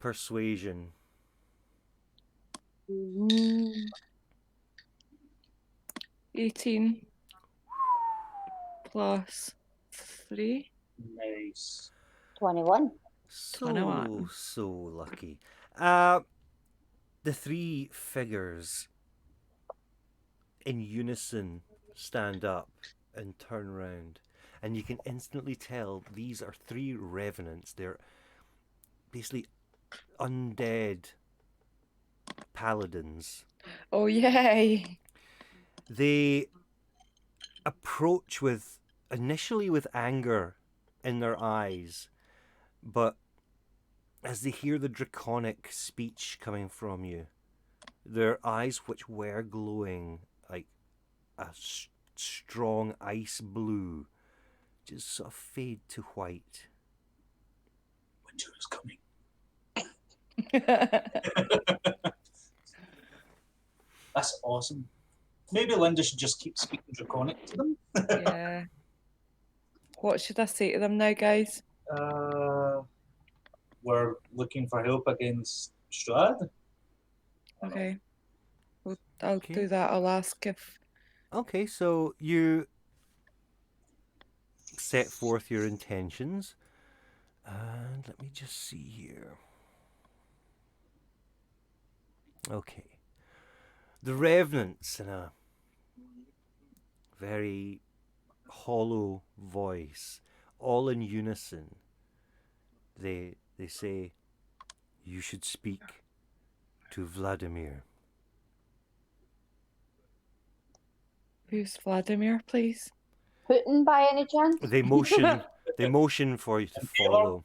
Persuasion. 18 plus 3. Nice. 21. So 21. lucky. The 3 figures in unison stand up and turn round, and you can instantly tell these are 3 revenants. They're basically undead paladins. Oh, yay! They approach initially with anger in their eyes, but as they hear the draconic speech coming from you, their eyes, which were glowing like a strong ice blue, just sort of fade to white. Winter is coming. That's awesome. Maybe Linda should just keep speaking Draconic to them. Yeah. What should I say to them now, guys? We're looking for help against Strahd. Okay. I'll do that. I'll ask if... Okay, so you set forth your intentions. And let me just see here. Okay. The Revenants, in a very hollow voice, all in unison, they say, "You should speak to Vladimir." Who's Vladimir, please? Putin by any chance? They motion for you to follow.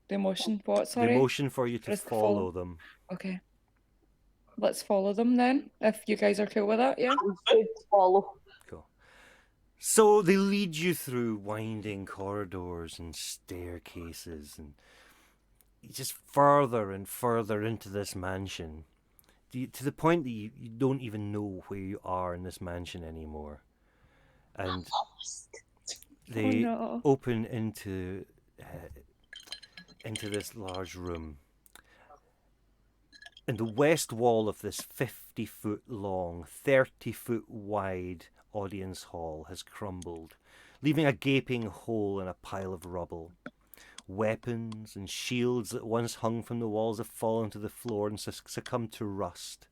The motion what, sorry? They motion for you to Just to follow them. Okay. Let's follow them then, if you guys are cool with that, yeah? Good follow. Cool. So they lead you through winding corridors and staircases and just further and further into this mansion, to the point that you don't even know where you are in this mansion anymore. And they open into this large room. And the west wall of this 50-foot long, 30-foot wide audience hall has crumbled, leaving a gaping hole in a pile of rubble. Weapons and shields that once hung from the walls have fallen to the floor and succumbed to rust.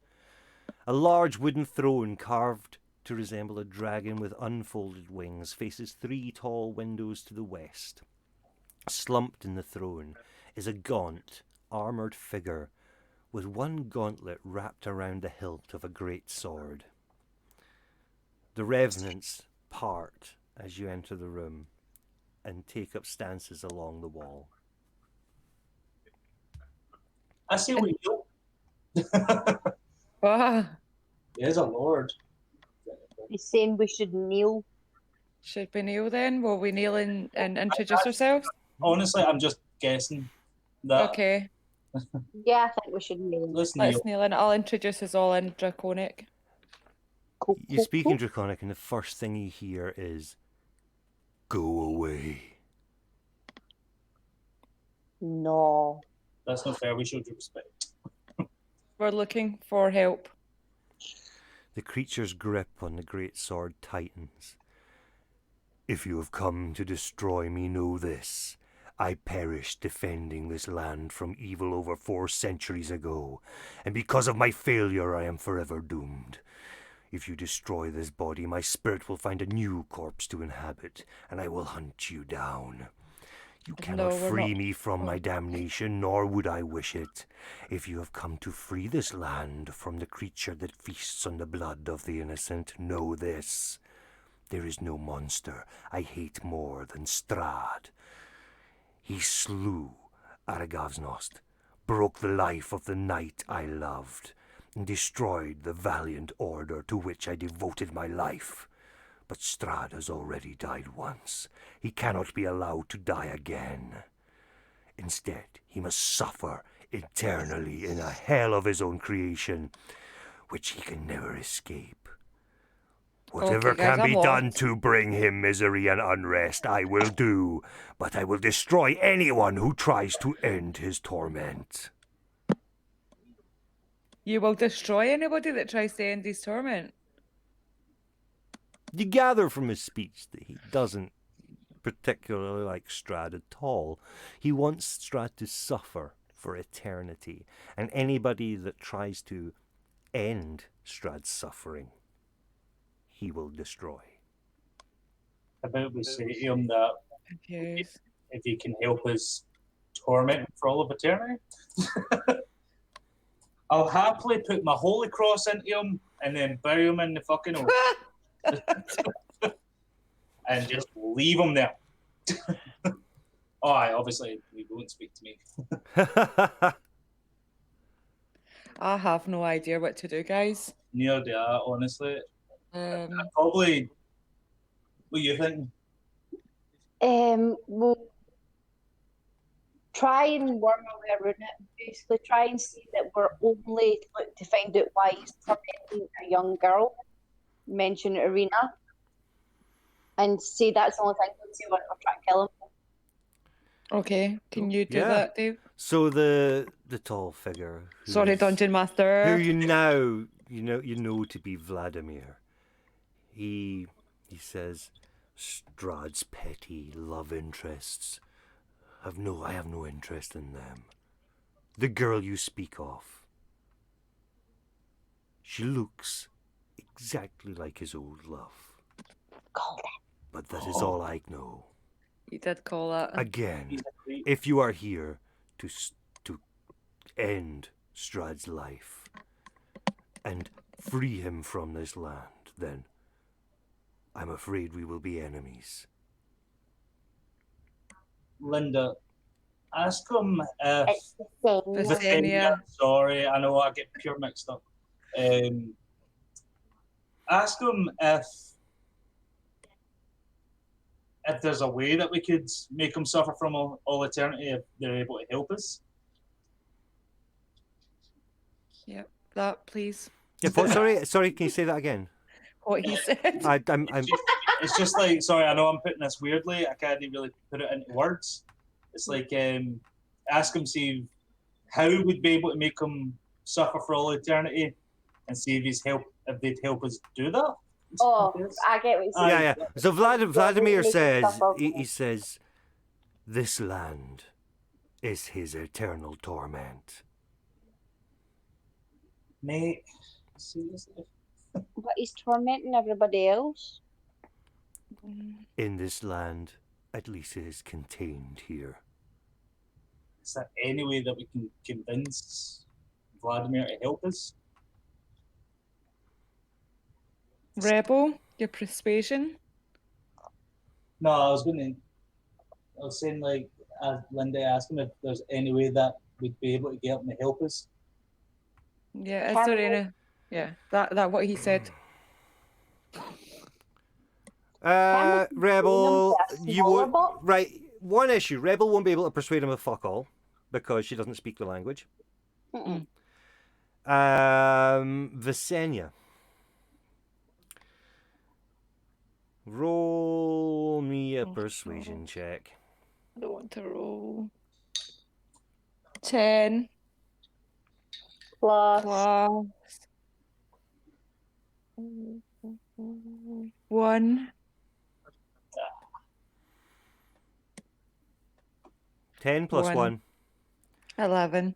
A large wooden throne carved to resemble a dragon with unfolded wings faces 3 tall windows to the west. Slumped in the throne is a gaunt, armoured figure with one gauntlet wrapped around the hilt of a great sword. The revenants part as you enter the room and take up stances along the wall. I see what you do. Ah, There's a lord. He's saying we should kneel. should we kneel then? Will we kneel and introduce ourselves? Honestly, I'm just guessing that. Okay, Yeah, I think we should kneel. Let's kneel. let's kneel in. I'll introduce us all in Draconic. Cool, You cool, speak cool. in Draconic, and the first thing you hear is, "Go away." No. That's not fair. We showed you respect. We're looking for help. The creature's grip on the great sword tightens. "If you have come to destroy me, know this. I perished defending this land from evil over 4 centuries ago, and because of my failure I am forever doomed. If you destroy this body, my spirit will find a new corpse to inhabit, and I will hunt you down. You cannot we're free not. me from my damnation, nor would I wish it. If you have come to free this land from the creature that feasts on the blood of the innocent, know this. There is no monster I hate more than Strahd. He slew Aragavsnost, broke the life of the knight I loved, and destroyed the valiant order to which I devoted my life. But Strahd has already died once. He cannot be allowed to die again. Instead, he must suffer eternally in a hell of his own creation, which he can never escape. Whatever Okay, guys, can I'm be lost. done to bring him misery and unrest, I will do, but I will destroy anyone who tries to end his torment." You will destroy anybody that tries to end his torment. You gather from his speech that he doesn't particularly like Strahd at all. He wants Strahd to suffer for eternity, and anybody that tries to end Strahd's suffering, he will destroy. How about we say to him that Confused. if he can help us torment him for all of eternity, I'll happily put my holy cross into him and then bury him in the fucking oak and just leave him there. Obviously, he won't speak to me. I have no idea what to do, guys. Near do I, honestly. Um, Probably. What are you thinking? We'll try and worm our way around it. Basically, try and see that we're only looking to find out why he's tormenting a young girl. Mention Arena. And say that's the only thing we'll see when we're trying to kill him. okay, can you do Yeah. that, Dave? So the tall figure, Sorry, Dungeon Master. who you know to be Vladimir. He says, "Strahd's petty love interests. I have no interest in them. The girl you speak of, she looks exactly like his old love. Call that. But that is all I know. You did call that. Again, He's a creep. if you are here to end Strahd's life and free him from this land, then I'm afraid we will be enemies." Linda, ask him if. It's the same. This- Visenya. Sorry, I know I get pure mixed up. Ask him if there's a way that we could make him suffer from all eternity if they're able to help us. Yep, that please. Yeah, sorry, can you say that again? What he said. I'm It's just like, sorry, I know I'm putting this weirdly. I can't really put it into words. It's like, ask him, see how we'd be able to make him suffer for all eternity, and see if they'd help us do that. Oh, I get what you're saying. yeah. So Vladimir Make him says suffer. he says, This land is his eternal torment. Mate, seriously? But he's tormenting everybody else. In this land, at least it is contained here. Is there any way that we can convince Vladimir to help us? Rebel, your persuasion. No, I was saying, like, Linda asked him if there's any way that we'd be able to get him to help us. Yeah, is Can there we- any? Yeah, that what he said. Rebel, persuade him to a you would smaller box? right. One issue: Rebel won't be able to persuade him of fuck all because she doesn't speak the language. Mm-mm. Visenya, roll me a persuasion check. I don't want to roll. 10 Plus, plus 1. 10 plus One. 1. 11.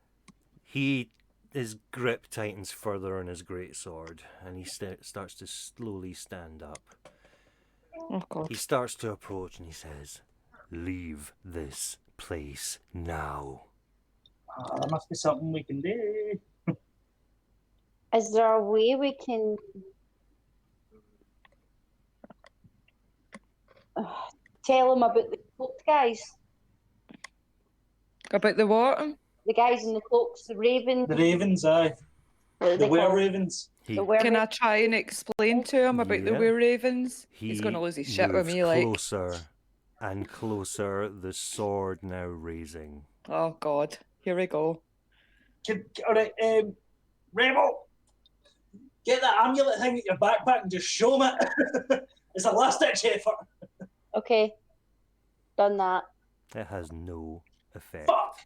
His grip tightens further on his great sword, and he starts to slowly stand up. Oh God. He starts to approach, and he says, "Leave this place now." There must be something we can do. is there a way we can tell him about the cloaked guys? About the what? The guys in the cloaks, the ravens. The ravens, aye. What are The they called? were-ravens. He The were Can I try and explain to him about the Yeah. were ravens? he He's going to lose his shit with moves me, like. closer and closer, the sword now raising. Oh God. Here we go. All right, Rebel, get that amulet thing at your backpack and just show him it. It's a last-ditch effort. Okay, done that. It has no effect. Fuck.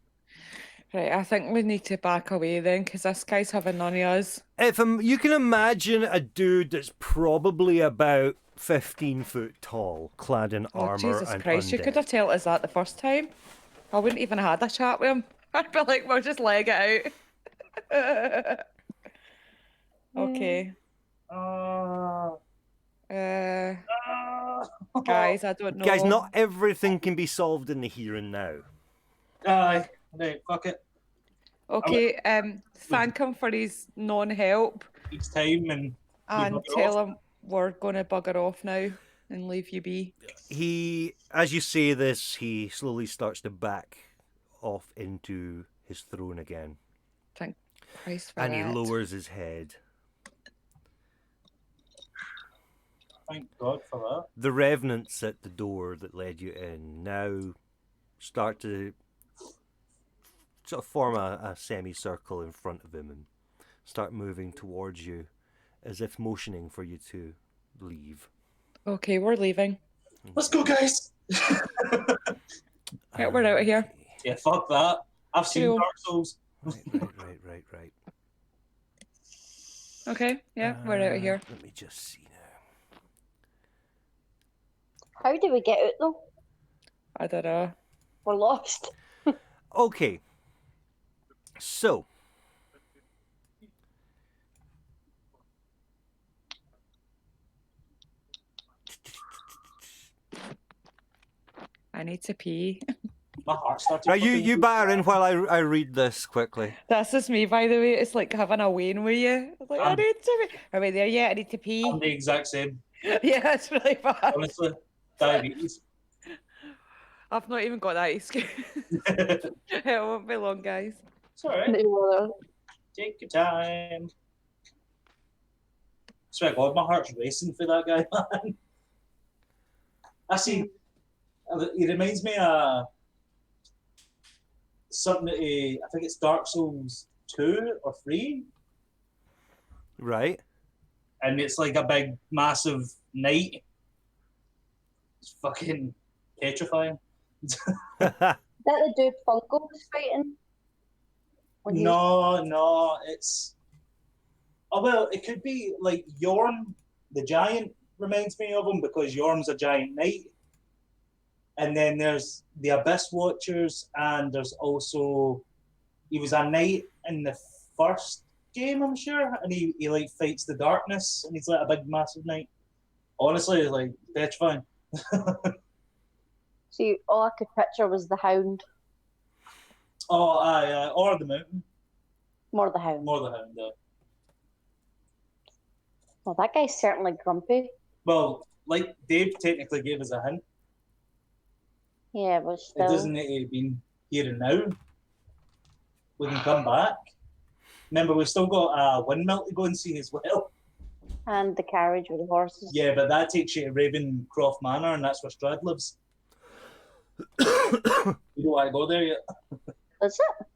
Right, I think we need to back away then, because this guy's having none of us. If you can imagine a dude that's probably about 15 foot tall, clad in Oh, armor Jesus and Christ, you undead. could have told us that the first time. I wouldn't even have had a chat with him. I'd be like, we'll just leg it out. Okay. Uh, Guys, I don't know. Guys, not everything can be solved in the here and now. Aye. Right, fuck it. Okay, thank him for his non-help Each time and and bugger tell off. him we're going to bugger off now and leave you be. He, as you say this, he slowly starts to back off into his throne again. Thank Christ for And that. he lowers his head. Thank God for that. The revenants at the door that led you in now start to sort of form a semicircle in front of him and start moving towards you as if motioning for you to leave. Okay, we're leaving. Let's go, guys. Yeah, we're out of here. Yeah, fuck that. I've seen Cool. Dark Souls. Right. Okay, yeah, we're out of here. Let me just see now. How do we get out though? I don't know. We're lost. Okay. So, I need to pee. My heart started. right, you fucking- batter in while I read this quickly. That's just me, by the way. It's like having a wane with you. It's like, I need to pee. Are we there yet? I need to pee. I'm the exact same. Yeah, it's really bad. Honestly, diabetes. I've not even got that excuse. It's It won't be long, guys. alright. No other. Take your time. Swear to God, my heart's racing for that guy, man. I see. He reminds me of something that I think it's Dark Souls 2 or 3, Right? and it's like a big, massive knight. It's fucking petrifying. Is that the dude Funko was fighting? When he was- No, it's. Oh, well, it could be like Yorm, the giant, reminds me of him because Yorm's a giant knight. And then there's the Abyss Watchers, and there's also he was a knight in the first game, I'm sure, and he like fights the darkness, and he's like a big massive knight. Honestly, it's like petrifying. See, all I could picture was the Hound. Oh, aye, or the mountain, More the Hound. more the hound. Well, that guy's certainly grumpy. Well, like Dave technically gave us a hint. Yeah, but It still. doesn't need to have been here and now. We can come back. Remember, we've still got a windmill to go and see as well. And the carriage with the horses. Yeah, but that takes you to Ravencroft Manor, and that's where Strahd lives. You don't want to go there yet. That's it.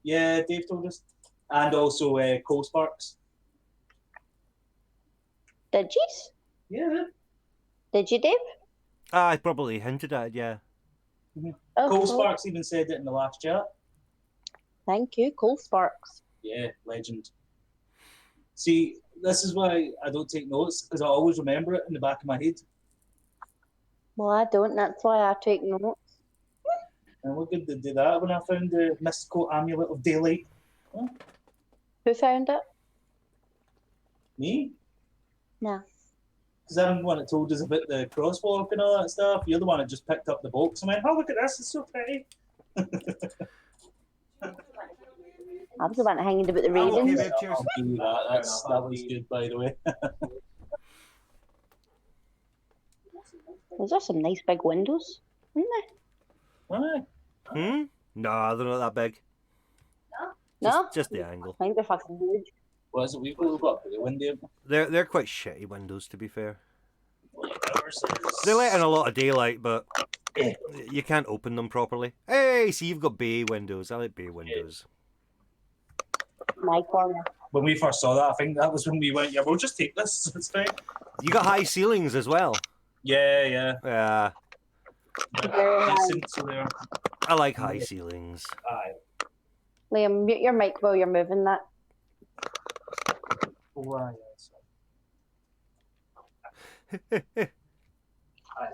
Yeah, Dave told us. And also Cole Sparks. Did you? Yeah. Did you, Dave? I probably hinted at it, yeah. Oh, Cole cool. Sparks even said it in the last chat. Thank you, Cole Sparks. Yeah, legend. See, this is why I don't take notes, because I always remember it in the back of my head. Well, I don't. That's why I take notes. And we're good to do that when I found the mystical amulet of daylight. Huh? Who found it? Me? No. Because I'm the one that told us about the crosswalk and all that stuff. You're the one that just picked up the box and went, oh, look at this, it's so pretty. I was the one hanging about the I'm okay, ravens. babe, cheers. I'll do that. That was good, by the way. Those are some nice big windows, isn't they? Aye. Hmm? No, they're not that big. No? Just the angle. I think they're fucking huge. What is it? We've got the window. They're quite shitty windows, to be fair. Ours is- They let in a lot of daylight, but you can't open them properly. Hey, see, you've got bay windows. I like bay windows. My corner. When we first saw that, I think that was when we went, yeah, we'll just take this. It's fine. You got high ceilings as well. Yeah, yeah. Yeah, Very high. Decent, so they're- I like high ceilings. Aye. Liam, mute your mic while you're moving that. Oh, aye, I aye,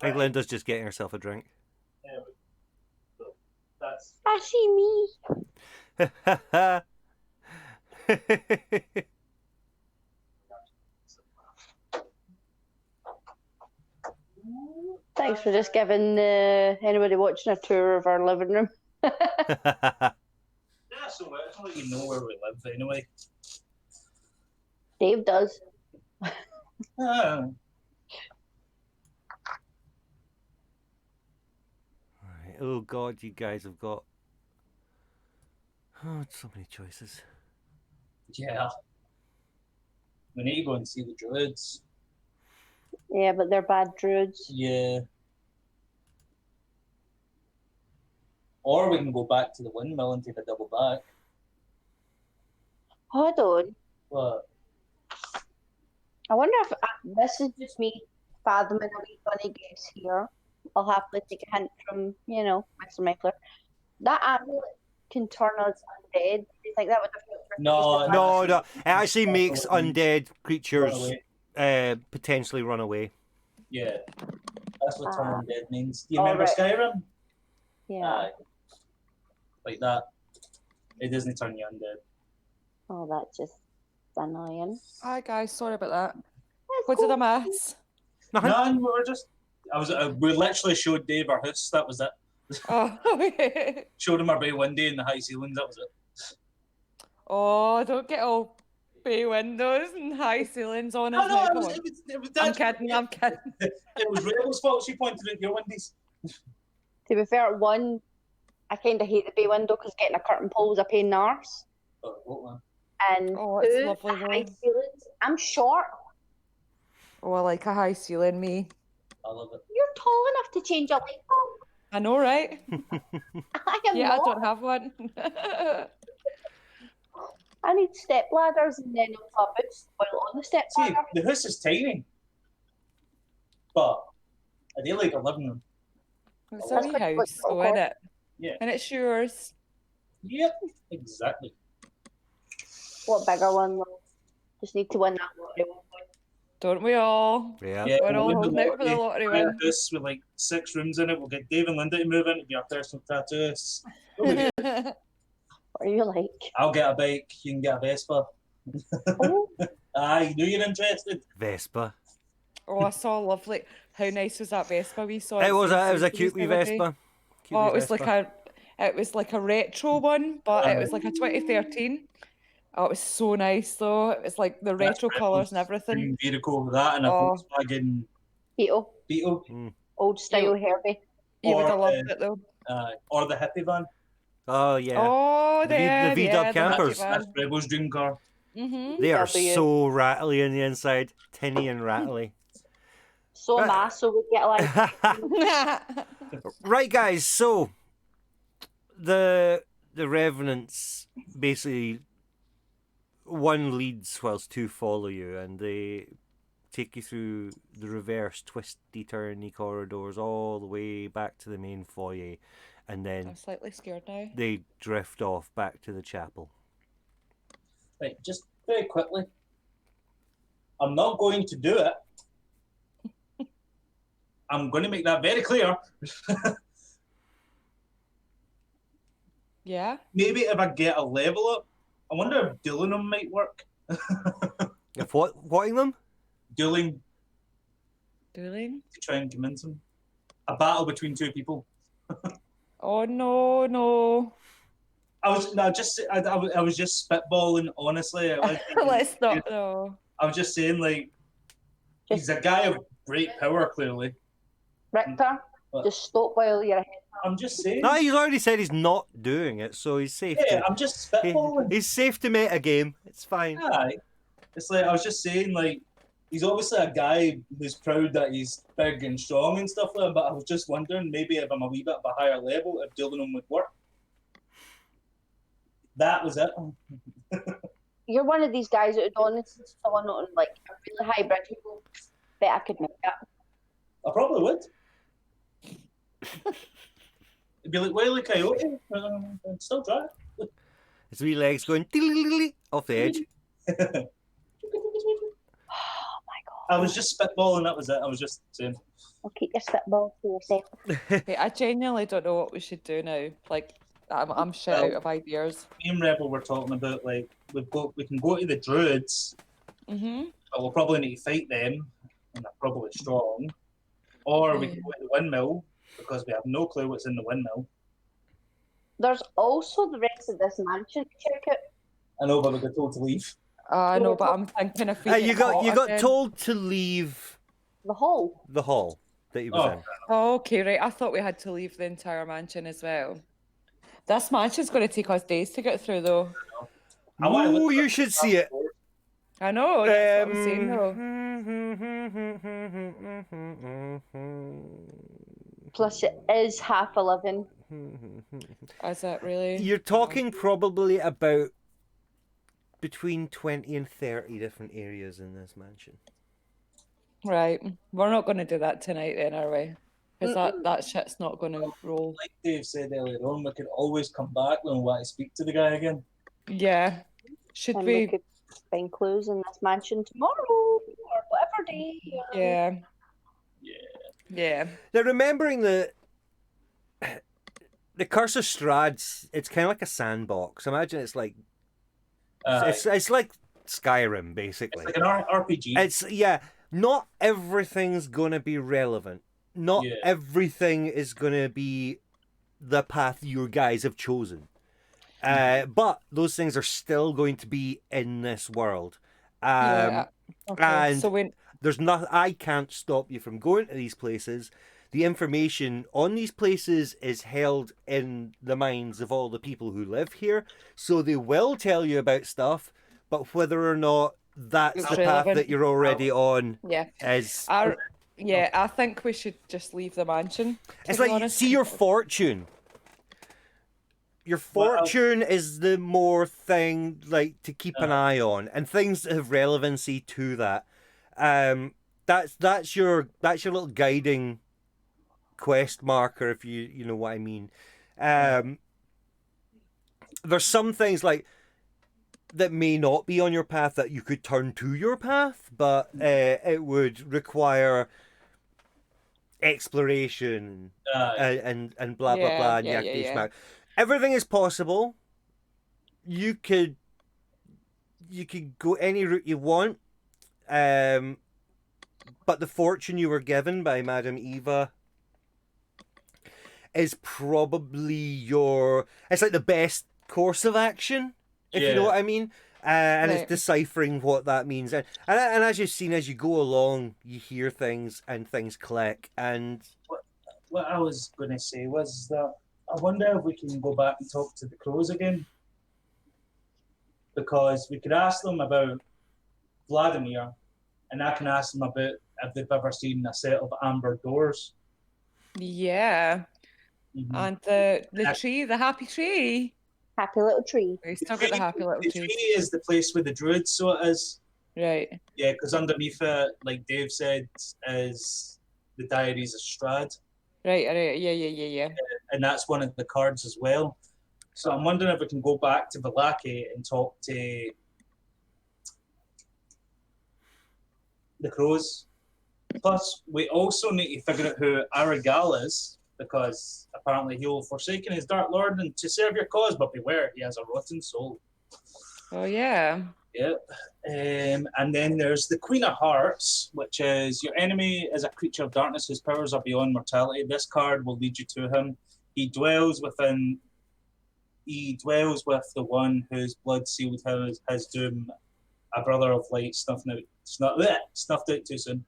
think Linda's just getting herself a drink. That's I see me. Thanks for just giving anybody watching a tour of our living room. yeah, so it's not you know where we live anyway. Dave does. Ah, Right. Oh God, you guys have got so many choices. yeah. We need to go and see the druids. Yeah, but they're bad druids. Yeah. Or we can go back to the windmill and take a double back. Hold on. But I wonder if this is just me fathoming a wee funny guess here. I'll happily take a hint from, Mr. Meckler. That amulet can turn us undead. Do you think that would have No, No, no. It actually makes undead run creatures away. potentially run away. Yeah. That's what turn undead means. Do you Oh, remember right. Skyrim? Yeah. Aye. Like that. It doesn't turn you undead. Oh, that's just annoying. Hi guys, sorry about that. That's What cool. did I miss? Nothing. No, we were just. We literally showed Dave our house. That was it. Oh, okay. Showed him our bay window and the high ceilings. That was it. Oh, don't get all bay windows and high ceilings on us. Oh, no, now, it come was, on. it was I'm Dad's- kidding, I'm kidding. It was Rebel's fault. She pointed at your windows. To be fair, one, I kind of hate the bay window because getting a curtain pole was a pain in the arse. Oh, what one? And Oh, it's two, lovely the high though. ceilings. I'm short. Oh, I like a high ceiling, me. I love it. You're tall enough to change a light bulb. I know, right? I am Yeah, not. I don't have one. I need step ladders and then I'll have boots while on the step See, ladder. the house is tiny, but I do like a living room. It's a That's wee quite house, good, so okay. in it. Yeah. And it's yours. Yep, exactly. What bigger one? Though? Just need to win that lottery one point. Don't we all? Yeah. Yeah, We're all we'll win holding the out for the lottery Buy a win. house with like 6 rooms in it. We'll get Dave and Linda to move in to be our personal tattooists. We'll be good. What are you like? I'll get a bike. You can get a Vespa. Oh, Aye, knew you're interested. Vespa. Oh, I saw lovely. How nice was that Vespa we saw? It at was a Sainsbury's cute wee the other day? Vespa. Cute Oh, wee it was Vespa. like a retro one, but it was like a 2013. Oh, it was so nice though. It was like the retro colours and everything. Dream vehicle with that and a Oh. Volkswagen Beetle. Beetle. Old style Herbie. You would have Or, loved it though. Or the hippie van. Oh yeah. Oh, The V-dub yeah, campers. That's Rebel's dream car. Mm-hmm. They are W. so rattly on the inside. Tinny and rattly. So am I, so we get like Right, guys. So the revenants basically, one leads whilst two follow you, and they take you through the reverse twisty turny corridors all the way back to the main foyer, and then I'm slightly scared now. they drift off back to the chapel. Right, just very quickly. I'm not going to do it. I'm going to make that very clear. Yeah. Maybe if I get a level up, I wonder if dueling them might work. If whatting them? Dueling Dueling? to try and convince them. A battle between two people. Oh no. I was just spitballing. Honestly, Let's not. No. I was just saying, like, he's a guy of great power. Clearly, Richter, just stop while you're ahead. I'm just saying. No, he's already said he's not doing it, so he's safe. Yeah, I'm just spitballing. He's safe to meta game. It's fine. Aye. It's like I was just saying, like, he's obviously a guy who's proud that he's big and strong and stuff like that, but I was just wondering maybe if I'm a wee bit of a higher level, if dealing him would work. That was it. You're one of these guys that would honestly someone on like a really hybrid people. Bet I could make that. I probably would. It'd be like Wile E. Coyote. I'd still try it. His wee legs going off the edge. Oh my god. I was just spitballing, that was it. I was just saying. I'll keep your spitball to yourself. Wait, I genuinely don't know what we should do now. Like, I'm shit out of ideas. Me and Rebel were talking about, like, we can go to the druids, Mm-hmm. but we'll probably need to fight them, and they're probably strong. Or we can go to the windmill, because we have no clue what's in the windmill. There's also the rest of this mansion to check out. I know, but we got told to leave. I know, but I'm thinking if we You get got caught again- told to leave The hall. the hall that he was in. Oh, okay, right. I thought we had to leave the entire mansion as well. This mansion's going to take us days to get through, though. I wanna Oh, look you at should see it. I know. That's what I'm saying, though. Plus it is 11:30. Is it really? You're talking probably about between 20 and 30 different areas in this mansion. Right. We're not going to do that tonight, then, are we? Because that shit's not going to roll. Like Dave said earlier on, we can always come back when we want to speak to the guy again. Yeah. Should And we we? could find clues in this mansion tomorrow or whatever day. Yeah. Yeah. Yeah. Now, remembering the Curse of Strahd, it's kind of like a sandbox. Imagine it's like it's like Skyrim, basically. It's like an RPG. It's not everything's gonna be relevant. Not everything is gonna be the path your guys have chosen. But those things are still going to be in this world. Yeah. Okay. And So there's not. I can't stop you from going to these places. The information on these places is held in the minds of all the people who live here, so they will tell you about stuff. But whether or not that's It's the path relevant. that you're already on yeah. is. I think we should just leave the mansion. It's to be like, honest. see your fortune. Your fortune is the more thing like to keep an eye on, and things that have relevancy to that. That's your little guiding quest marker, if you know what I mean. There's some things like that may not be on your path that you could turn to your path, but it would require exploration and blah blah blah and yakety smack. Everything is possible. You could go any route you want, but the fortune you were given by Madame Eva is probably it's like the best course of action, if you know what I mean. And it's deciphering what that means. And as you've seen, as you go along, you hear things and things click. And what I was going to say was that I wonder if we can go back and talk to the crows again. Because we could ask them about Vladimir, and I can ask them about if they've ever seen a set of amber doors. Yeah. And the tree, the happy tree. Happy little tree. We still got the happy little tree. The tree is the place where the druids, so it is. Right. Yeah, because underneath it, like Dave said, is the diaries of Strahd. Right, yeah. And that's one of the cards as well. So I'm wondering if we can go back to Vallaki and talk to the crows. Plus, we also need to figure out who Aragal is, because apparently he will have forsaken his Dark Lord and to serve your cause, but beware, he has a rotten soul. Oh, yeah. Yep. And then there's the Queen of Hearts, which is your enemy is a creature of darkness whose powers are beyond mortality. This card will lead you to him. He dwells with the one whose blood sealed his doom, a brother of light snuffed out too soon.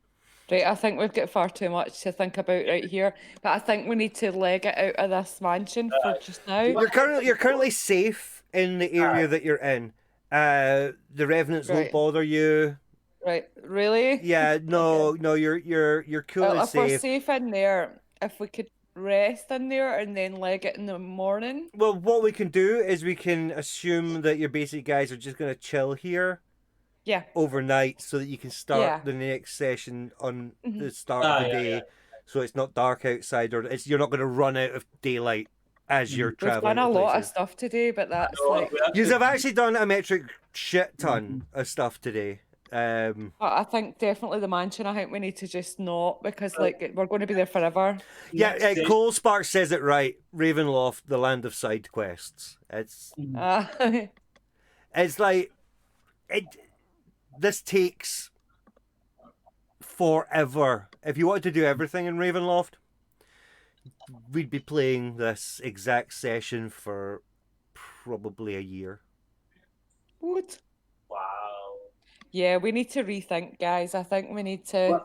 Right, I think we've got far too much to think about right here, but I think we need to leg it out of this mansion for just now. You're currently safe in the area that you're in. The revenants won't bother you. Right, really? Yeah, no, you're cool and if safe. We're safe in there, if we could rest in there and then leg it in the morning. Well, what we can do is we can assume that your basic guys are just going to chill here. Yeah. Overnight, so that you can start the next session on the start of the day, so it's not dark outside, or you're not going to run out of daylight as you're traveling. We've done a lot of stuff today, but that's you have actually done a metric shit ton of stuff today. But I think definitely the mansion. I think we need to just not, because we're going to be there forever. Yeah, Cole Sparks says it right. Ravenloft, the land of side quests. It's like this takes forever. If you wanted to do everything in Ravenloft, we'd be playing this exact session for probably a year. What? Wow. Yeah, we need to rethink, guys. I think we need to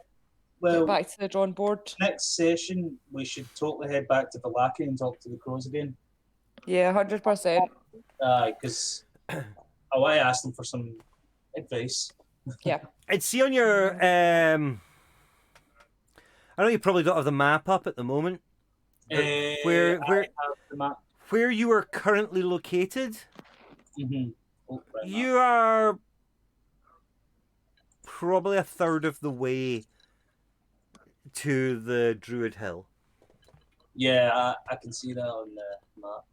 get back to the drawing board. Next session, we should totally head back to Vallaki and talk to the crows again. Yeah, 100%. Because I want to ask them for some advice. Yeah. And see on your I know you probably don't have the map up at the moment. Where you are currently located, you are probably a third of the way to the Druid Hill. Yeah, I can see that on the map.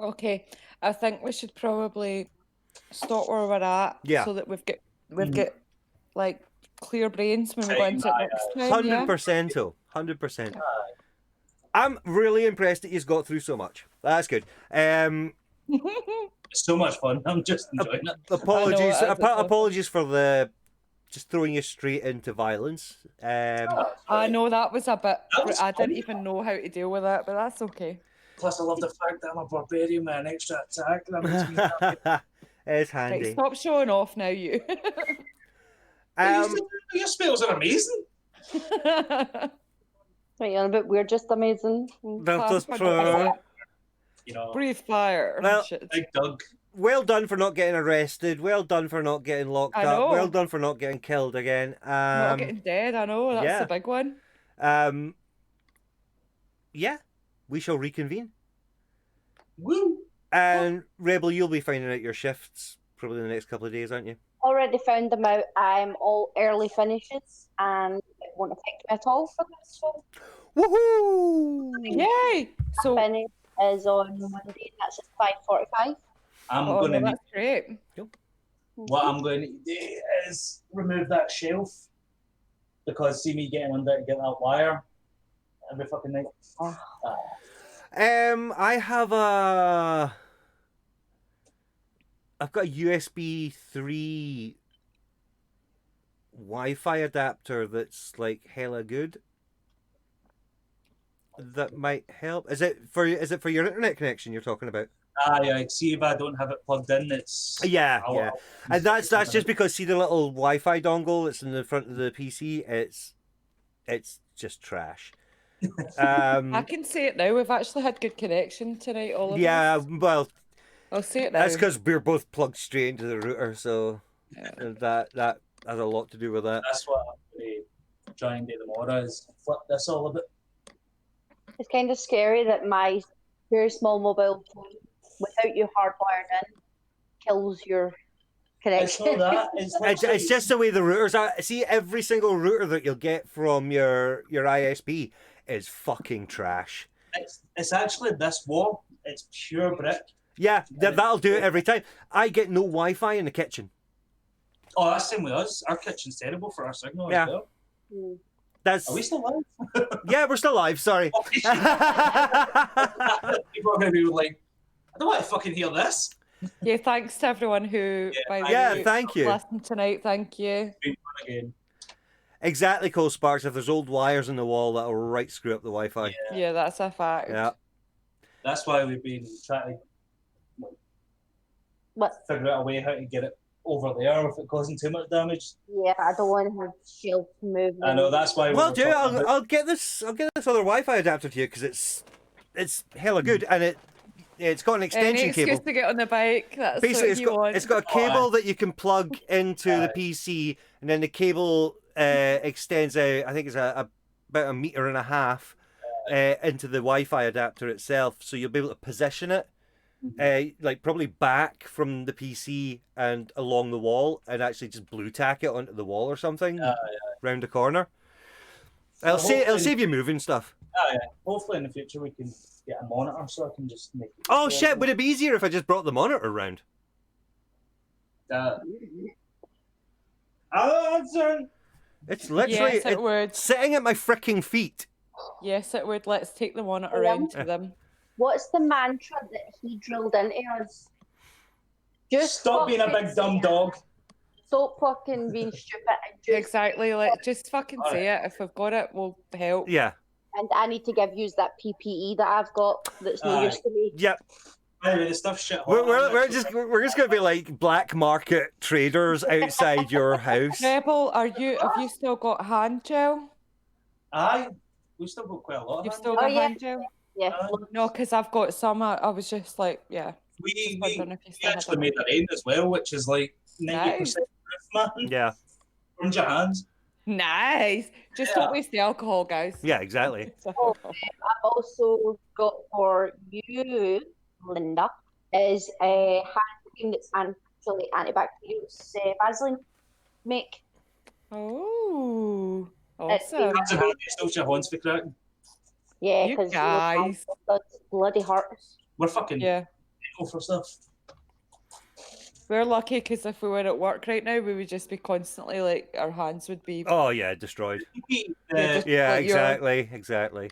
Okay, I think we should probably stop where we're at, so that we've got like clear brains when we go into it next time. 100%, so 100%. I'm really impressed that you've got through so much. That's good. It's so much fun. I'm just enjoying it. Apologies for the just throwing you straight into violence. I know that was a bit. I didn't even know how to deal with it, but that's okay. Plus, I love the fact that I'm a barbarian with an extra attack. That makes me happy. It's handy. Right, stop showing off now, you. Your spells are amazing. Right, you're a bit weird, just amazing. That's true. Breathe fire. Well, Big Doug. Well done for not getting arrested. Well done for not getting locked up. Well done for not getting killed again. Not getting dead, I know. That's the big one. Yeah, we shall reconvene. Woo! And Rebel, you'll be finding out your shifts probably in the next couple of days, aren't you? Already found them out. I'm all early finishes, and it won't affect me at all for this. So, woohoo! Yay! So finish is on Monday. That's at 5:45. Oh, no, that's great. What I'm going to do is remove that shelf because see me getting under to get that wire every fucking night. I've got a USB 3 Wi-Fi adapter that's like hella good. That might help. Is it for your internet connection you're talking about? I see if I don't have it plugged in, it's yeah. And that's just because see the little Wi-Fi dongle that's in the front of the PC. It's just trash. I can say it now. We've actually had good connection tonight, all of us. Yeah, well, I'll say it now. that's because we're both plugged straight into the router, so that has a lot to do with that. That's what I'm going to try and do tomorrow is flip this all a bit. It's kind of scary that my very small mobile phone, without you hardwired in, kills your connection. It's not that. It's just the way the routers are. See, every single router that you'll get from your ISP is fucking trash. It's actually this wall. It's pure brick. Yeah, that'll do it every time. I get no Wi-Fi in the kitchen. Oh, that's the same with us. Our kitchen's terrible for our signal as well. Are we still live? Yeah, we're still live. Sorry. People are going to be like, I don't want to fucking hear this. Yeah, thanks to everyone who thank you. listened tonight. Thank you. Again. Exactly, Cole Sparks. If there's old wires in the wall, that'll right screw up the Wi-Fi. Yeah, that's a fact. Yeah. That's why we've been trying to figure out a way how to get it over there if it causing too much damage. Yeah, I don't want to have shield moving. I know, that's why. Well, dude, I'll get this other Wi-Fi adapter to you because it's hella good and it's got an extension cable. Excuse to get on the bike. That's basically it's got a cable that you can plug into the PC, and then the cable extends out. I think it's about 1.5 meters into the Wi-Fi adapter itself, so you'll be able to position it. Like probably back from the PC and along the wall, and actually just blue tack it onto the wall or something round the corner. It'll save you moving stuff. Hopefully in the future we can get a monitor so I can just make it. Oh shit! Would it be easier if I just brought the monitor around? It's literally sitting at my freaking feet. Yes, it would. Let's take the monitor around to them. What's the mantra that he drilled into us? Just stop being a big dumb dog. Stop fucking being stupid. And exactly. Let's just fucking say it. If we've got it, we'll help. Yeah. And I need to give you that PPE that I've got that's no use to me. Yep. Anyway, the stuff's shit. We're just gonna be like black market traders outside your house. Rebel, have you still got hand gel? Aye, we still got quite a lot. You've still got hand gel? Yeah. No, because I've got some. I was just like, yeah. We actually made our own as well, which is like 90% proof, man. Yeah. From your hands. Nice. Just don't waste the alcohol, guys. Yeah, exactly. I've also got for you, Linda, is a hand cream that's actually antibacterial. It's Vaseline make. Oh, awesome. That's a good stuff your hands for cracking. Yeah, because guys, bloody hurts. We're fucking for stuff. We're lucky because if we were at work right now, we would just be constantly like our hands would be. Oh yeah, destroyed. Yeah, exactly.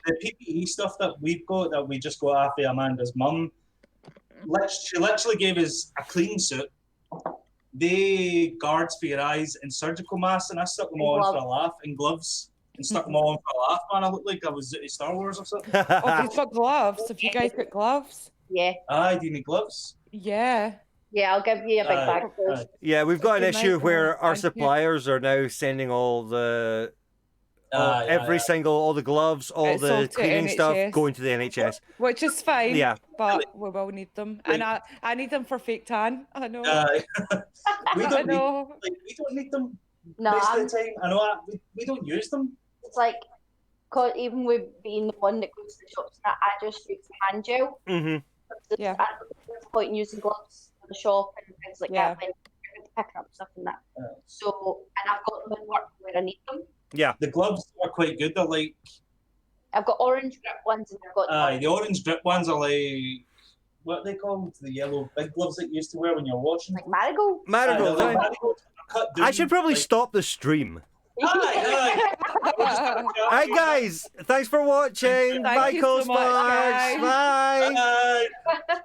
The PPE stuff that we've got that we just got after Amanda's mum. She literally gave us a clean suit, the guards for your eyes, and surgical masks, and I stuck them all on for a laugh, and gloves, and stuck them all on for a laugh. Man, I looked like I was at Star Wars or something. Oh, you've got gloves. Have you guys got gloves? Yeah. Aye, do you need gloves? Yeah. Yeah, I'll give you a big bag of those. Yeah, we've got an issue where our suppliers are now sending all the all the gloves, all the cleaning stuff going to the NHS. Which is fine. Yeah. But we will need them. And I need them for fake tan. I know. We don't need them most of the time. I know we don't use them. It's like, cause even with being the one that goes to the shops, I just use hand gel. Mm-hmm. Yeah. There's no point in using gloves for the shop and things like that when you're picking up stuff and that. So, and I've got them in work where I need them. Yeah. The gloves are quite good. They're like... I've got orange grip ones and I've got... the orange grip ones are like what are they called? The yellow big gloves that you used to wear when you're washing. Like marigold. Marigold. Like marigolds. Cut down, I should probably like, stop the stream. Aye. Hi guys, thanks for watching. Thank Bye, you so much, co-sparks. guys. Bye. Bye.